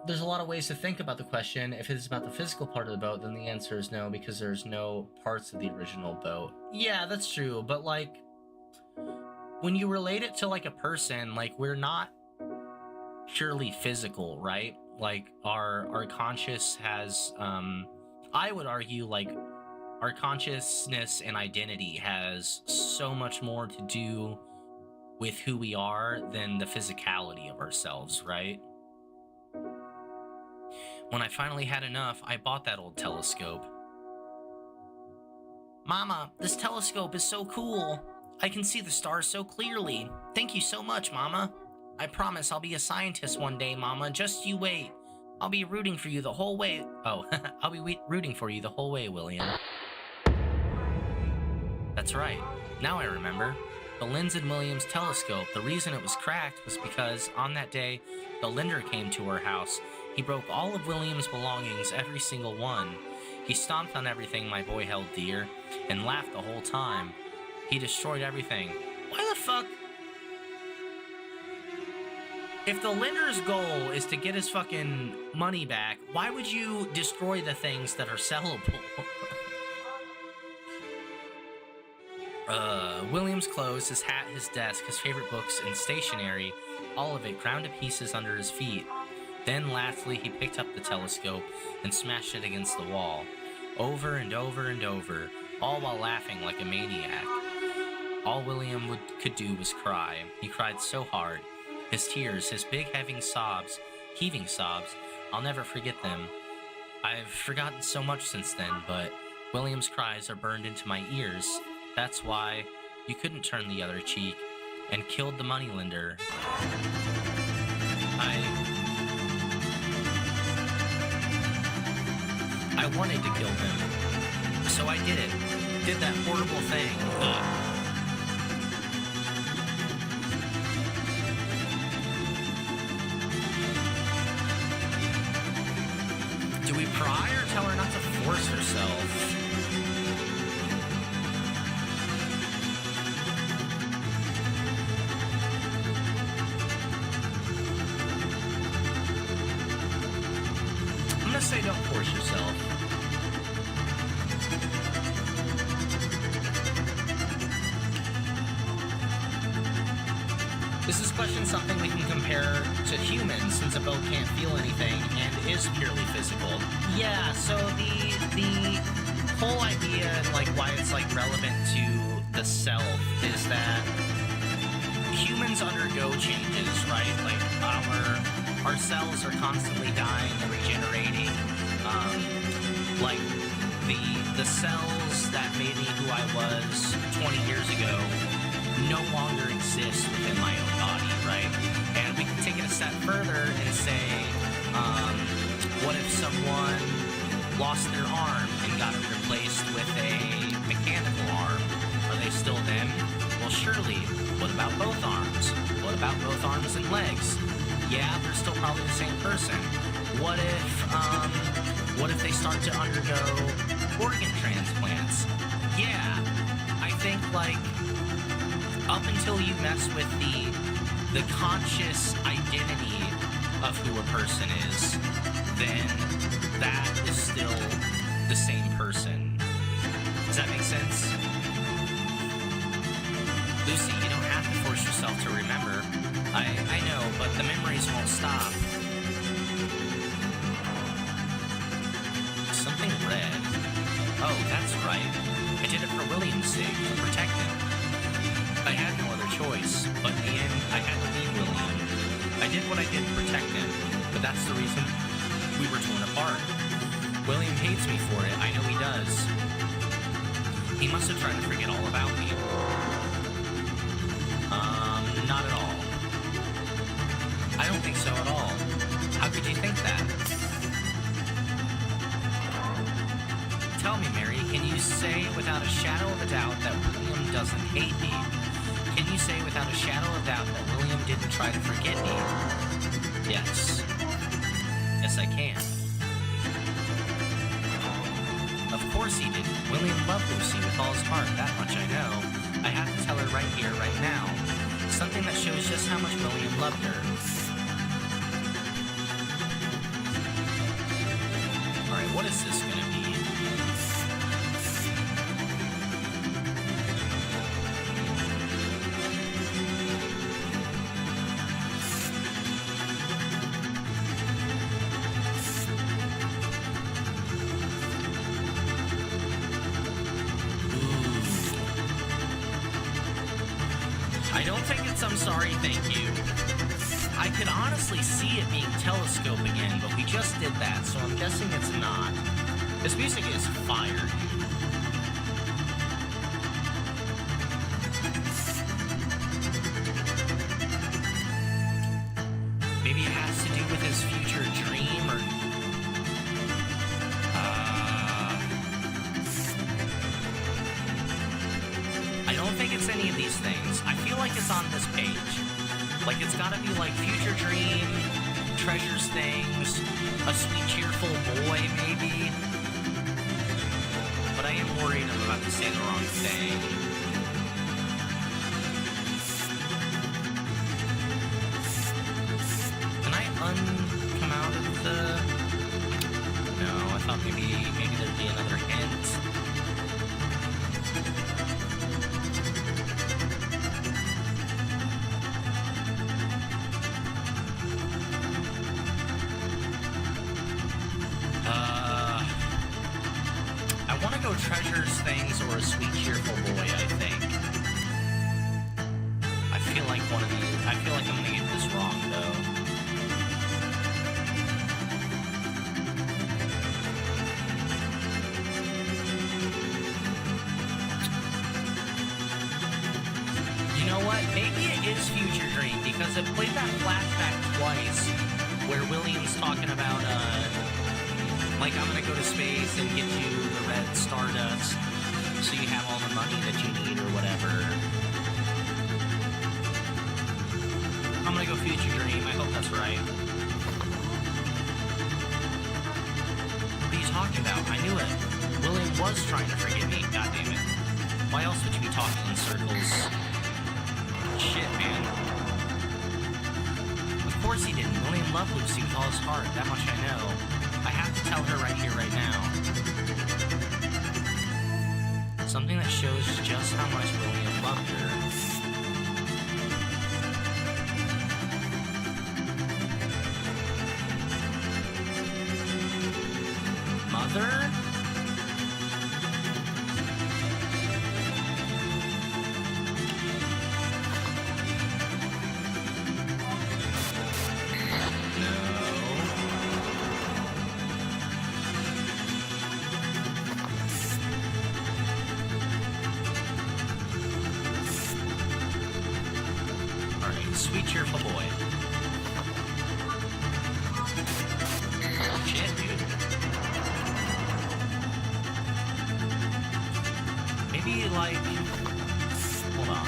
There's a lot of ways to think about the question. If it's about the physical part of the boat, then the answer is no, because there's no parts of the original boat. Yeah, that's true, but like, when you relate it to like a person, like, we're not purely physical, right? Like, our conscious has, I would argue, like, our consciousness and identity has so much more to do with who we are than the physicality of ourselves, right? When I finally had enough, I bought that old telescope. Mama, this telescope is so cool. I can see the stars so clearly. Thank you so much, Mama. I promise I'll be a scientist one day, Mama. Just you wait. I'll be rooting for you the whole way. Oh, I'll be rooting for you the whole way, William. That's right. Now I remember. The lens in William's telescope, the reason it was cracked was because on that day, the lender came to our house. He broke all of William's belongings, every single one. He stomped on everything my boy held dear, and laughed the whole time. He destroyed everything. Why the fuck? If the lender's goal is to get his fucking money back, why would you destroy the things that are sellable? William's clothes, his hat, his desk, his favorite books, and stationery, all of it ground to pieces under his feet. Then, lastly, he picked up the telescope and smashed it against the wall, over and over and over, all while laughing like a maniac. All William could do was cry. He cried so hard. His tears, his big heaving sobs, heaving sobs, I'll never forget them. I've forgotten so much since then, but William's cries are burned into my ears. That's why you couldn't turn the other cheek and killed the moneylender. I wanted to kill him, so I did it. Did that horrible thing. Do we pry or tell her not to force herself? I'm gonna say don't force yourself. This is question something we can compare to humans, since a boat can't feel anything and is purely physical. Yeah, so the whole idea and like why it's like relevant to the self is that humans undergo changes, right? Like our cells are constantly dying and regenerating. Like the cells that made me who I was 20 years ago no longer exist within my own body, right? And we can take it a step further and say, what if someone lost their arm and got it replaced with a mechanical arm? Are they still them? Well, surely. What about both arms? What about both arms and legs? Yeah, they're still probably the same person. What if they start to undergo organ transplants? Yeah, I think like up until you mess with the conscious identity of who a person is, then that is still the same person. Does that make sense? Lucy, you don't have to force yourself to remember. I know, but the memories won't stop. Something red. Oh, that's right. I did it for William's sake, to protect him. I had no other choice, but in the end, I had to leave William. I did what I did to protect him, but that's the reason we were torn apart. William hates me for it, I know he does. He must have tried to forget all about me. Not at all. I don't think so at all. How could you think that? Tell me, Mary, can you say without a shadow of a doubt that William doesn't hate me? Can you say without a shadow of doubt that William didn't try to forget me? Yes. Yes, I can. Of course he didn't. William loved Lucy with all his heart, that much I know. I have to tell her right here, right now. Something that shows just how much William loved her. Alright, what is this gonna be? I don't think it's I'm sorry, thank you. I could honestly see it being telescope again, but we just did that, so I'm guessing it's not. This music is fire, dude. Maybe it has to do with his future dream, or... I don't think it's any of these things. I feel like it's on this page. Like, it's gotta be like future dream, treasures things, a sweet cheerful boy, maybe. But I am worried I'm about to say the wrong thing. Can I come out of the... No, I thought maybe there'd be another hint. I want to go treasures, things, or a sweet, cheerful boy, I think. I feel like one of these... I feel like I'm gonna get this wrong, though. You know what? Maybe it is Future Dream, because it played that flashback twice, where William's talking about, like, I'm gonna go to space and get you the red stardust so you have all the money that you need or whatever. I'm gonna go Future Dream. I hope that's right. What are you talking about? I knew it. William was trying to forget me. God damn it. Why else would you be talking in circles? Shit, man. Of course he didn't. William loved Lucy with all his heart. That much I know. I have to tell her right here, right now. Something that shows just how much William loved her. Mother? Sweet, cheerful boy. Shit, dude. Maybe, like... Hold on.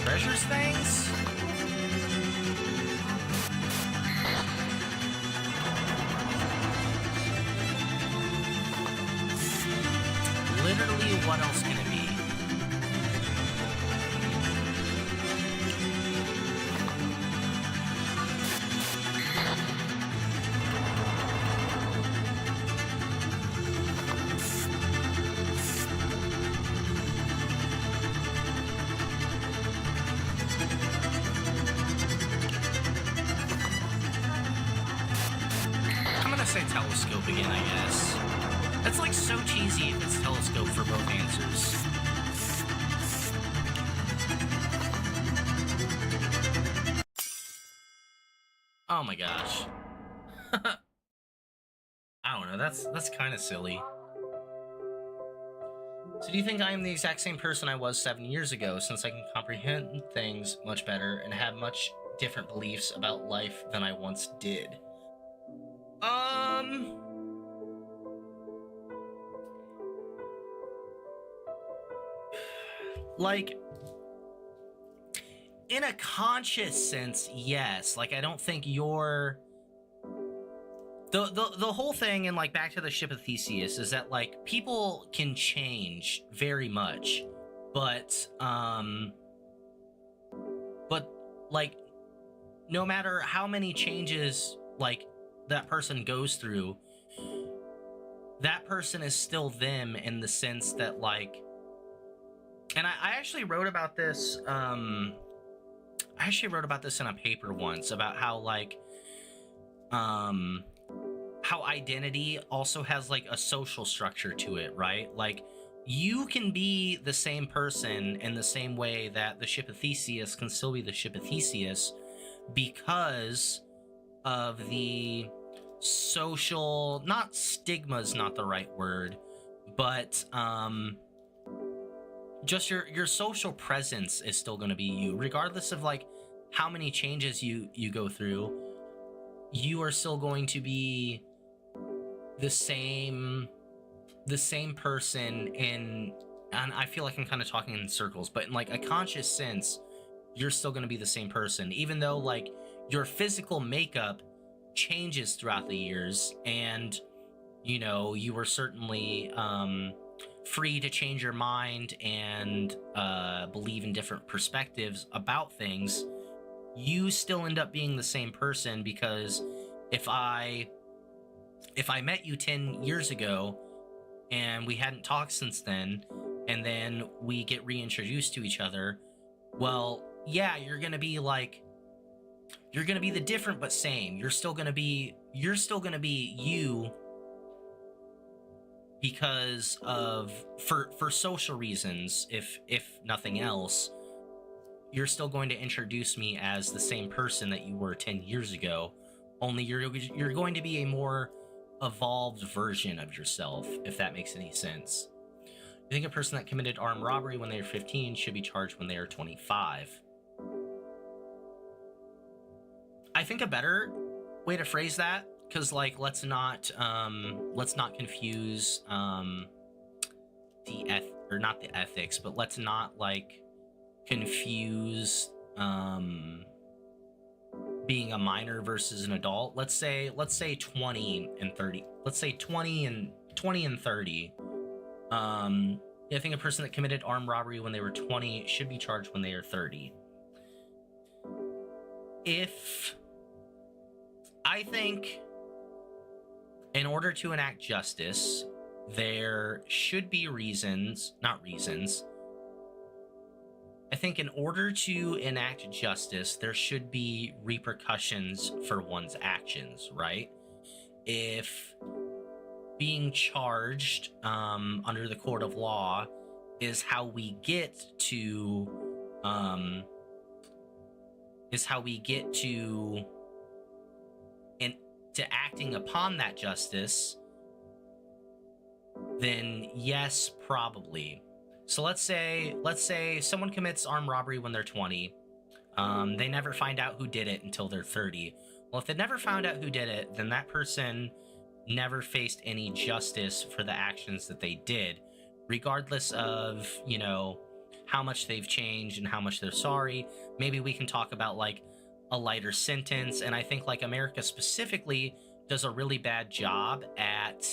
Treasures things? Literally, what else can it be? Say telescope again, I guess. That's like so cheesy if it's telescope for both answers. Oh my gosh. I don't know. That's kind of silly. So do you think I am the exact same person I was 7 years ago, since I can comprehend things much better and have much different beliefs about life than I once did? Like, in a conscious sense, yes. Like, I don't think you're the whole thing, and like back to the ship of Theseus, is that like people can change very much, but but like no matter how many changes like that person goes through, that person is still them, in the sense that like, and I actually wrote about this in a paper once, about how like how identity also has like a social structure to it, right? Like, you can be the same person in the same way that the ship of Theseus can still be the ship of Theseus, because of the social, not stigma is not the right word, but just your social presence is still going to be you, regardless of like how many changes you go through. You are still going to be the same person and I feel like I'm kind of talking in circles, but in like a conscious sense, you're still going to be the same person, even though like your physical makeup changes throughout the years, and you know, you were certainly free to change your mind and believe in different perspectives about things. You still end up being the same person, because if I met you 10 years ago and we hadn't talked since then, and then we get reintroduced to each other, well, yeah, you're going to be the different but same. You're still going to be you, because of for social reasons, if nothing else. You're still going to introduce me as the same person that you were 10 years ago, only you're going to be a more evolved version of yourself, if that makes any sense. You think a person that committed armed robbery when they were 15 should be charged when they are 25? I think a better way to phrase that, because like let's not confuse not the ethics, but let's not like confuse being a minor versus an adult. Let's say 20 and 30. Let's say 20 and 30. I think a person that committed armed robbery when they were 20 should be charged when they are 30. I think in order to enact justice, there should be not reasons. I think in order to enact justice, there should be repercussions for one's actions, right? If being charged under the court of law is how we get to acting upon that justice, then yes, probably. So let's say someone commits armed robbery when they're 20. They never find out who did it until they're 30. Well, if they never found out who did it, then that person never faced any justice for the actions that they did, regardless of, you know, how much they've changed and how much they're sorry. Maybe we can talk about like a lighter sentence. And I think like America specifically does a really bad job at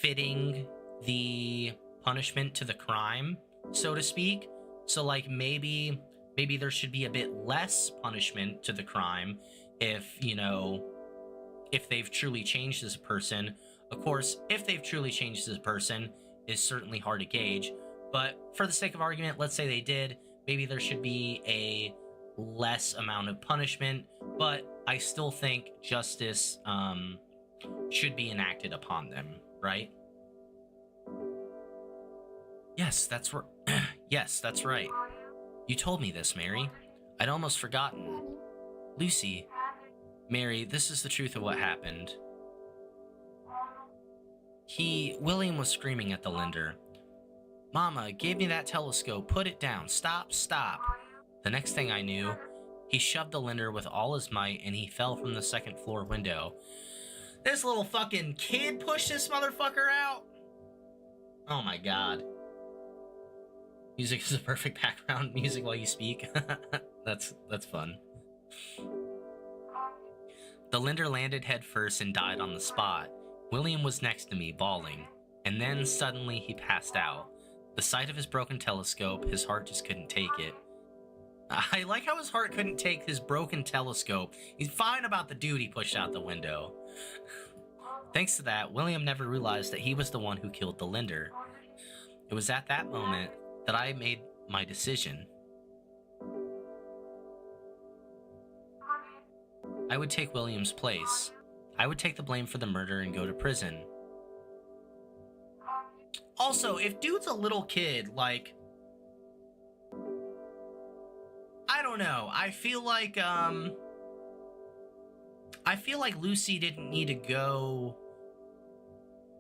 fitting the punishment to the crime, so to speak. So like maybe there should be a bit less punishment to the crime if, you know, if they've truly changed as a person. Of course, if they've truly changed as a person is certainly hard to gauge, but for the sake of argument, let's say they did. Maybe there should be a less amount of punishment, but I still think justice should be enacted upon them, right? Yes, that's right. Yes, that's right. You told me this, Mary. I'd almost forgotten. Lucy, Mary, this is the truth of what happened. William was screaming at the lender. Mama, give me that telescope. Put it down. Stop, stop. The next thing I knew, he shoved the lender with all his might and he fell from the second floor window. This little fucking kid pushed this motherfucker out? Oh my god. Music is a perfect background music while you speak. That's fun. The lender landed headfirst and died on the spot. William was next to me, bawling, and then suddenly he passed out. The sight of his broken telescope, his heart just couldn't take it. I like how his heart couldn't take his broken telescope. He's fine about the dude he pushed out the window. Thanks to that, William never realized that he was the one who killed the lender. It was at that moment that I made my decision. I would take William's place. I would take the blame for the murder and go to prison. Also, if dude's a little kid, like, I don't know. I feel like Lucy didn't need to go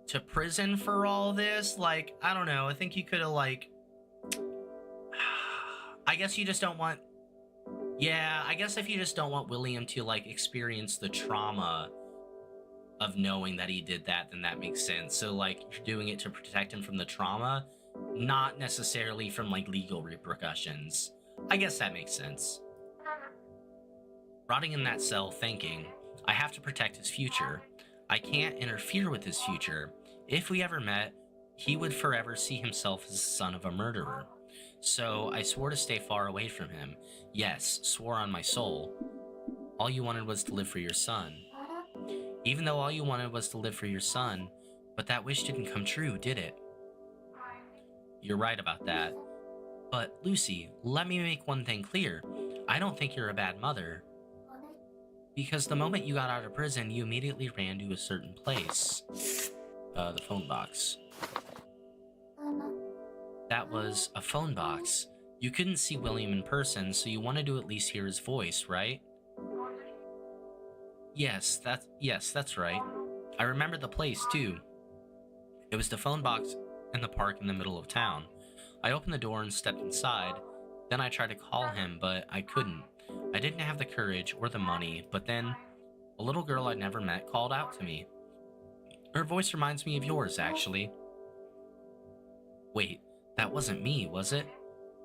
to prison for all this. Like, I don't know. I think you could have, like, I guess you just don't want, yeah, I guess if you just don't want William to, like, experience the trauma of knowing that he did that, then that makes sense. So, like, you're doing it to protect him from the trauma, not necessarily from, like, legal repercussions. I guess that makes sense. Rotting in that cell thinking, I have to protect his future. I can't interfere with his future. If we ever met, he would forever see himself as the son of a murderer. So I swore to stay far away from him. Yes, swore on my soul. All you wanted was to live for your son. Even though all you wanted was to live for your son, but that wish didn't come true, did it? You're right about that. But, Lucy, let me make one thing clear. I don't think you're a bad mother. Because the moment you got out of prison, you immediately ran to a certain place. The phone box. That was a phone box. You couldn't see William in person, so you wanted to at least hear his voice, right? Yes, that's right. I remember the place, too. It was the phone box in the park in the middle of town. I opened the door and stepped inside. Then I tried to call him, but I couldn't. I didn't have the courage or the money, but then a little girl I'd never met called out to me. Her voice reminds me of yours, actually. Wait, that wasn't me, was it?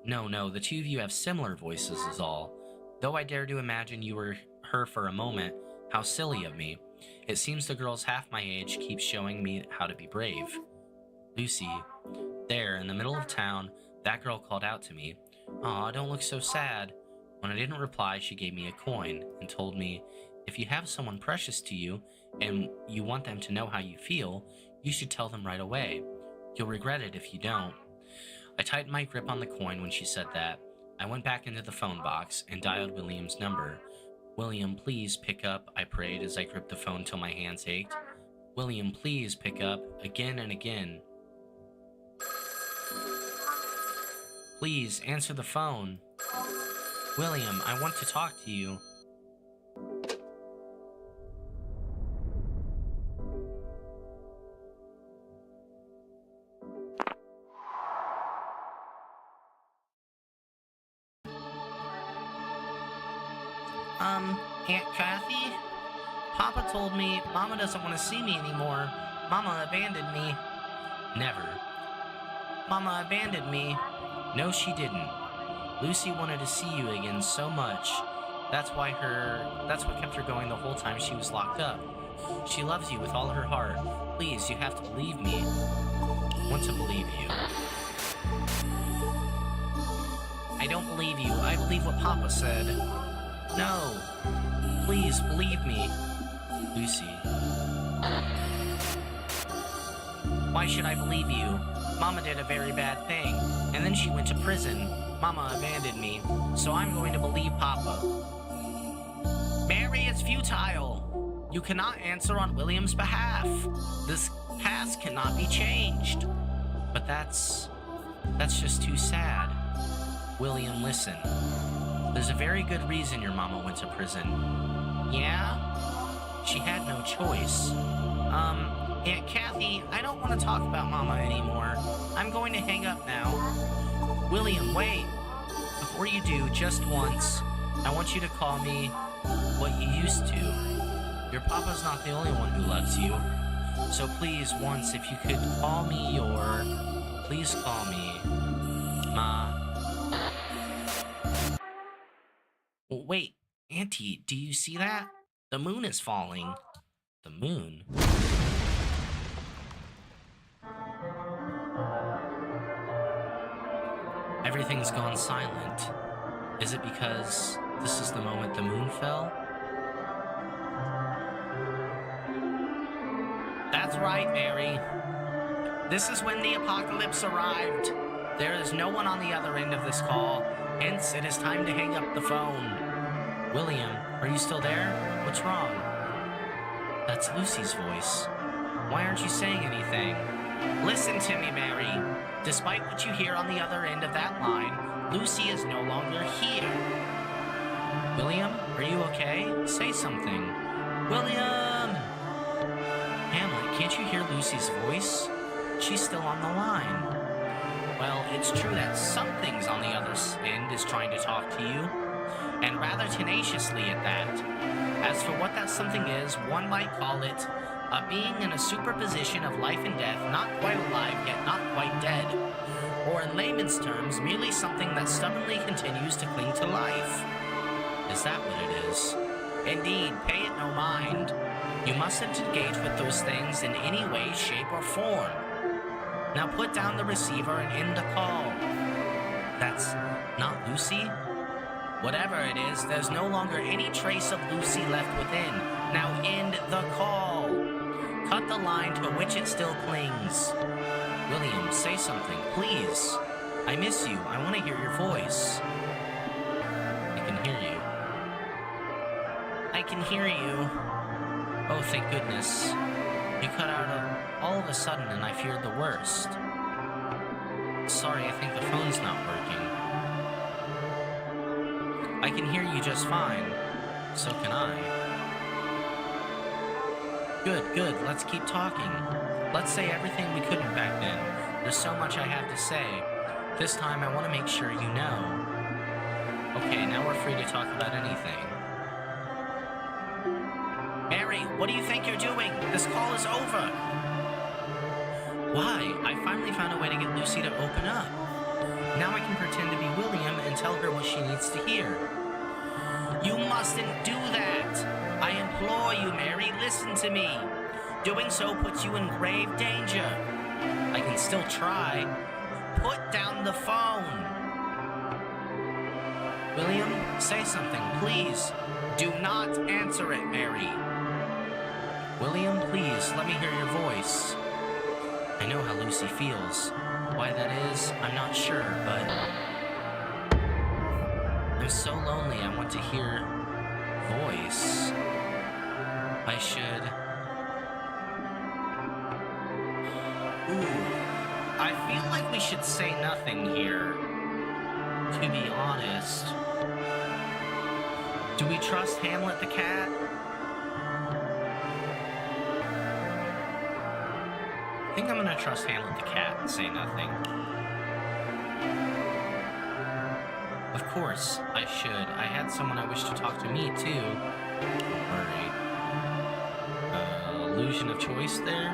No, the two of you have similar voices is all. Though I dare to imagine you were her for a moment, how silly of me. It seems the girls half my age keep showing me how to be brave. Lucy, there, in the middle of town, that girl called out to me. Aw, don't look so sad. When I didn't reply, she gave me a coin and told me, if you have someone precious to you and you want them to know how you feel, you should tell them right away. You'll regret it if you don't. I tightened my grip on the coin when she said that. I went back into the phone box and dialed William's number. William, please pick up, I prayed as I gripped the phone till my hands ached. William, please pick up, again and again. Please, answer the phone. William, I want to talk to you. Aunt Kathy? Papa told me Mama doesn't want to see me anymore. Mama abandoned me. Never. Mama abandoned me. No, she didn't. Lucy wanted to see you again so much. That's what kept her going the whole time she was locked up. She loves you with all her heart. Please, you have to believe me. I want to believe you. I don't believe you. I believe what Papa said. No. Please, believe me. Lucy. Why should I believe you? Mama did a very bad thing, and then she went to prison. Mama abandoned me, so I'm going to believe Papa. Mary, it's futile. You cannot answer on William's behalf. This past cannot be changed. But that's just too sad. William, listen. There's a very good reason your mama went to prison. Yeah? She had no choice. Aunt Kathy, I don't want to talk about Mama anymore. I'm going to hang up now. William, wait. Before you do, just once, I want you to call me what you used to. Your papa's not the only one who loves you. So please, once, if you could call me your... Please call me... Ma. Well, wait, Auntie, do you see that? The moon is falling. The moon? Everything's gone silent. Is it because this is the moment the moon fell? That's right, Mary. This is when the apocalypse arrived. There is no one on the other end of this call, hence it is time to hang up the phone. William, are you still there? What's wrong? That's Lucy's voice. Why aren't you saying anything? Listen to me, Mary. Despite what you hear on the other end of that line, Lucy is no longer here. William, are you okay? Say something. William! Hamlet, can't you hear Lucy's voice? She's still on the line. Well, it's true that something's on the other end is trying to talk to you, and rather tenaciously at that. As for what that something is, one might call it a being in a superposition of life and death, not quite alive yet not quite dead, or in layman's terms, merely something that stubbornly continues to cling to life. Is that what it is? Indeed, pay it no mind. You mustn't engage with those things in any way, shape, or form. Now put down the receiver and end the call. That's not Lucy? Whatever it is, there's no longer any trace of Lucy left within. Now end the call. Cut the line to which it still clings. William, say something, please. I miss you. I want to hear your voice. I can hear you. I can hear you. Oh, thank goodness. You cut out all of a sudden and I feared the worst. Sorry, I think the phone's not working. I can hear you just fine. So can I. Good, let's keep talking. Let's say everything we couldn't back then. There's so much I have to say. This time I want to make sure you know. Okay, now we're free to talk about anything. Mary, what do you think you're doing? This call is over. Why? I finally found a way to get Lucy to open up. Now I can pretend to be William and tell her what she needs to hear. You mustn't do that. I implore you, Mary, listen to me. Doing so puts you in grave danger. I can still try. Put down the phone. William, say something, please. Do not answer it, Mary. William, please, let me hear your voice. I know how Lucy feels. Why that is, I'm not sure, but... I'm so lonely, I want to hear... voice. I should... Ooh. I feel like we should say nothing here. To be honest. Do we trust Hamlet the cat? I think I'm gonna trust Hamlet the cat and say nothing. Of course, I should. I had someone I wish to talk to me, too. Don't worry. Illusion of choice there?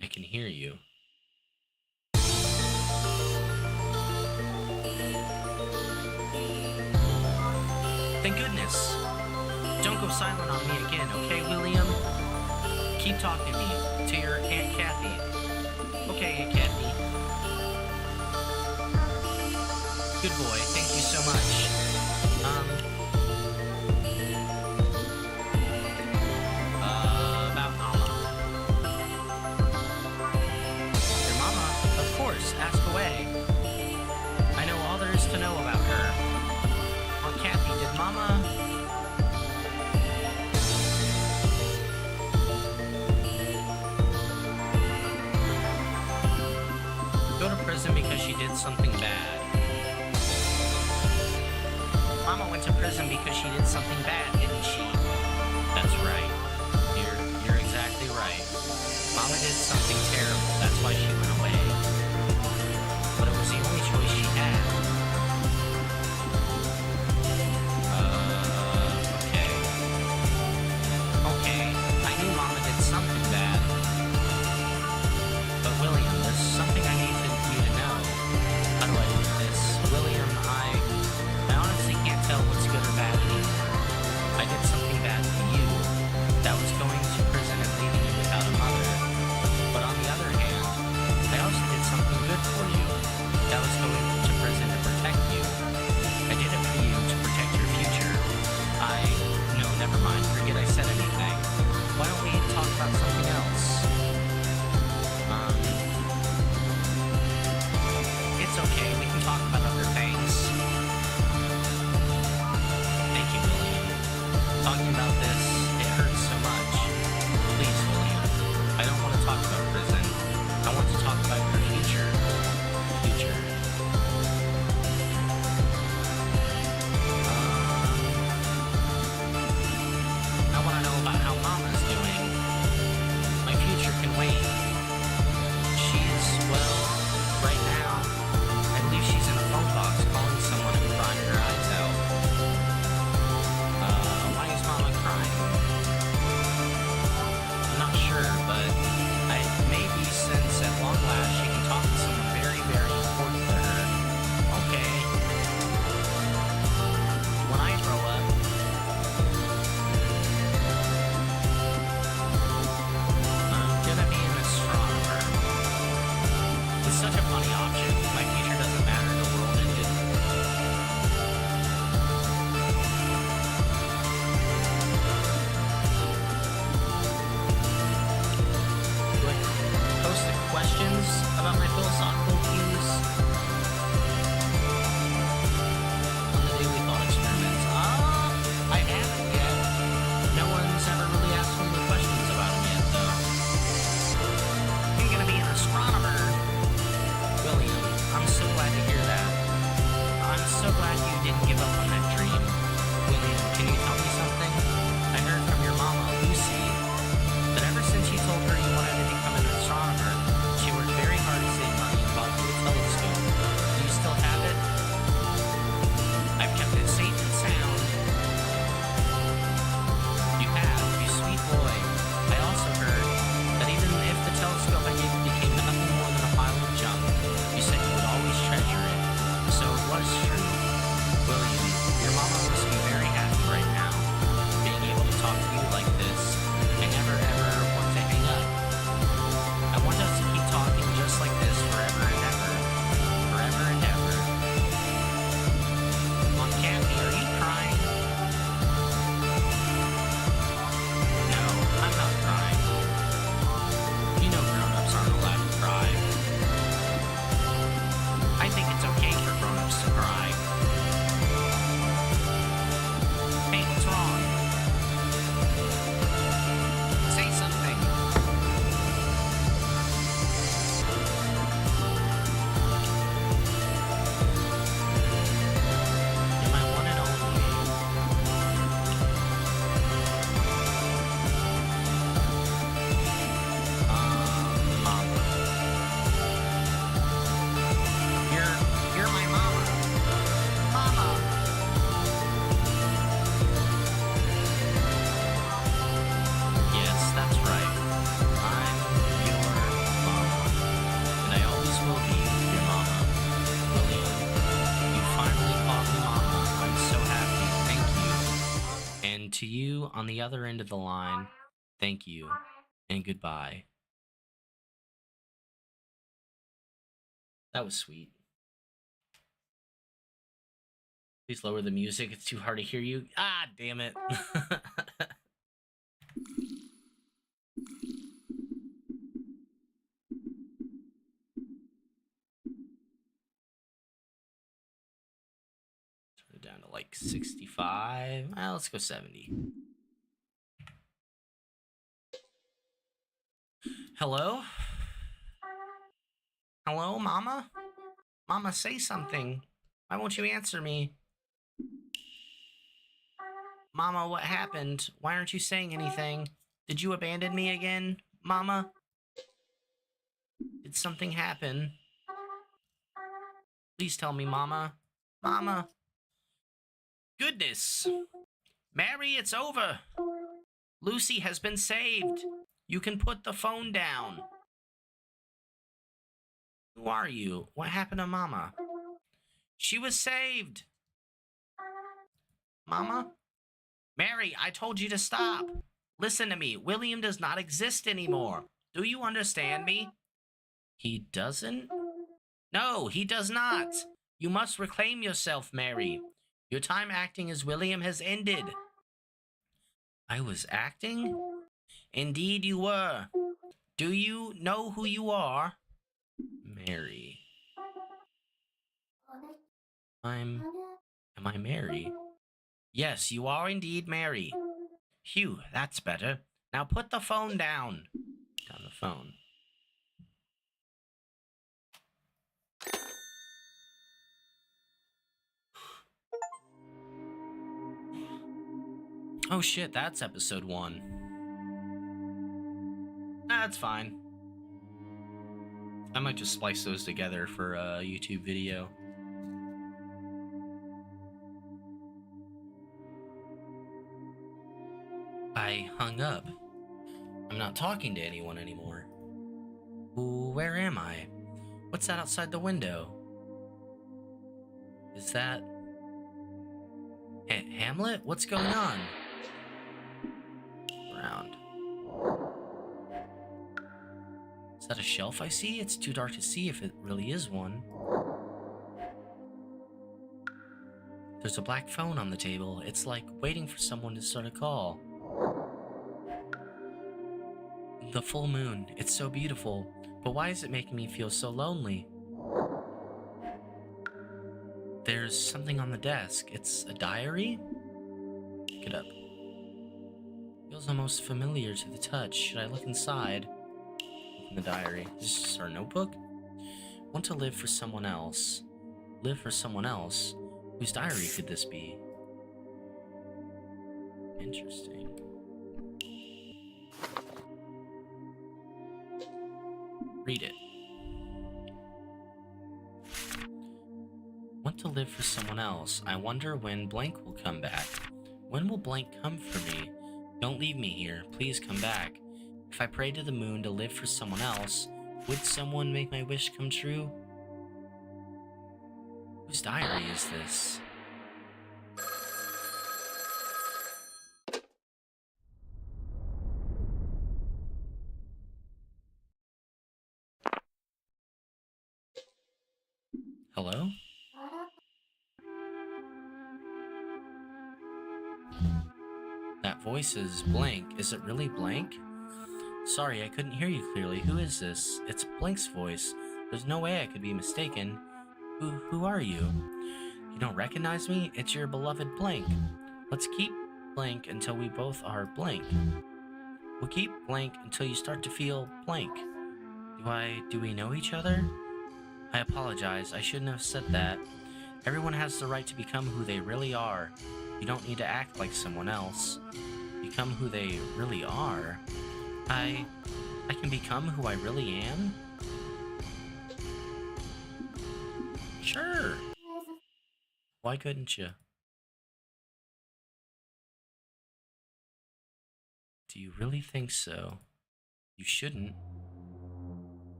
I can hear you. Thank goodness. Don't go silent on me again, okay, William? Keep talking to me, to your Aunt Kathy. Okay, Aunt Kathy. Good boy, thank you so much. About Mama. Your Mama? Of course, ask away. I know all there is to know about her. Kathy, did Mama... go to prison because she did something bad? Mama went to prison because she did something bad, didn't she? That's right. You're exactly right. Mama did something terrible. That's why she went away. But it was the only choice she had. Okay. Okay, I knew Mama did something bad. But William, there's something I need you to know. How do I do this? William, I honestly can't tell what's good or bad anymore. I did something bad to you. That was going to prison and leaving you without a mother. But on the other hand, I also did something good for you. That was going to prison to protect you. I did it for you to protect your future. No, never mind. Forget I said anything. Why don't we talk about something else? It's okay. We can talk about other things. Thank you, William. Talking about this, it hurts so much. Please, William. I don't want to talk about prison. I want to talk about your future. Future. I want to know about how Mama's doing. My future can wait. She's, well, right now, I believe she's in a phone box calling someone and crying her eyes out. Why is Mama crying? I'm not sure, but maybe since at long last she can talk to someone very, very important to her. Okay. When I grow up, I'm gonna be an astronomer. It's such a funny option. My future doesn't matter. The world ended. Do I post the questions about my philosophical views on the daily thought experiments? I haven't yet. No one's ever really asked me any questions about them yet, though. I'm gonna be an astronomer. William, I'm so glad to hear that. I'm so glad you didn't give up on that dream. William, can you tell me something? I heard from your mama, Lucy, that ever since you told her you wanted to become an astronomer, she worked very hard to save money and bought you a telescope. Do you still have it? I've kept it safe and sound. You have, you sweet boy. I also heard that even if the telescope I gave you became nothing more than a pile of junk, you said you would always treasure it. So it was true. William, your mama must be very happy right now, being able to talk to you like this. I never ever want to hang up. I want us to keep talking just like this forever and ever. Forever and ever. Aunt Kathy, are you crying? No, I'm not crying. You know grown-ups aren't allowed to cry. I think it's okay for grown-ups to cry. Hey, what's wrong? Say something. You're my one and only. Mama. You're my mama. Mama. Yes, that's right. I'm your mama. And I always will be your mama. William, you finally called me mama. I'm so happy. Thank you. And to you on the other end of the line, thank you and goodbye. That was sweet. Please lower the music. It's too hard to hear you. Ah, damn it. down to like 65. Let's go 70. Hello? Hello, Mama? Mama, say something. Why won't you answer me? Mama, what happened? Why aren't you saying anything? Did you abandon me again, Mama? Did something happen? Please tell me, Mama. Mama. Goodness. Mary, it's over. Lucy has been saved. You can put the phone down. Who are you? What happened to Mama? She was saved. Mama? Mary, I told you to stop. Listen to me. William does not exist anymore. Do you understand me? He doesn't? No, he does not. You must reclaim yourself, Mary. Your time acting as William has ended. I was acting? Indeed you were. Do you know who you are? Mary. Am I Mary? Yes, you are indeed Mary. Phew, that's better. Now put the phone down. Down the phone. Oh shit, that's episode 1. That's fine. I might just splice those together for a YouTube video. I hung up. I'm not talking to anyone anymore. Ooh, where am I? What's that outside the window? Is that... Hamlet? What's going on? Around. Is that a shelf I see? It's too dark to see if it really is one. There's a black phone on the table. It's like waiting for someone to start a call. The full moon. It's so beautiful. But why is it making me feel so lonely? There's something on the desk. It's a diary? Pick it up. Feels almost familiar to the touch. Should I look inside? Open the diary. Is this our notebook? Want to live for someone else. Live for someone else? Whose diary could this be? Interesting. Read it. Want to live for someone else. I wonder when blank will come back. When will blank come for me? Don't leave me here. Please come back. If I pray to the moon to live for someone else, would someone make my wish come true? Whose diary is this? Hello? That voice is blank. Is it really blank? Sorry, I couldn't hear you clearly. Who is this? It's Blank's voice. There's no way I could be mistaken. Who are you? You don't recognize me? It's your beloved Blank. Let's keep Blank until we both are blank. We'll keep Blank until you start to feel blank. Do we know each other? I apologize. I shouldn't have said that. Everyone has the right to become who they really are. You don't need to act like someone else. Become who they really are. I can become who I really am? Sure. Why couldn't you? Do you really think so? You shouldn't.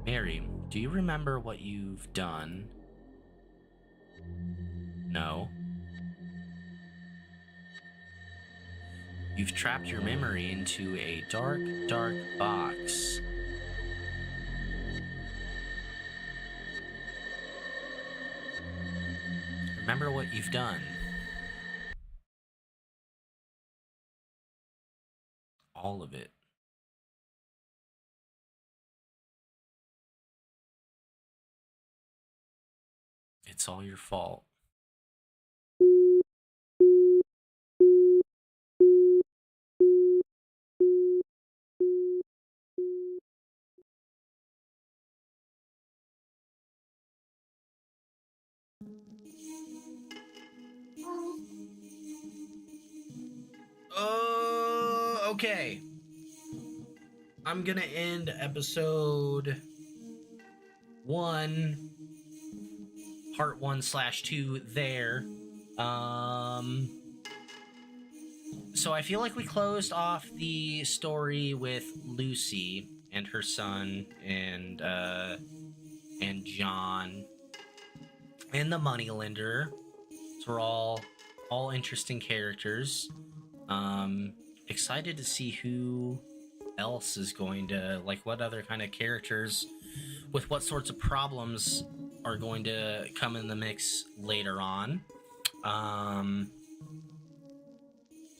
Mary, do you remember what you've done? No. You've trapped your memory into a dark, dark box. Remember what you've done. All of it. It's all your fault. Oh, okay. I'm gonna end episode 1, part 1/2 there. Um, so I feel like we closed off the story with Lucy and her son and John and the moneylender. So we're all interesting characters. Um, Excited to see who else is going to, like, what other kind of characters with what sorts of problems are going to come in the mix later on. Um,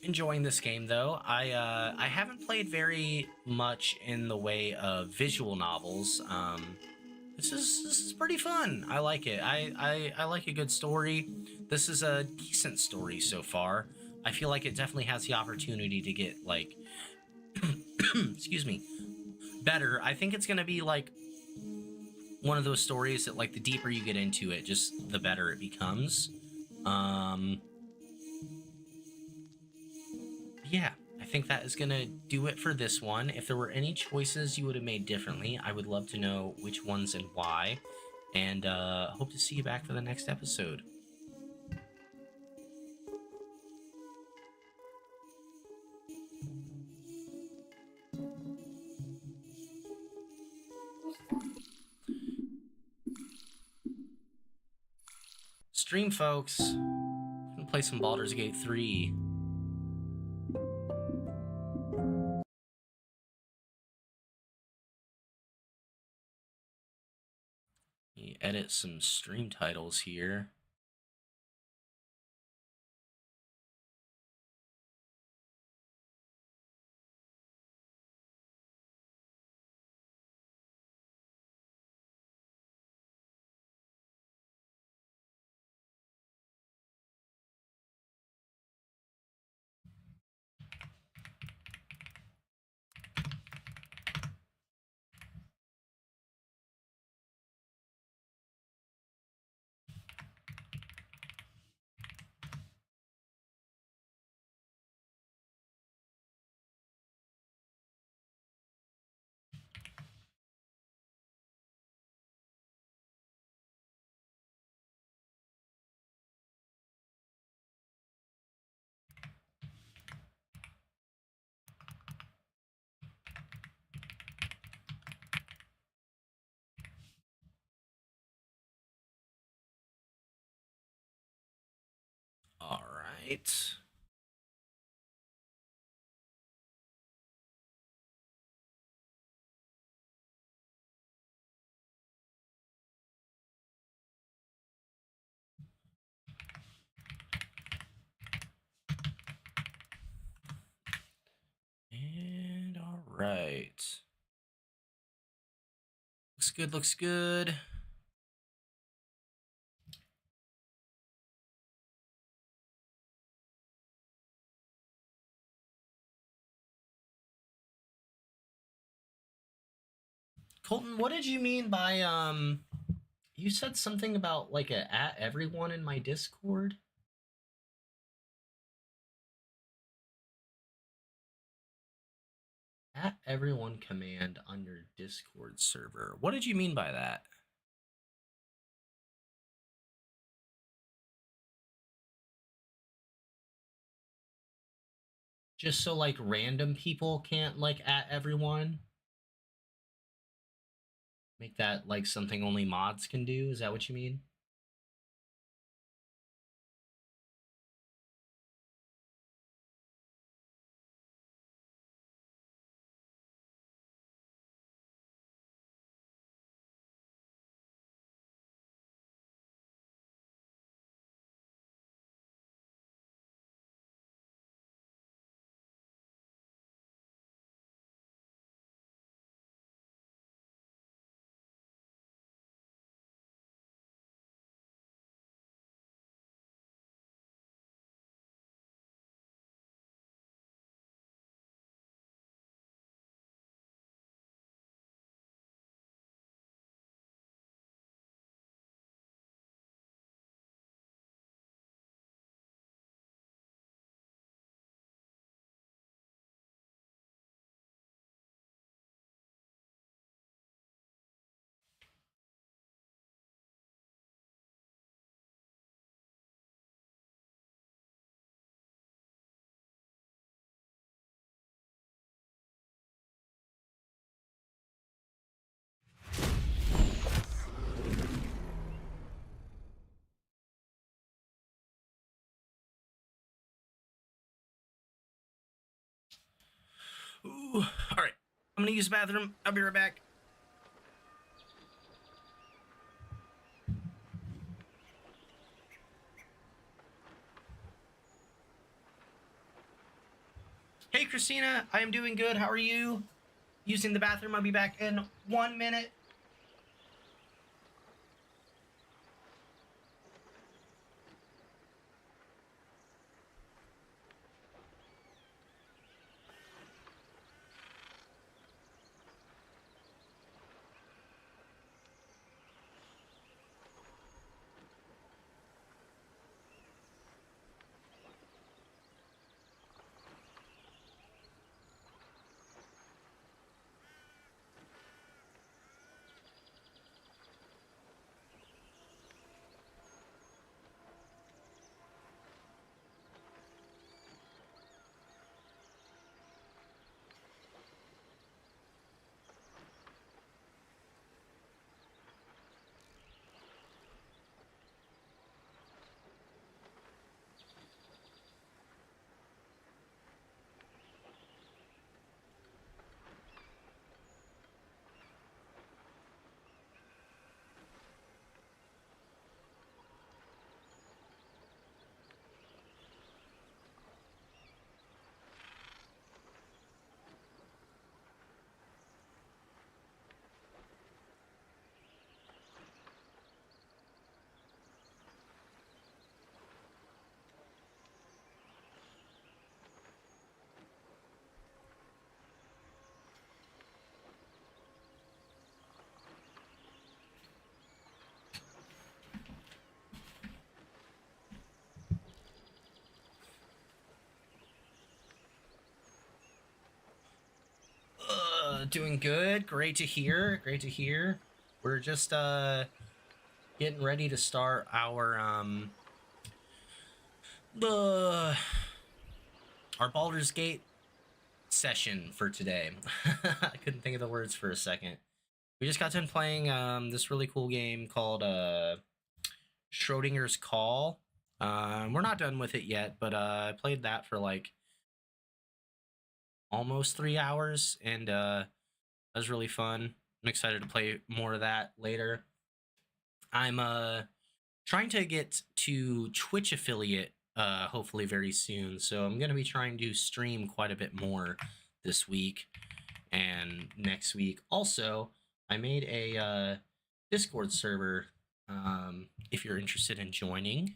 Enjoying this game though. I haven't played very much in the way of visual novels. This is pretty fun. I like it. I like a good story. This is a decent story so far. I feel like it definitely has the opportunity to get, like, excuse me, better. I think it's gonna be like one of those stories that, like, the deeper you get into it, just the better it becomes. Um, yeah, I think that is gonna do it for this one. If there were any choices you would have made differently, I would love to know which ones and why. And hope to see you back for the next episode. Stream, folks. I'm gonna play some Baldur's Gate 3. Edit some stream titles here. All right. And all right. Looks good, looks good. Colton, what did you mean by you said something about, like, a at everyone in my Discord? At everyone command on your Discord server. What did you mean by that? Just so, like, random people can't, like, at everyone? Make that, like, something only mods can do? Is that what you mean? Ooh, all right. I'm gonna use the bathroom. I'll be right back. Hey, Christina. I am doing good. How are you? Using the bathroom. I'll be back in 1 minute. Doing good. Great to hear. Great to hear. We're just getting ready to start the our Baldur's Gate session for today. I couldn't think of the words for a second. We just got done playing this really cool game called Schrodinger's Call. We're not done with it yet, but I played that for like almost 3 hours, and that was really fun. I'm excited to play more of that later. I'm trying to get to Twitch affiliate hopefully very soon, so I'm going to be trying to stream quite a bit more this week and next week. Also, I made a Discord server if you're interested in joining.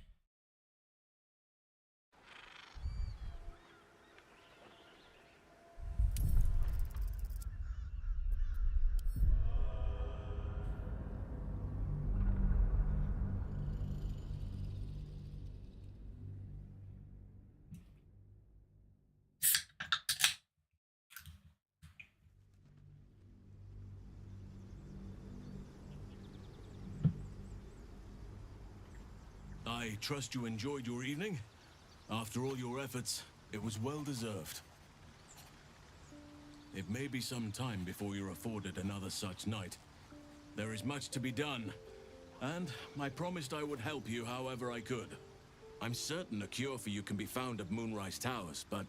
I trust you enjoyed your evening. After all your efforts, it was well deserved. It may be some time before you're afforded another such night. There is much to be done, and I promised I would help you however I could. I'm certain a cure for you can be found at Moonrise Towers, but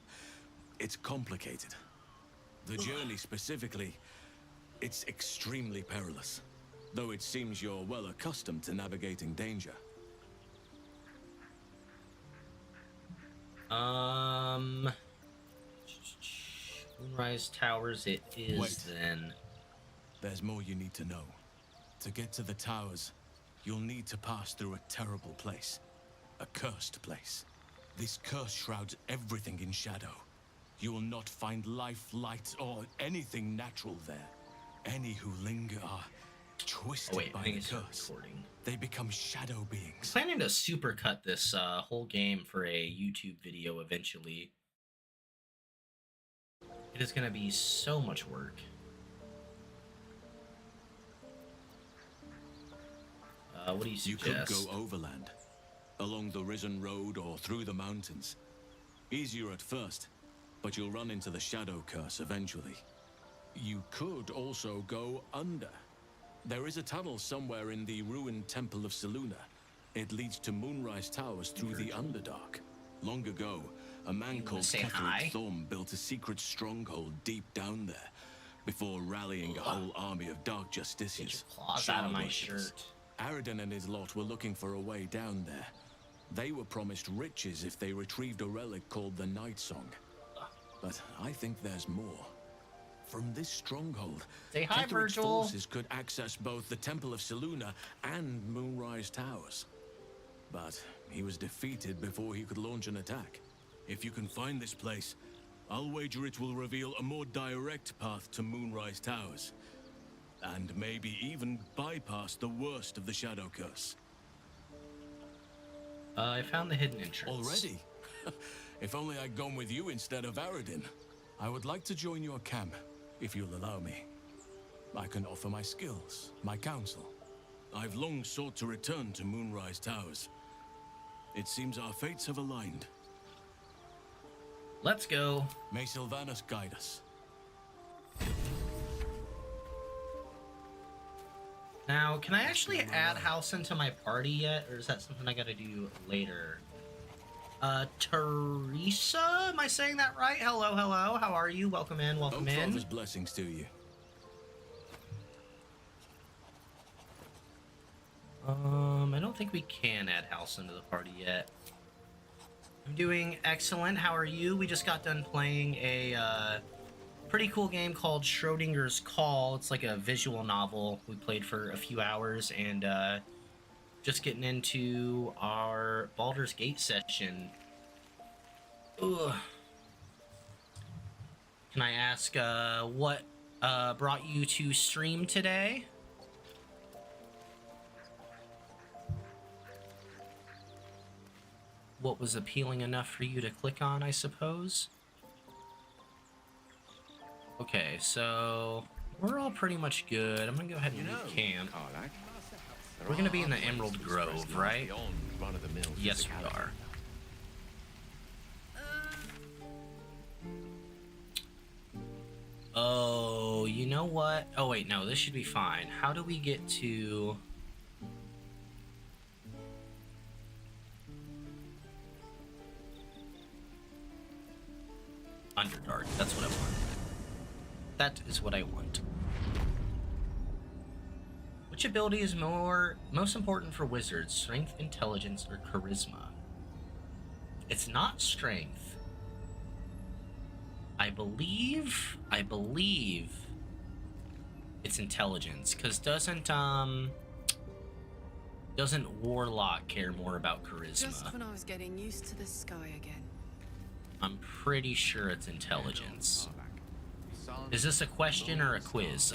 it's complicated. The journey specifically, it's extremely perilous, though it seems you're well accustomed to navigating danger. Moonrise Towers it is. Wait. Then. There's more you need to know. To get to the towers, you'll need to pass through a terrible place. A cursed place. This curse shrouds everything in shadow. You will not find life, light, or anything natural there. Any who linger are twisted by the curse. They become shadow beings. I'm planning to supercut this whole game for a YouTube video eventually. It is going to be so much work. What do you suggest? You could go overland, along the Risen Road or through the mountains. Easier at first, but you'll run into the shadow curse eventually. You could also go under. There is a tunnel somewhere in the ruined Temple of Selûne. It leads to Moonrise Towers through the Underdark. Long ago, a man You wanna called say Ketheric hi? Thorm built a secret stronghold deep down there before rallying a whole army of dark Get your justiciars. claws out of my Child-worshippers. shirt. Aradin and his lot were looking for a way down there. They were promised riches if they retrieved a relic called the Night Song. But I think there's more. From this stronghold, Say hi, Ketheric's Virgil. forces could access both the Temple of Selûne and Moonrise Towers. But he was defeated before he could launch an attack. If you can find this place, I'll wager it will reveal a more direct path to Moonrise Towers. And maybe even bypass the worst of the Shadow Curse. I found the hidden entrance. Already? If only I'd gone with you instead of Aradin. I would like to join your camp, if you'll allow me. I can offer my skills, my counsel. I've long sought to return to Moonrise Towers. It seems our fates have aligned. Let's go. May Sylvanas guide us. Now, can I actually add Halcyon to my party yet, or is that something I gotta do later? Teresa? Am I saying that right? Hello, hello. How are you? Welcome in, welcome in. Father's blessings to you. I don't think we can add Halcyon to the party yet. I'm doing excellent. How are you? We just got done playing a pretty cool game called Schrodinger's Call. It's like a visual novel. We played for a few hours and just getting into our Baldur's Gate session. Ugh. Can I ask what brought you to stream today? What was appealing enough for you to click on, I suppose? Okay, so we're all pretty much good. I'm gonna go ahead and leave camp. We're gonna be in the Emerald Grove, right? Yes, we are. Oh, you know what? Oh, wait, no, this should be fine. How do we get to... Underdark? That's what I want. That is what I want. Which ability is most important for wizards? Strength, intelligence, or charisma? It's not strength. I believe it's intelligence, because doesn't Warlock care more about charisma? Just when I was getting used to the sky again. I'm pretty sure it's intelligence. Is this a question or a quiz?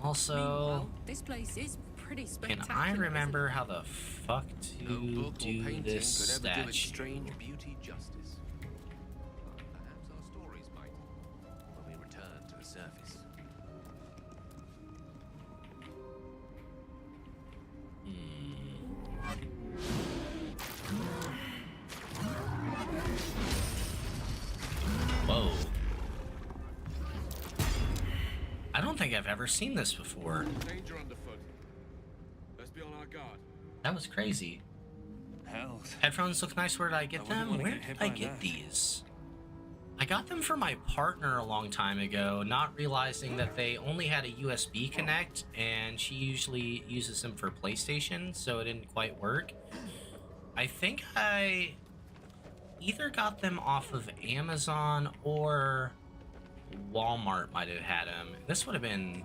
Also, Meanwhile, this place is pretty can spectacular. I isn't remember it? how the fuck to do this statue? Beauty justice. Perhaps our stories might, when we return to the surface. Whoa. I don't think I've ever seen this before. Danger underfoot. Let's be on our guard. That was crazy. Hell, Headphones look nice. Where did I get I wouldn't them? wanna Where get hit did I by get that. these? I got them for my partner a long time ago, not realizing that they only had a USB connect, and she usually uses them for PlayStation, so it didn't quite work. I think I either got them off of Amazon or Walmart might have had them. This would have been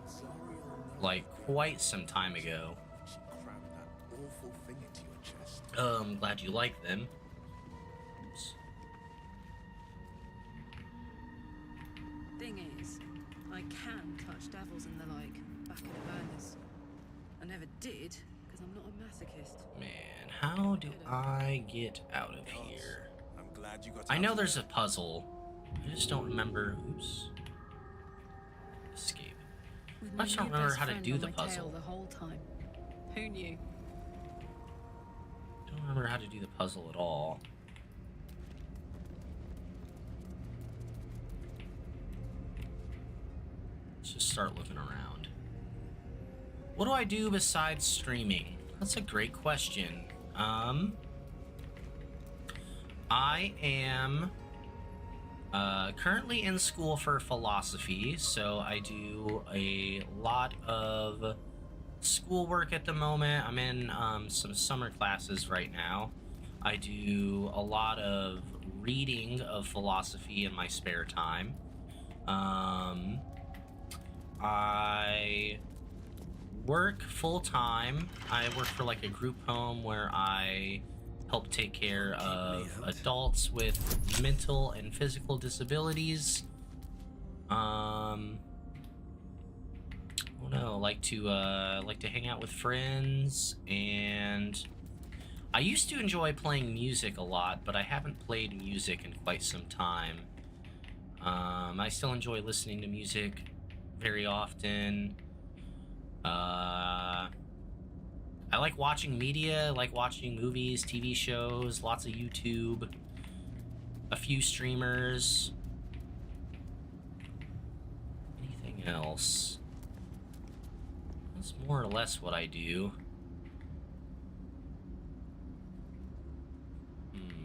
like quite some time ago. I'm glad you like them. Oops. Thing is, I can touch devils and the like back in Avernus. I never did because I'm not a masochist. Man, how do I get out of here? I'm glad you got. I know there's a puzzle. I just don't remember. Oops. Escape. With I my just don't new remember best how to friend do on the my puzzle. tail the whole time. Who knew? Don't remember how to do the puzzle at all. Let's just start looking around. What do I do besides streaming? That's a great question. I am currently in school for philosophy, so I do a lot of schoolwork at the moment. I'm in some summer classes right now. I do a lot of reading of philosophy in my spare time. Um, I work full time. I work for like a group home where I help take care of adults with mental and physical disabilities. I don't know, like to hang out with friends, and I used to enjoy playing music a lot, but I haven't played music in quite some time. I still enjoy listening to music very often. I like watching media, I like watching movies, TV shows, lots of YouTube, a few streamers. Anything else? That's more or less what I do.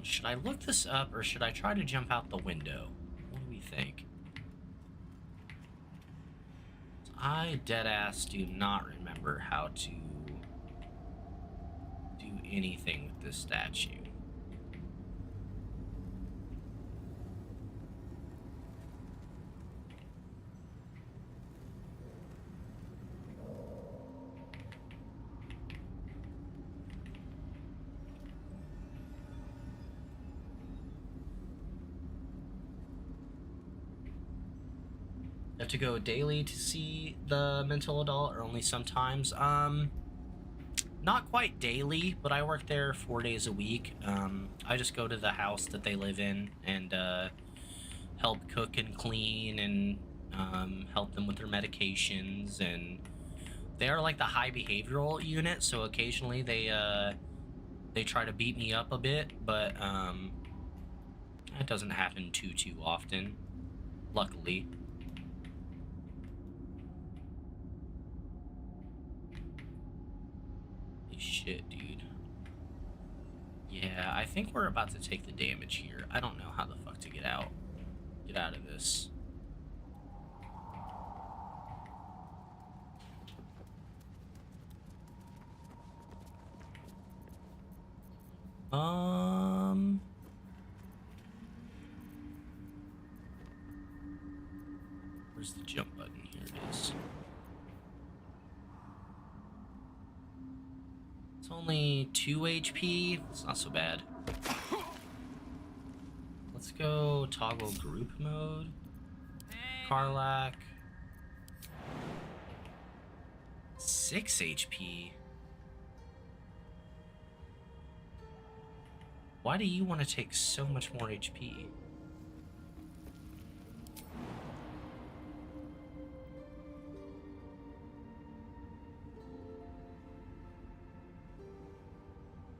Should I look this up, or should I try to jump out the window? What do we think? I deadass do not remember how to do anything with this statue. Have to go daily to see the mental adult, or only sometimes? Not quite daily, but I work there 4 days a week. I just go to the house that they live in and help cook and clean, and help them with their medications. And they are like the high behavioral unit, so occasionally they try to beat me up a bit, but it doesn't happen too often, luckily. Shit, dude. Yeah, I think we're about to take the damage here. I don't know how the fuck to get out. Get out of this. Where's the jump button? Here it is. Only 2 HP. It's not so bad. Let's go toggle group mode. Karlak. 6 HP. Why do you want to take so much more HP?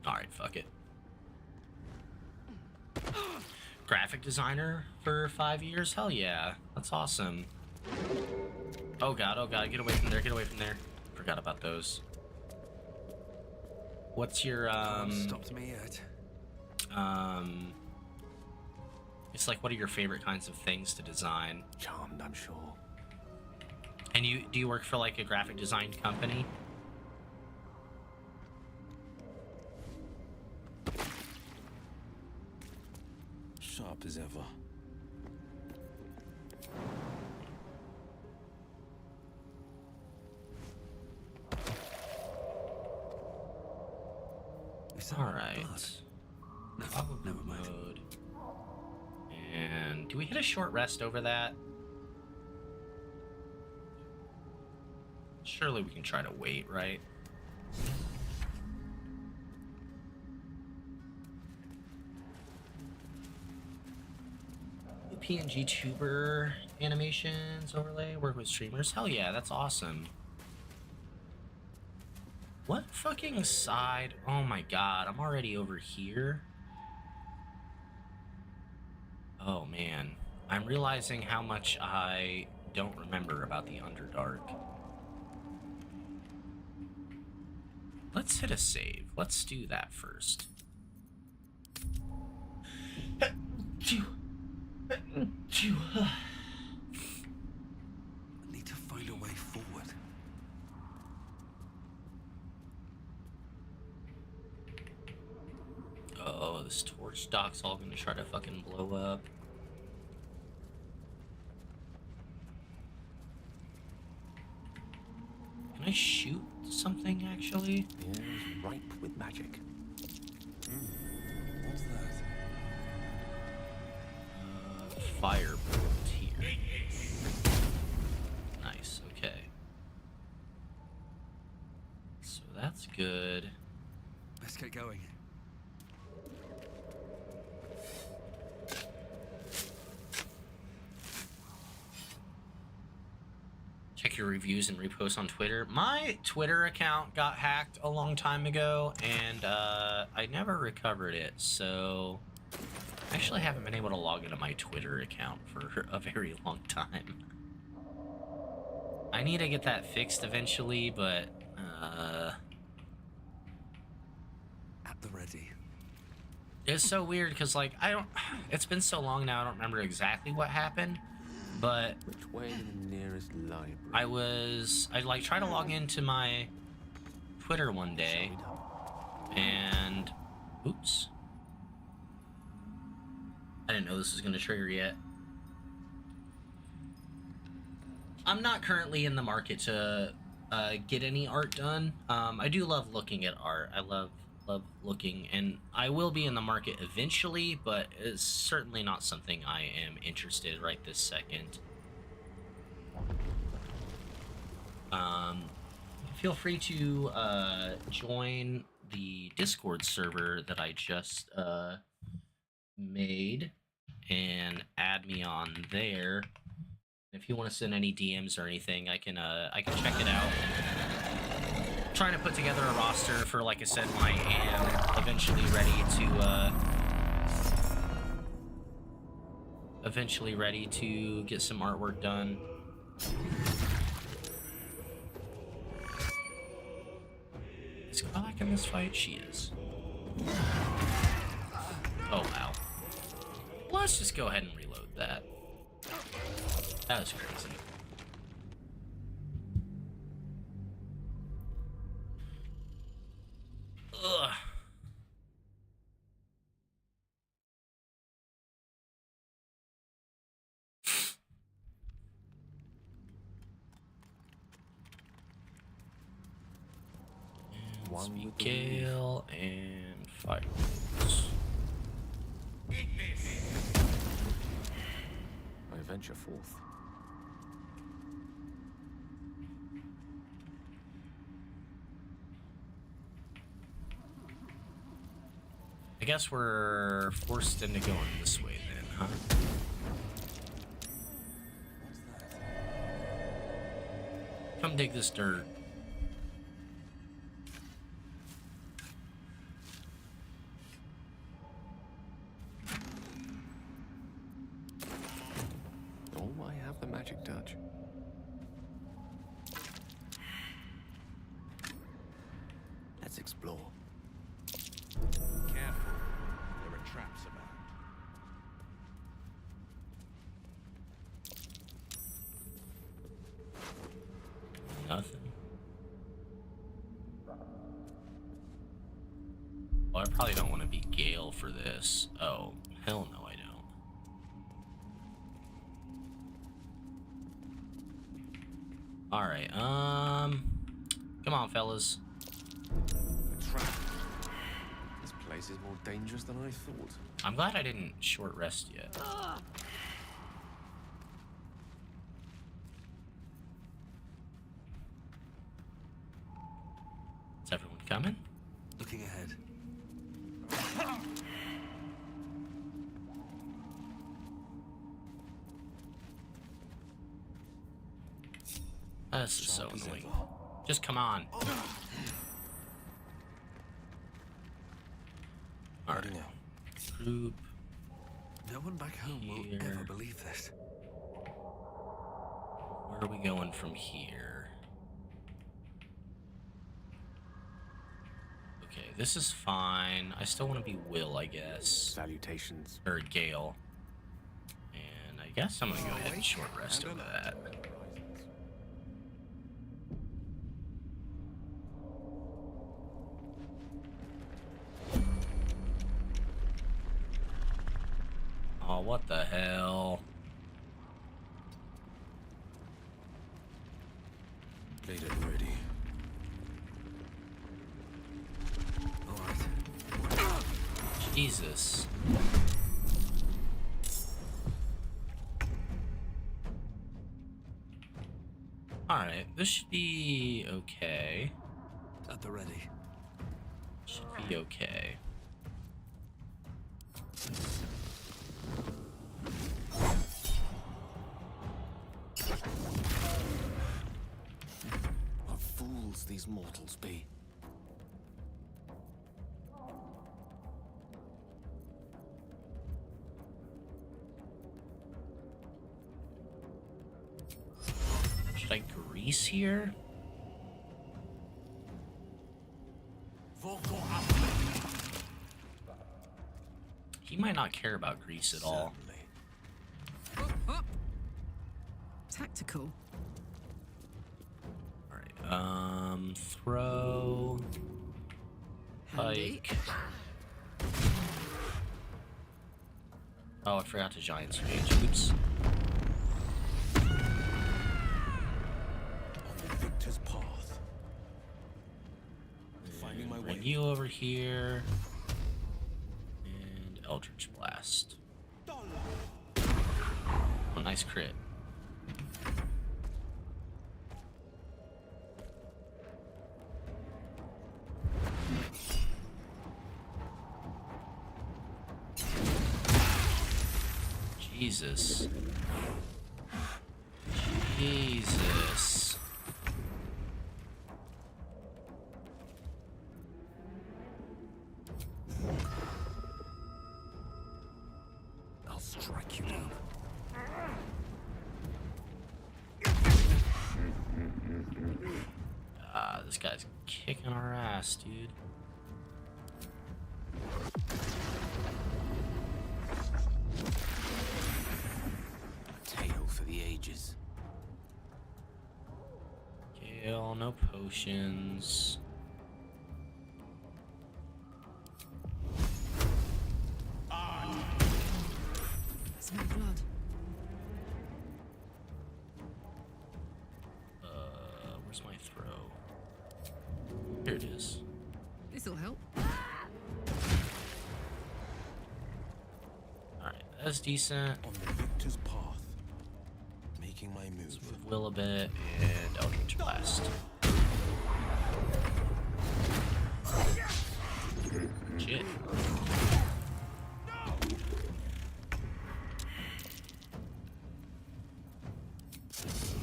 Alright, fuck it. Graphic designer for 5 years? Hell yeah. That's awesome. Oh god, get away from there, get away from there. Forgot about those. What's your, Stopped me yet. It's like, what are your favorite kinds of things to design? Charmed, I'm sure. And do you work for like a graphic design company? Sharp as ever. Alright. Never mind. Mode. And do we hit a short rest over that? Surely we can try to wait, right? PNG tuber animations overlay, work with streamers. Hell yeah, that's awesome. What fucking side? Oh my god, I'm already over here. Oh man, I'm realizing how much I don't remember about the Underdark. Let's hit a save. Let's do that first. I need to find a way forward. Oh, this torch dock's all gonna try to fucking blow up. Can I shoot something, actually? The air is ripe with magic. What's that? Firebolt here. Nice, okay. So that's good. Let's get going. Check your reviews and reposts on Twitter. My Twitter account got hacked a long time ago, and I never recovered it, so I actually haven't been able to log into my Twitter account for a very long time. I need to get that fixed eventually, but At the ready. it's so weird because, like, it's been so long now, I don't remember exactly what happened, but Which way to the nearest library? I like tried to log into my Twitter one day, and oops, I didn't know this was going to trigger yet. I'm not currently in the market to get any art done. I do love looking at art. I love looking, and I will be in the market eventually, but it's certainly not something I am interested right this second. Feel free to join the Discord server that I just made and add me on there. If you want to send any DMs or anything, I can check it out. I'm trying to put together a roster for, like I said, when I am eventually ready to get some artwork done. Is Karlak in this fight? She is. Oh, wow. Let's just go ahead and reload that. That was crazy. Ugh. One with the Gale and fireworks. I venture forth. I guess we're forced into going this way then, huh? Come dig this dirt. Oh, I have the magic touch. Let's explore. Careful. There are traps about. Nothing. Well, I probably don't want to be Gale for this. Oh, hell no, I don't. Alright, come on, fellas. A trap. This place is more dangerous than I thought. I'm glad I didn't short rest yet. Is everyone coming? Looking ahead. This is so annoying. Just come on. Alright. Group. No one back home will Here. ever believe this. Where are we going from here? Okay, this is fine. I still want to be Will, I guess. Salutations. Or Gale. guess I'm gonna go ahead and short rest over that. Oh, what the hell? Made it ready. Alright. Jesus. Alright, this should be okay. At the ready. Should be okay. What fools these mortals be. Should I grease here? He might not care about grease at all. Tactical. Alright, throw... Handy. Pike. Oh, I forgot to giant rage. Oops. On the victor's path. Finding my Bring way. you over here. And Eldritch Blast. Oh, nice crit. Jesus. Jesus. I'll strike you down. This guy's kicking our ass, dude. A tale for the ages. Gale, no potions. I smell blood. Where's my throw? Here it is. This'll help. Alright, that's decent. On the victor's path. Making my move. With Will a bit and Eldritch Blast. Shit.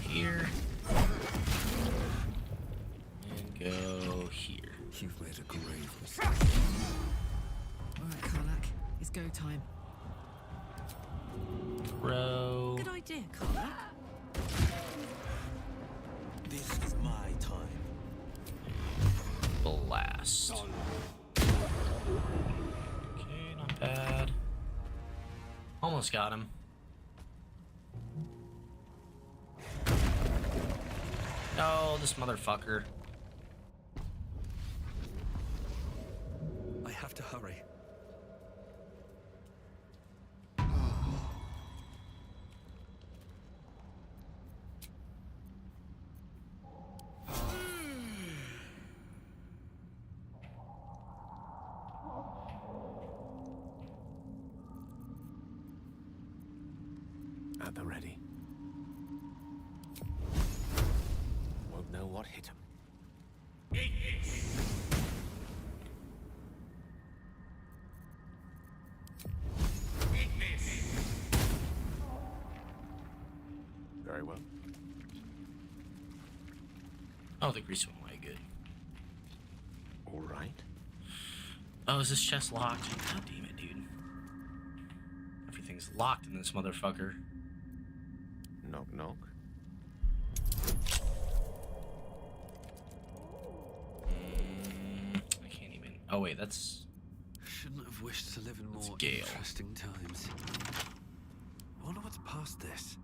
Here. And go here. You've made a grave mistake. Alright, Karlak. It's go time. Throw. Good idea, Karlak. This is my time. Blast. Okay, not bad. Almost got him. No, this motherfucker. I have to hurry. At the ready. Won't know what hit him. Very well. Oh, the grease went way good. All right. Oh, is this chest locked? God damn it, dude. Everything's locked in this motherfucker. Knock, knock. I can't even. Oh, wait, that's. Shouldn't have wished to live in It's more Gale. interesting times. I wonder What's past this?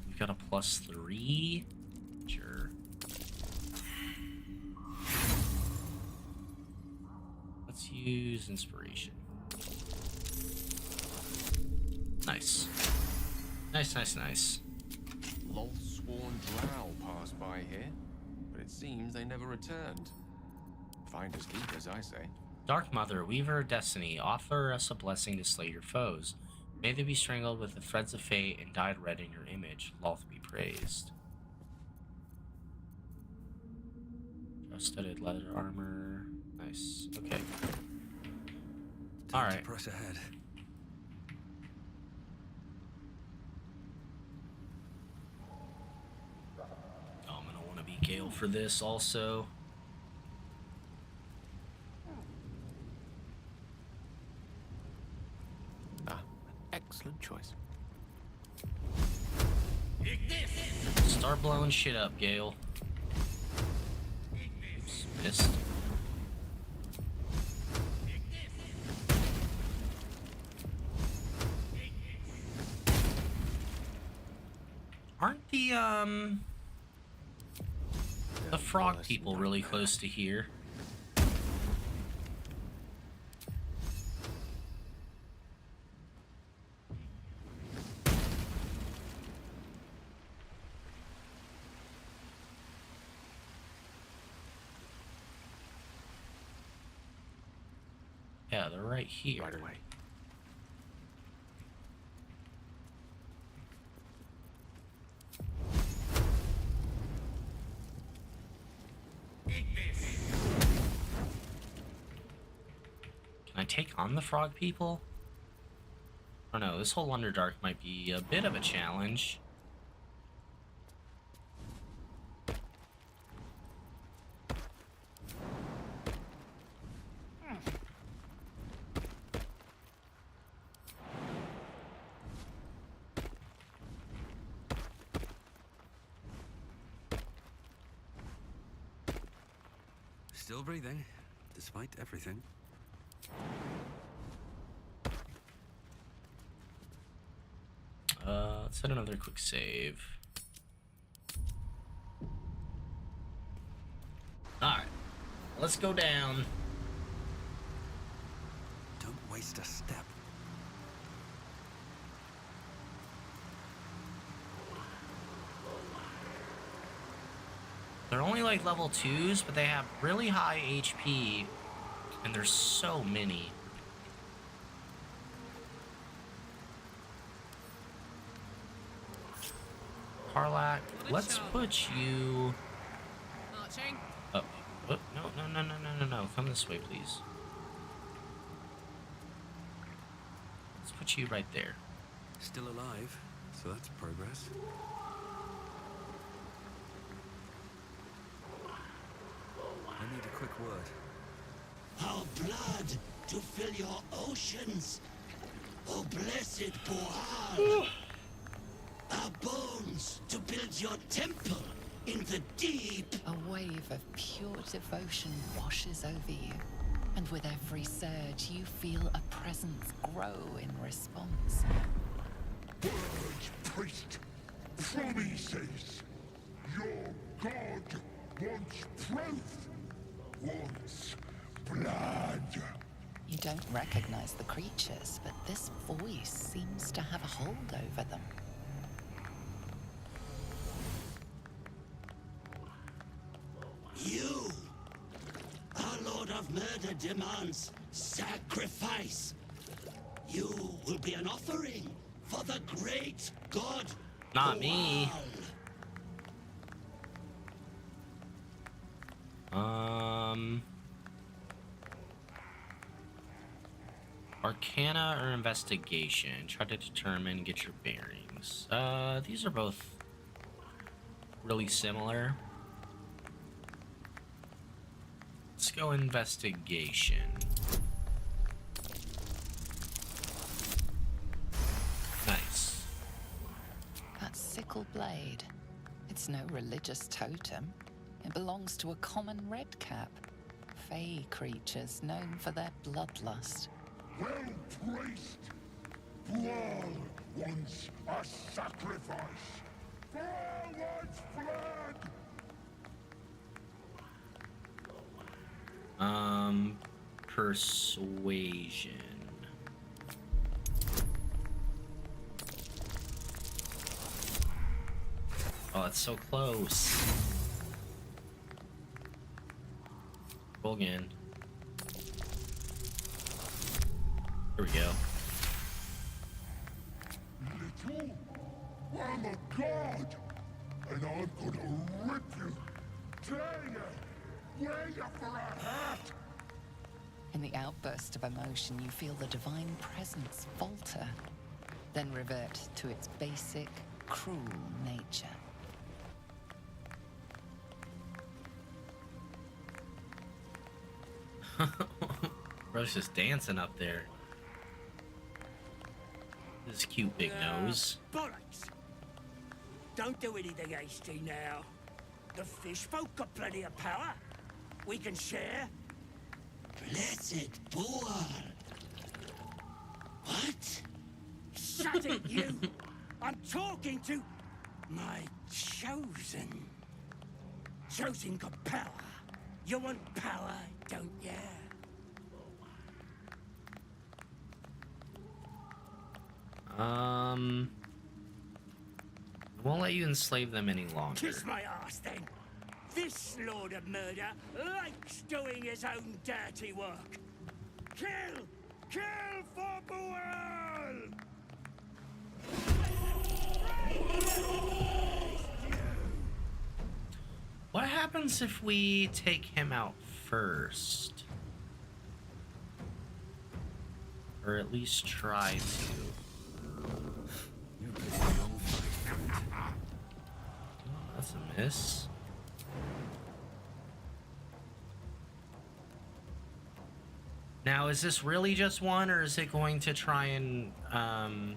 We've got a +3. Sure. Let's use inspiration. Nice. Nice. Loth's sworn drow passed by here, but it seems they never returned. Finders keepers, I say. Dark Mother, Weaver of Destiny, offer us a blessing to slay your foes. May they be strangled with the threads of fate and dyed red in your image. Loth be praised. Studded leather armor. Nice. Okay. Alright. Press ahead. I'm gonna want to be Gale for this also. Excellent choice. Start blowing shit up, Gale. Oops, missed. Aren't the frog people really close to here? Yeah, they're right here. Right away. Can I take on the frog people? I don't know, this whole Underdark might be a bit of a challenge. Still breathing, despite everything. Let's hit another quick save. Alright, let's go down. Don't waste a step. They're only like level 2s, but they have really high HP, and there's so many. Karlak, let's put you... Marching. Oh, no. Come this way, please. Let's put you right there. Still alive, so that's progress. I need a quick word. Our blood to fill your oceans. Oh, blessed Boal. Our bones to build your temple in the deep. A wave of pure devotion washes over you, and with every surge, you feel a presence grow in response. Words, priest. Promises. Your god wants truth. Wants blood. You don't recognize the creatures, but this voice seems to have a hold over them. You, our Lord of Murder, demands sacrifice. You will be an offering for the great god. Not me. Arcana or investigation? Try to determine, get your bearings. These are both really similar. Let's go investigation. Nice. That sickle blade, it's no religious totem. It belongs to a common redcap. Fey creatures known for their bloodlust. Well placed. Brawl wants a sacrifice. Brawl wants blood! Persuasion. Oh, that's so close. Roll again. Here we go. Little? I'm a god! And I'm gonna rip you, tear you, wear you for a hat! In the outburst of emotion, you feel the divine presence falter, then revert to its basic, cruel nature. Bro's just dancing up there. This cute big nose. Bollocks! Don't do anything hasty now. The fish folk got plenty of power. We can share. Blessed boar. What? Shut it, you! I'm talking to my chosen. Chosen got power. You want power, don't ya? I won't let you enslave them any longer. Kiss my ass, then. This Lord of Murder likes doing his own dirty work. Kill! Kill for Buell! What happens if we take him out first? Or at least try to. You're picking the wrong fight, friend. That's a miss. Now, is this really just one, or is it going to try and, I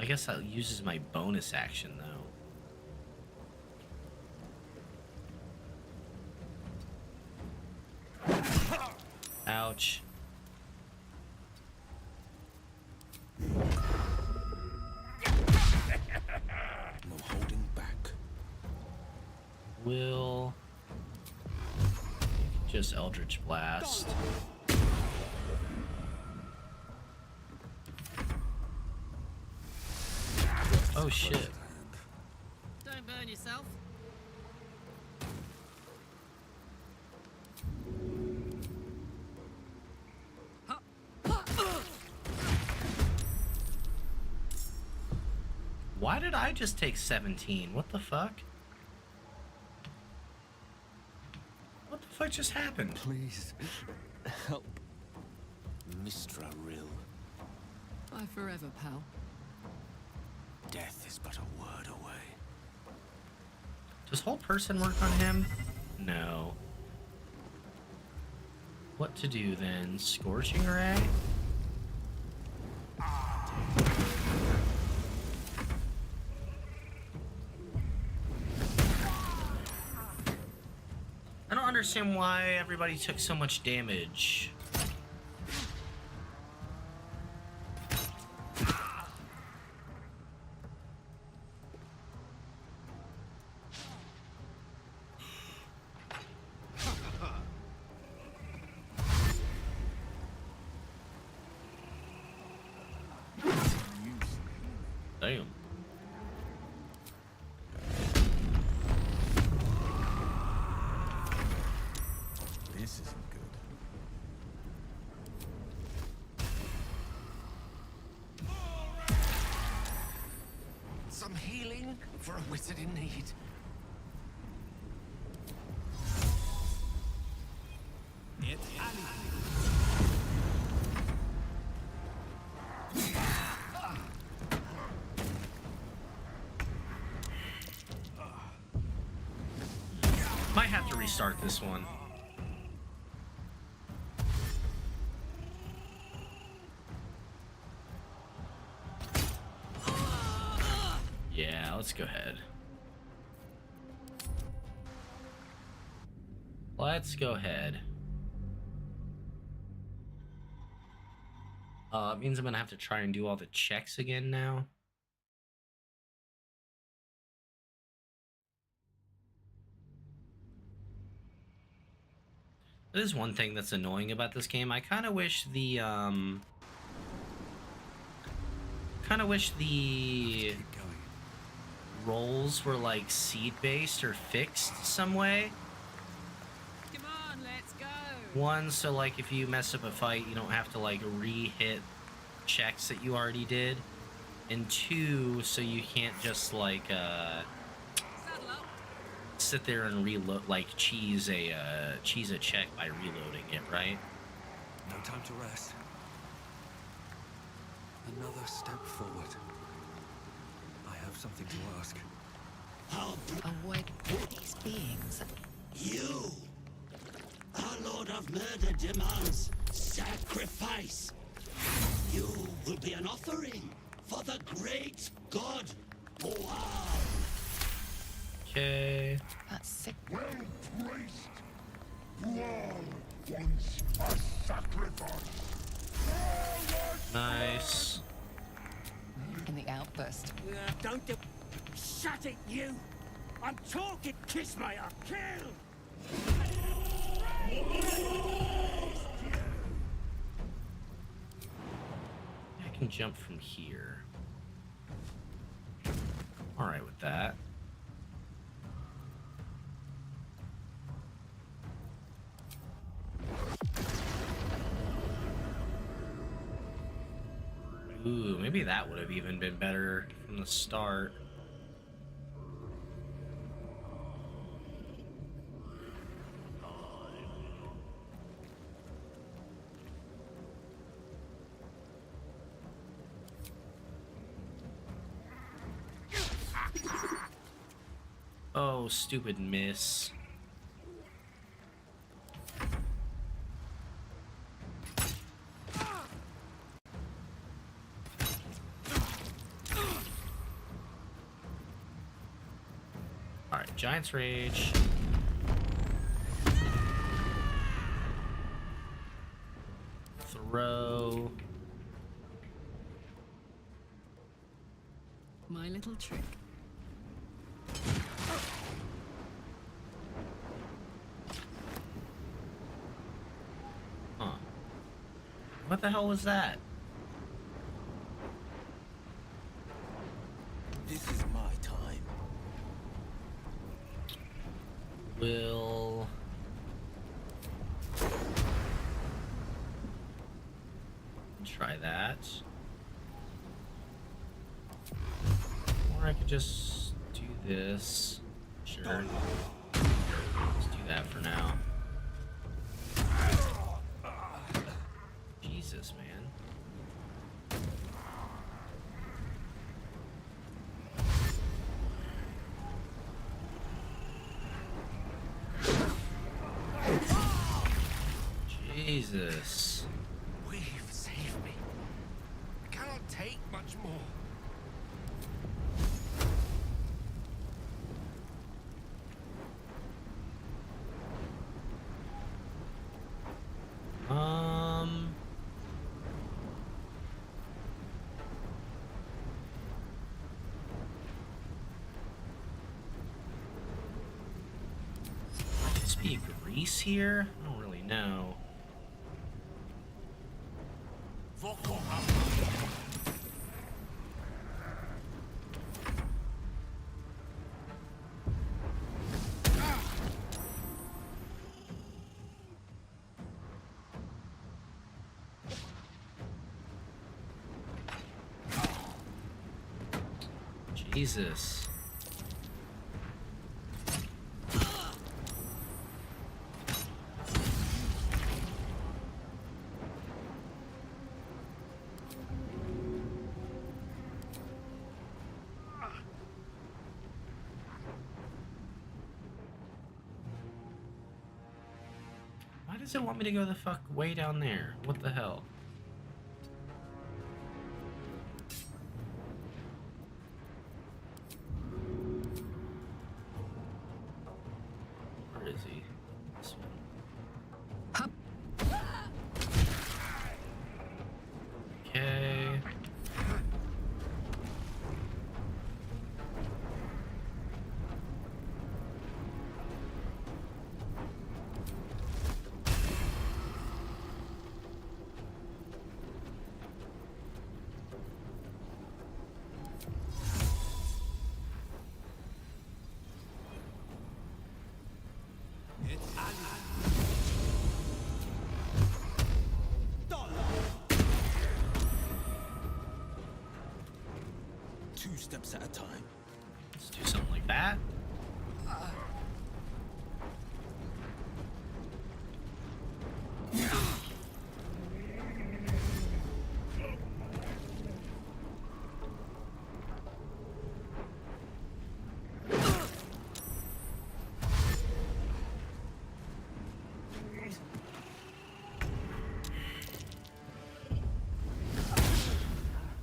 guess that uses my bonus action, though. Ouch. No holding back. Will just Eldritch Blast. Oh shit. Don't burn yourself. Why did I just take 17? What the fuck? What the fuck just happened? Please, help. Mistra Rill. Bye forever, pal. Death is but a word away. Does whole person work on him? No. What to do then? Scorching Ray? I don't understand why everybody took so much damage. Damn. This isn't good. Some healing for a wizard in need. Might have to restart this one. Yeah, let's go ahead. Let's go ahead. It means I'm gonna have to try and do all the checks again now. That is one thing that's annoying about this game. I kind of wish the rolls were like seed based or fixed some way. Come on, let's go. One, so like if you mess up a fight, you don't have to like re-hit checks that you already did. And two, so you can't just like Saddle up. sit there and reload, like cheese a check by reloading it, right? No time to rest. Another step forward. I have something to ask. How Avoid these beings. you? Our Lord of Murder demands sacrifice. You will be an offering for the great god Boal. Okay. That's sick. Well placed. Boal wants a sacrifice. Nice. In the outburst. Don't do... Shut it, you! I'm talking, kiss my ass! Kill! I can jump from here. All right with that. Ooh, maybe that would have even been better from the start. Oh, stupid miss. Alright, Giant's Rage. Throw. My little trick. Huh. What the hell was that? This is my time. Will try that. Or I could just do this. Sure. Let's do that for now. Jesus, man. Jesus. Weave, save me. I cannot take much more. Might just be a grease here? I don't really know. Jesus. Why does it want me to go the fuck way down there? What the hell? Where is he? This one. 2 steps at a time. Let's do something like that.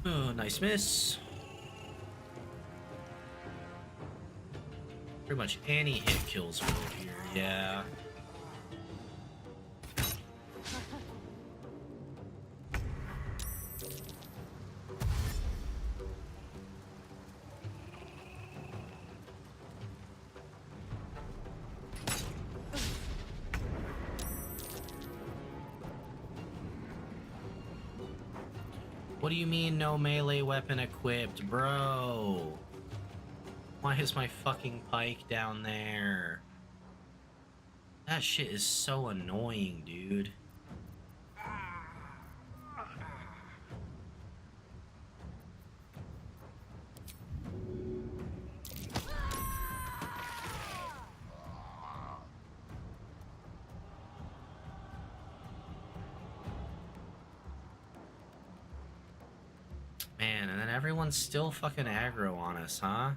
Oh, nice miss. Pretty much any hit kills Will here, yeah. What do you mean no melee weapon equipped, bro? Why is my fucking pike down there? That shit is so annoying, dude. Man, and then everyone's still fucking aggro on us, huh?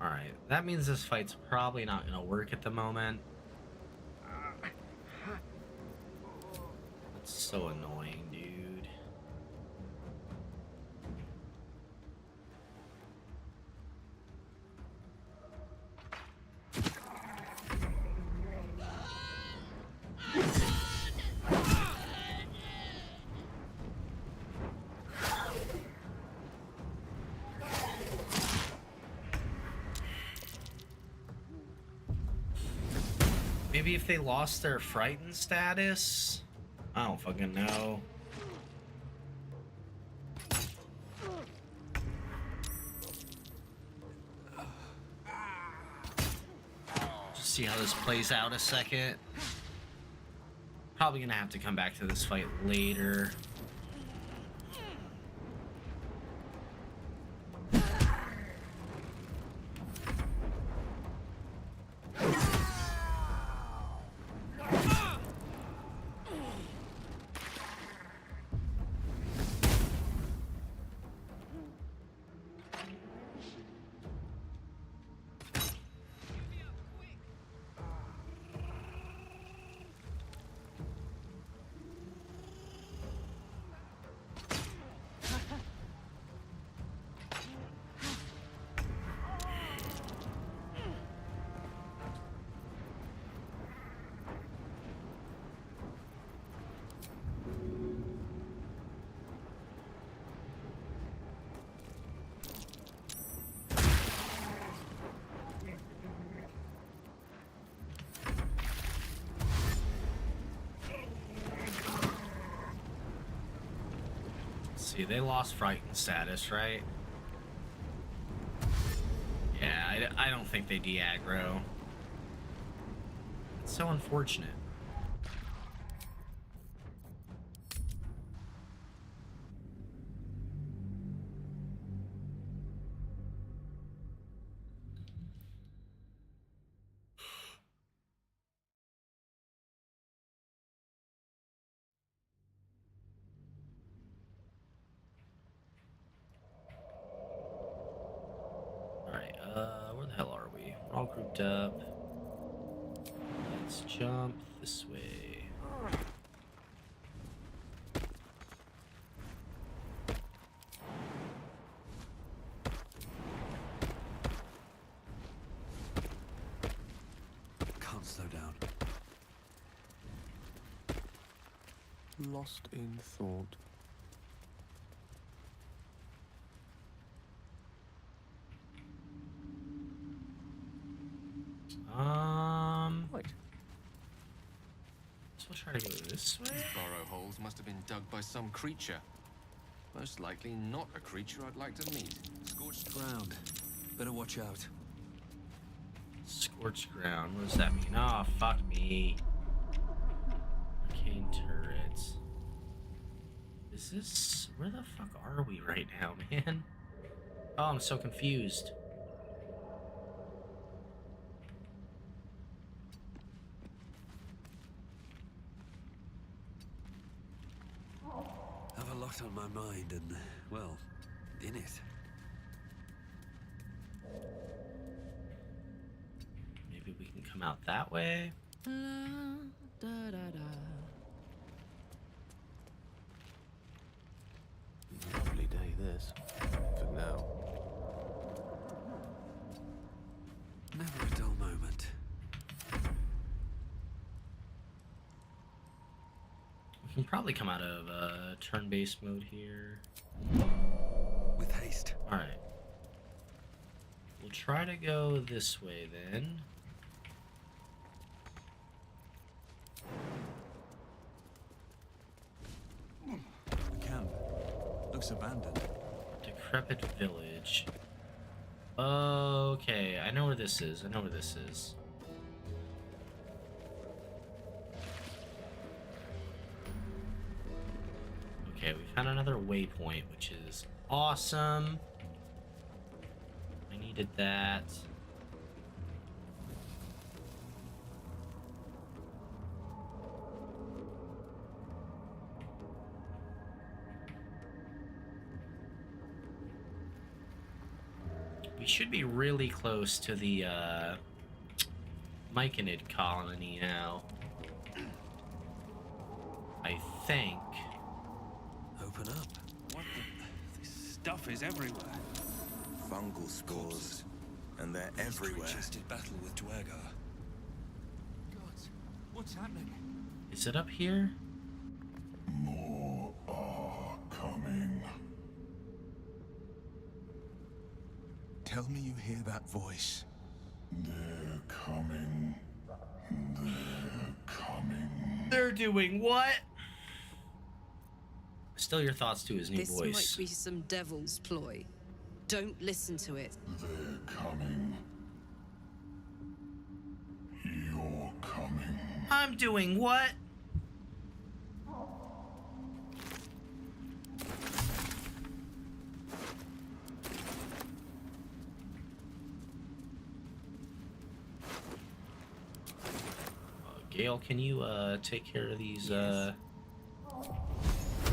Alright, that means this fight's probably not gonna work at the moment. It's so annoying, dude. Maybe if they lost their frightened status? I don't fucking know. Just see how this plays out a second. Probably gonna have to come back to this fight later. See, they lost frightened status, right? Yeah, I don't think they de-aggro. It's so unfortunate. Where the hell are we? We're all grouped up. Let's jump this way. Can't slow down. Lost in thought. Wait. So we'll try to go this way. These burrow holes must have been dug by some creature. Most likely not a creature I'd like to meet. Scorched ground. Better watch out. Scorched ground. What does that mean? Oh, fuck me. Arcane turrets. Is this... Where the fuck are we right now, man? Oh, I'm so confused. I have a lot on my mind and, well, in it. Maybe we can come out that way? Lovely day, this. For now. Never a dull moment. We can probably come out of turn-based mode here. With haste. Alright. We'll try to go this way then. The camp looks abandoned. Decrepit village. Okay, I know where this is. I know where this is. Okay, we found another waypoint, which is awesome. I needed that. We should be really close to the Myconid colony now. I think. Open up. What the? This stuff is everywhere. Fungal spores, and they're everywhere. Creatures did battle with Dwergar. God, what's happening? Is it up here? More are coming. Tell me you hear that voice. They're coming. They're coming. They're doing what? Still your thoughts to his new This voice. might be some devil's ploy. Don't listen to it. They're coming. You're coming. I'm doing what? Gale, can you take care of these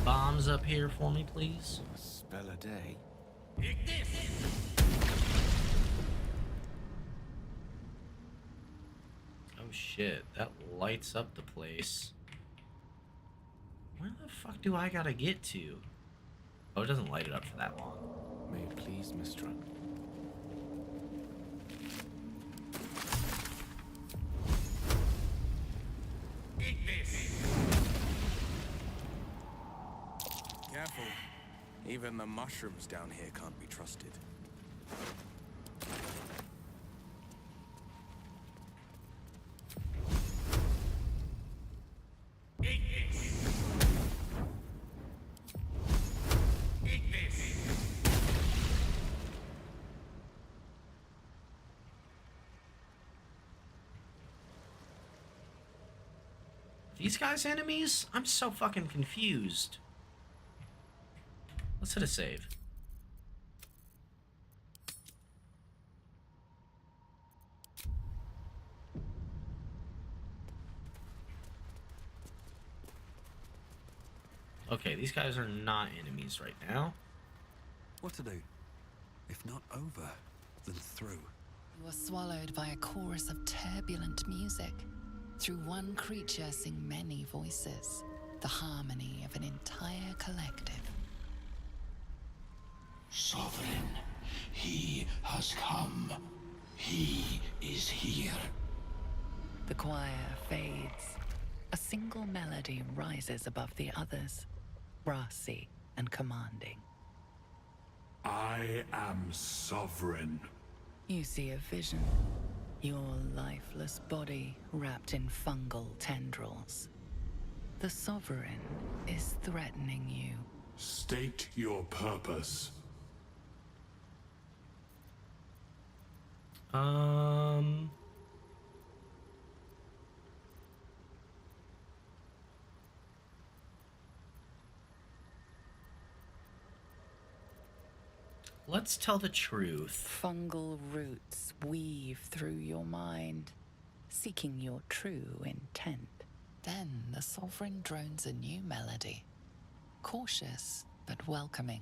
bombs up here for me, please? Spell a day. Oh shit, that lights up the place. Where the fuck do I gotta get to? Oh, it doesn't light it up for that long. May it please, Mistra. Careful. Even the mushrooms down here can't be trusted. These guys enemies? I'm so fucking confused. Let's hit a save. Okay, these guys are not enemies right now. What to do? If not over, then through. You are swallowed by a chorus of turbulent music. Through one creature sing many voices, the harmony of an entire collective. Sovereign, he has come. He is here. The choir fades. A single melody rises above the others, brassy and commanding. I am sovereign. You see a vision. Your lifeless body wrapped in fungal tendrils. The Sovereign is threatening you. State your purpose. let's tell the truth. Fungal roots weave through your mind, seeking your true intent. Then the sovereign drones a new melody, cautious but welcoming.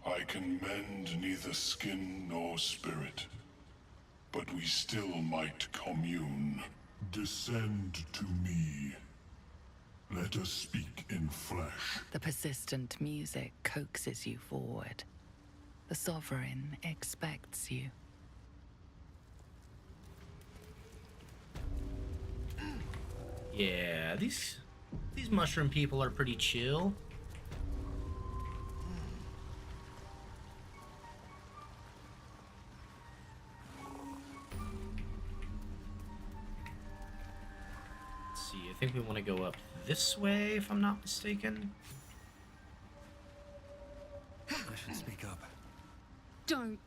I can mend neither skin nor spirit, but we still might commune. Descend to me. Let us speak in flesh. The persistent music coaxes you forward. The sovereign expects you. Yeah, these mushroom people are pretty chill. Let's see, I think we want to go up this way, if I'm not mistaken. I should speak up. Don't.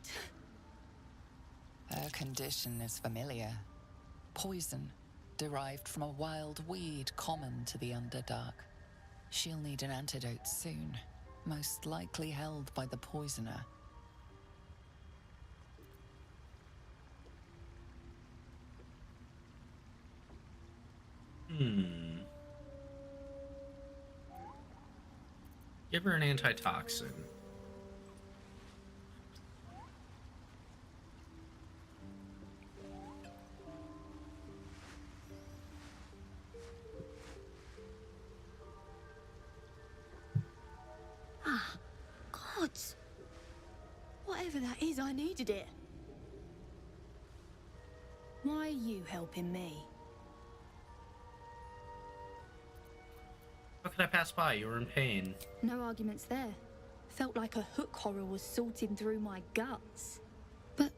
Her condition is familiar. Poison, derived from a wild weed common to the Underdark. She'll need an antidote soon, most likely held by the poisoner. Give her an antitoxin. Gods! Whatever that is, I needed it. Why are you helping me? How could I pass by? You were in pain. No arguments there. Felt like a hook horror was sorting through my guts. But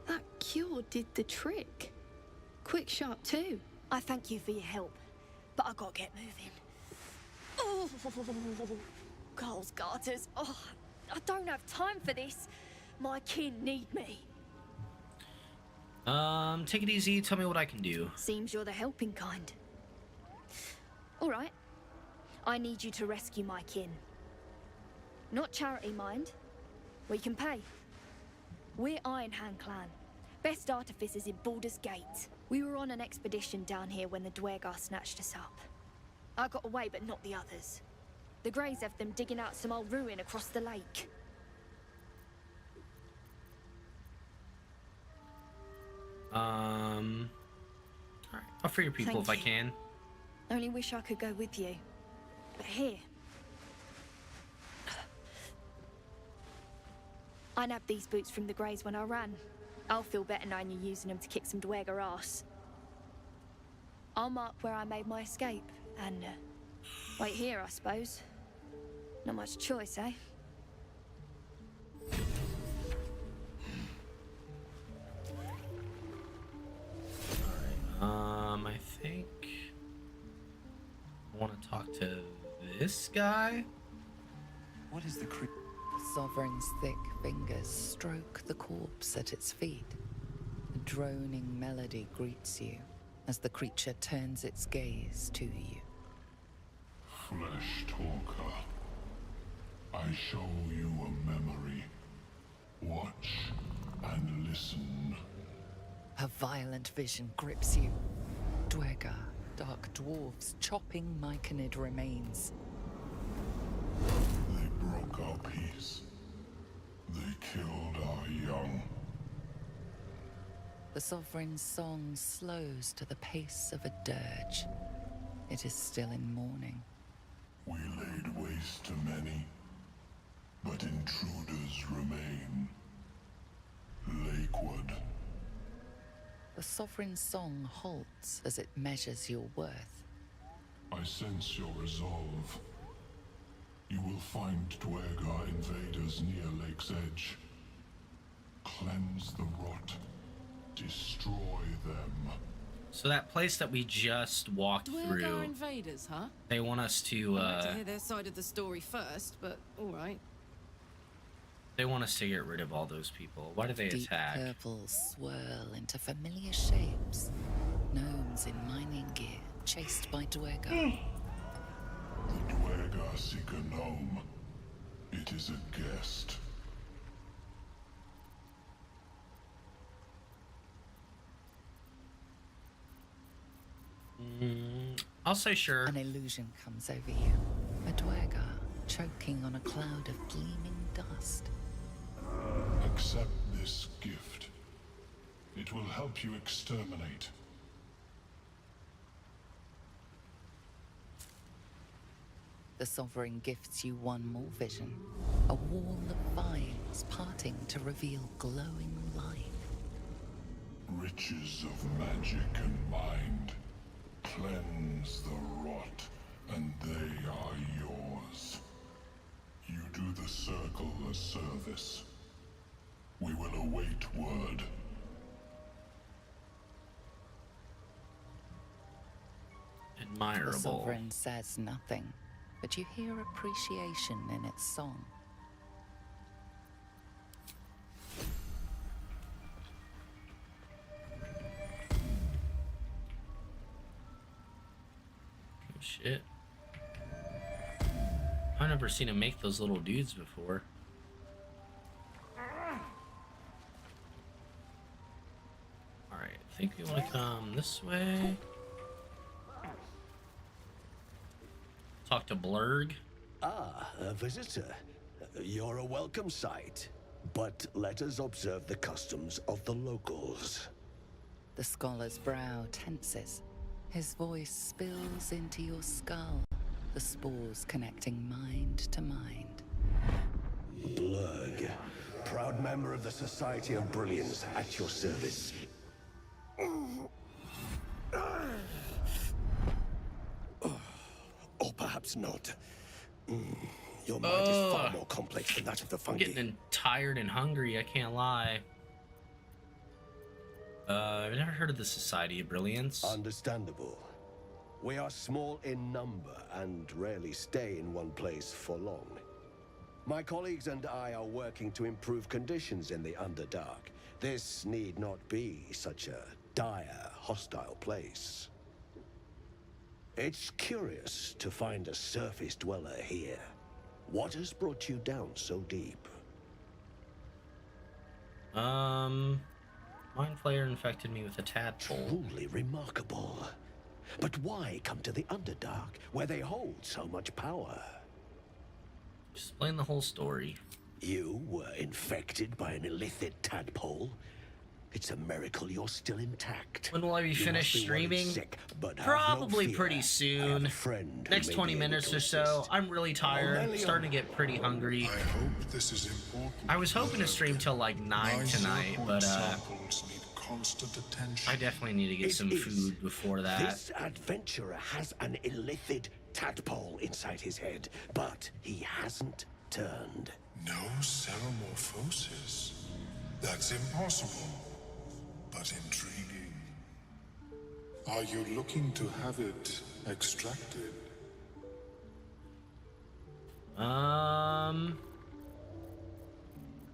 that cure did the trick. Quick, sharp too. I thank you for your help, but I gotta get moving. Oh, Carl's garters. Oh, I don't have time for this. My kin need me. Take it easy. Tell me what I can do. Seems you're the helping kind. All right. I need you to rescue my kin. Not charity, mind. We can pay. We're Iron Hand Clan. Best artificers in Baldur's Gate. We were on an expedition down here when the Dwergar snatched us up. I got away, but not the others. The Greys have them digging out some old ruin across the lake. Alright. I'll free your people Thank if I you. can. Only wish I could go with you. But here. I nabbed these boots from the Greys when I ran. I'll feel better knowing you're using them to kick some Dwergar ass. I'll mark where I made my escape, and wait here, I suppose. Not much choice, eh? I think I want to talk to this guy. What is the Sovereign's thick fingers stroke the corpse at its feet. A droning melody greets you as the creature turns its gaze to you. Flesh talker. I show you a memory. Watch and listen. A violent vision grips you. Dwergar, dark dwarves chopping myconid remains. They broke our peace. They killed our young. The Sovereign's song slows to the pace of a dirge. It is still in mourning. We laid waste to many, but intruders remain. Lakeward. The Sovereign's song halts as it measures your worth. I sense your resolve. You will find Dwergar invaders near Lake's Edge. Cleanse the rot. Destroy them. So that place that we just walked Dwergar through, invaders, huh? they want us to, I'd like to hear their side of the story first, but all right. they want us to get rid of all those people. Why do they Deep attack? purples swirl into familiar shapes. Gnomes in mining gear, chased by Dwergar. The Dwergar seek a gnome. It is a guest. I'll say sure. An illusion comes over you. A dwergar choking on a cloud of gleaming dust. Accept this gift. It will help you exterminate. The Sovereign gifts you one more vision. A wall of vines parting to reveal glowing light. Riches of magic and mind. Cleanse the rot, and they are yours. You do the Circle a service. We will await word. Admirable. The Sovereign says nothing, but you hear appreciation in its song. Shit. I've never seen him make those little dudes before. Alright, I think we want to come this way. Talk to Blurg. Ah, a visitor. You're a welcome sight. But let us observe the customs of the locals. The scholar's brow tenses. His voice spills into your skull, the spores connecting mind to mind. Blurg, proud member of the Society of Brilliance, at your service. Or perhaps not. Your mind is far more complex than that of the I'm fungi. getting tired and hungry, I can't lie. I've never heard of the Society of Brilliance. Understandable. We are small in number and rarely stay in one place for long. My colleagues and I are working to improve conditions in the Underdark. This need not be such a dire, hostile place. It's curious to find a surface dweller here. What has brought you down so deep? Mind Flayer infected me with a tadpole. Truly remarkable. But why come to the Underdark, where they hold so much power? Explain the whole story. You were infected by an illithid tadpole? It's a miracle you're still intact. When will I be finished streaming? Sick, but Probably no fear. pretty soon. Next 20 minutes or so. I'm really tired. Starting to get pretty hungry. I hope this is important. I was hoping to stream till like 9 tonight, but samples need constant attention. I definitely need to get some food before that. This adventurer has an illithid tadpole inside his head, but he hasn't turned. No ceremorphosis. That's impossible, but intriguing. Are you looking to have it extracted?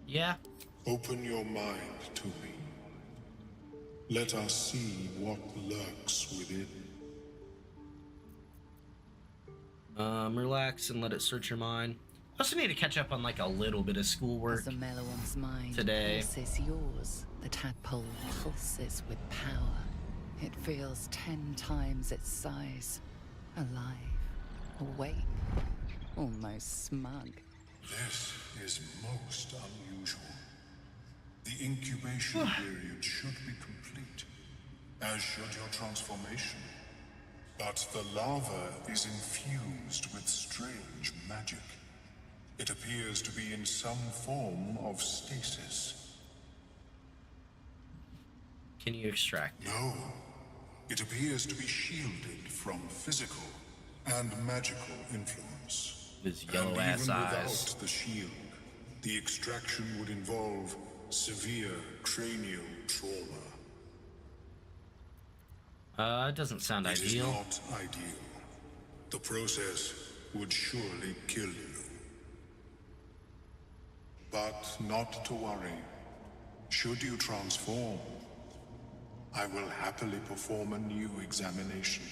Yeah. Open your mind to me. Let us see what lurks within. Relax and let it search your mind. I also need to catch up on like a little bit of schoolwork As the Meloam's mind today. pulses yours, the tadpole pulses with power. It feels 10 times its size. Alive, awake, almost smug. This is most unusual. The incubation period should be complete, as should your transformation. But the larva is infused with strange magic. It appears to be in some form of stasis. Can you extract it? No. It appears to be shielded from physical and magical influence. His yellow-ass even eyes. Without the shield, the extraction would involve severe cranial trauma. It doesn't sound It is ideal. not ideal. The process would surely kill you. But not to worry. Should you transform, I will happily perform a new examination.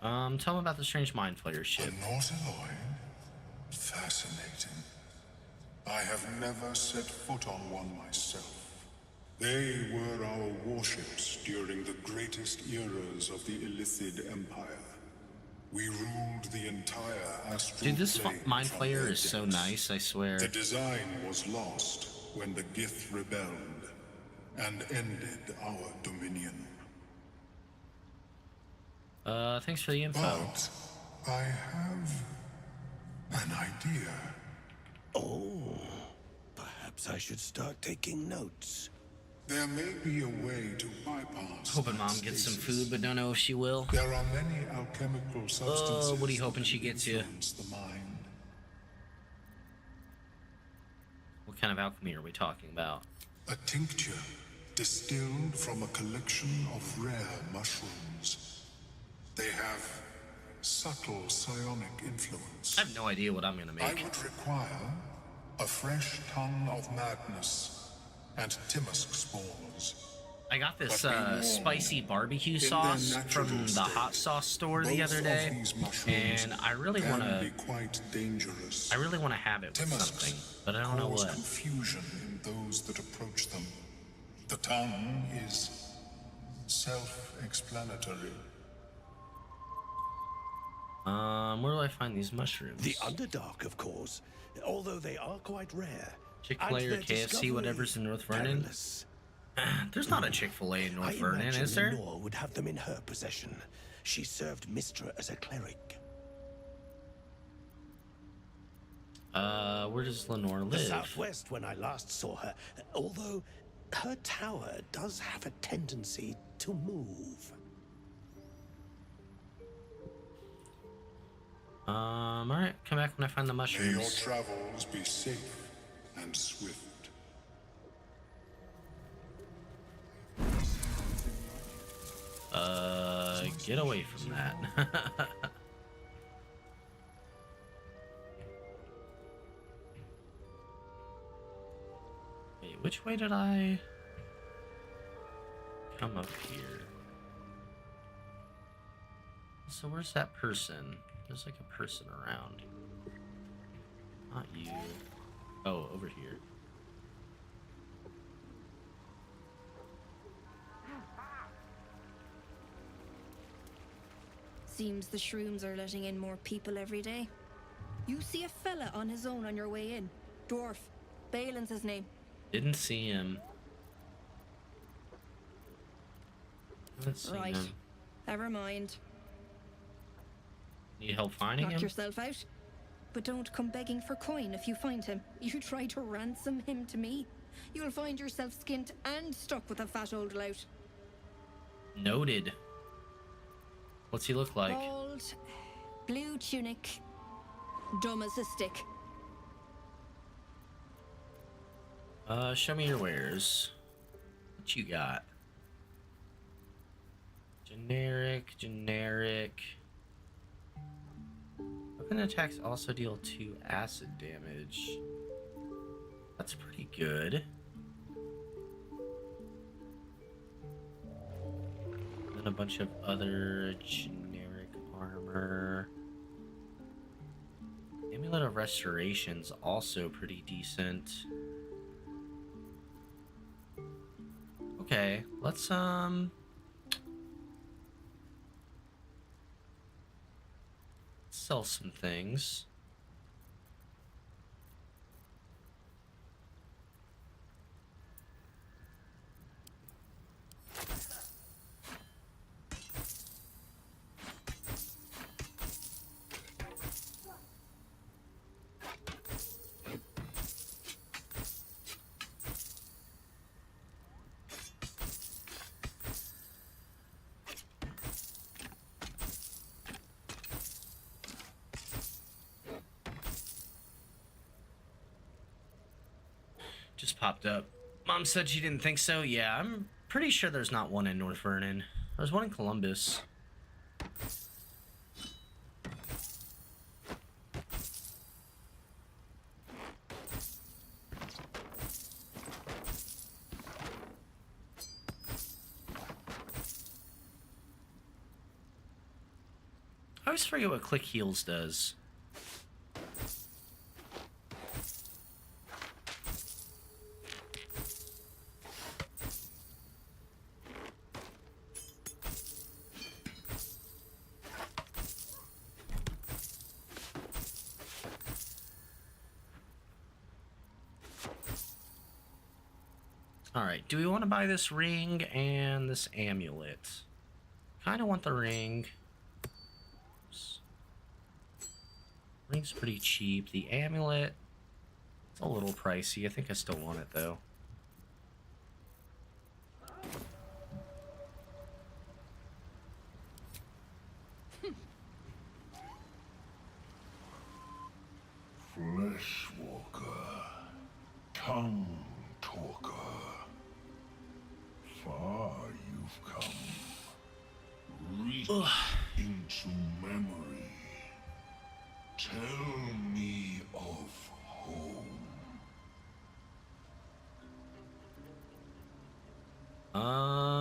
Tell me about the strange Mind Flayer ship. A Nautiloid? Fascinating. I have never set foot on one myself. They were our warships during the greatest eras of the Illithid Empire. We ruled the entire astral Dude, this plane mind from flayer their is so depths. nice, I swear. The design was lost when the Gith rebelled and ended our dominion. Thanks for the info. But I have an idea. Oh, perhaps I should start taking notes. There may be a way to bypass. Hoping Mom gets some food, but don't know if she will. There are many alchemical substances. Oh, what are you hoping she gets you? The mind. What kind of alchemy are we talking about? A tincture distilled from a collection of rare mushrooms. They have subtle psionic influence. I have no idea what I'm gonna make. I would require a fresh tongue of madness and Timisk spores. I got this spicy barbecue sauce from the hot sauce store the other day, and I really want to. I really want to have it with something, but I don't know what. Confusion in those that approach them. The tongue is self-explanatory. Where do I find these mushrooms? The Underdark, of course, although they are quite rare. Chick-fil-A or KFC, whatever's in North Vernon. Perilous. There's not a Chick-fil-A in North I Vernon, imagine is there? Lenore would have them in her possession. She served Mistra as a cleric. Where does Lenore live? The southwest when I last saw her, although her tower does have a tendency to move. Alright, come back when I find the May your mushrooms. travels be safe and swift. Get away from that. Wait, which way did I come up here? So where's that person? There's like a person around. Not you. Oh, over here. Seems the shrooms are letting in more people every day. You see a fella on his own on your way in. Dwarf. Balin's his name. Didn't see him. Haven't seen Right. him. Never mind. Need help finding Knock him? yourself out. But don't come begging for coin if you find him. You try to ransom him to me, you'll find yourself skint and stuck with a fat old lout. Noted. What's he look like? Bald, blue tunic, dumb as a stick. Show me your wares. What you got? Generic. Weapon attacks also deal 2 acid damage. That's pretty good. And a bunch of other generic armor. Amulet of Restoration's also pretty decent. Okay, let's sell some things. Just popped up. Mom said she didn't think so. Yeah, I'm pretty sure there's not one in North Vernon. There's one in Columbus. I always forget what Click Heals does. All right, do we want to buy this ring and this amulet? Kind of want the ring. Oops. Ring's pretty cheap. The amulet, it's a little pricey. I think I still want it though. Fleshwalker, tongue talker. Far you've come. Reach into memory. Tell me of home.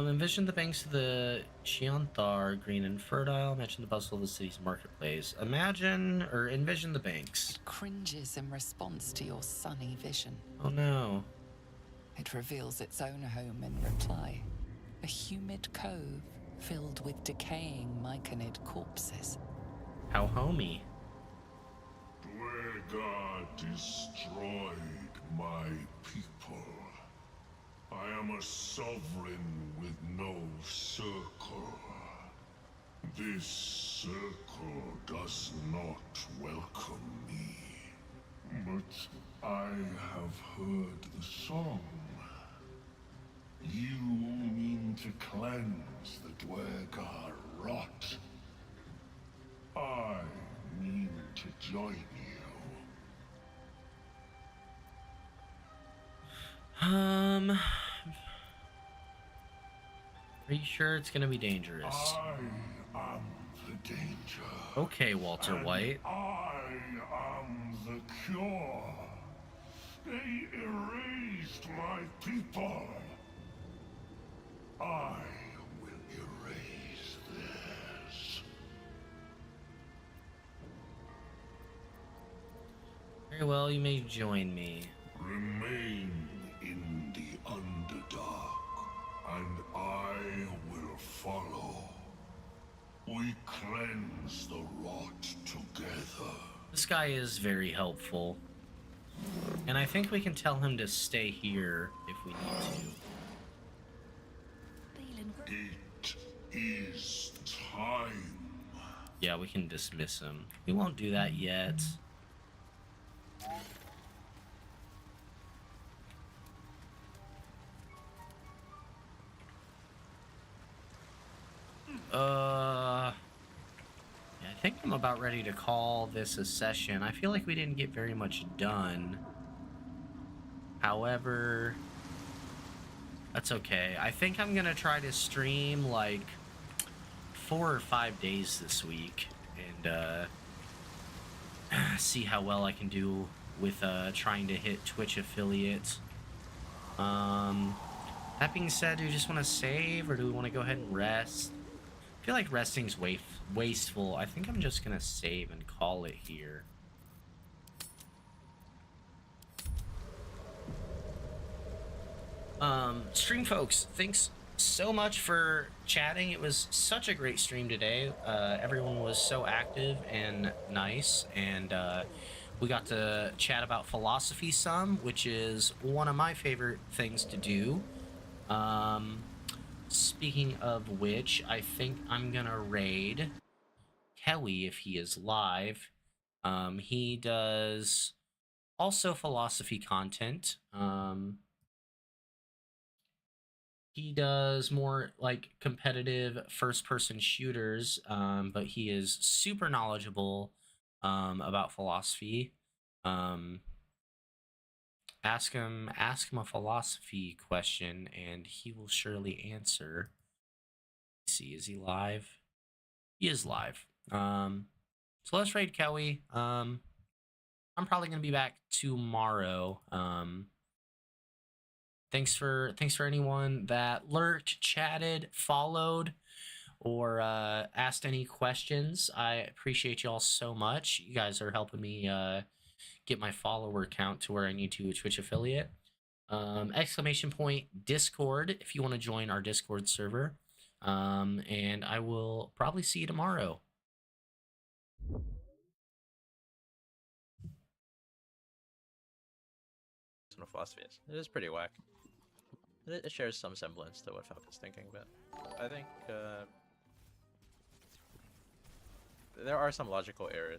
Envision the banks of the Chianthar, green and fertile. Imagine the bustle of the city's marketplace. Imagine or envision the banks. It cringes in response to your sunny vision. Oh no. It reveals its own home in reply. A humid cove filled with decaying myconid corpses. How homey. Dwargar destroyed my people. I am a sovereign with no circle. This circle does not welcome me. But I have heard the song. You mean to cleanse the Dwargar rot. I mean to join you. Are you sure it's gonna be dangerous? I am the danger. Okay, Walter White. I am the cure. They erased my people. I will erase theirs. Very well, you may join me. Remain in the Underdark, and I will follow. We cleanse the rot together. This guy is very helpful. And I think we can tell him to stay here if we need to. It is time. Yeah, we can dismiss him. We won't do that yet. Yeah, I think I'm about ready to call this a session. I feel like we didn't get very much done. However, that's okay. I think I'm gonna try to stream like 4 or 5 days this week and see how well I can do with trying to hit Twitch affiliate. That being said, do we just want to save or do we want to go ahead and rest? I feel like resting's wasteful. I think I'm just gonna save and call it here. Stream folks, thanks so much for chatting. It was such a great stream today. Everyone was so active and nice, and we got to chat about philosophy some, which is one of my favorite things to do. Speaking of which, I think I'm gonna raid Kelly if he is live. He does also philosophy content. He does more like competitive first-person shooters, but he is super knowledgeable about philosophy. Ask him a philosophy question, and he will surely answer. Let's see, is he live? He is live. So let's raid Kelly. I'm probably gonna be back tomorrow. Thanks for anyone that lurked, chatted, followed, or asked any questions. I appreciate y'all so much. You guys are helping me get my follower count to where I need to, a Twitch affiliate. Exclamation point Discord if you want to join our Discord server. And I will probably see you tomorrow. Philosophy is. It is pretty whack. It shares some semblance to what Falcon's thinking, but I think there are some logical errors.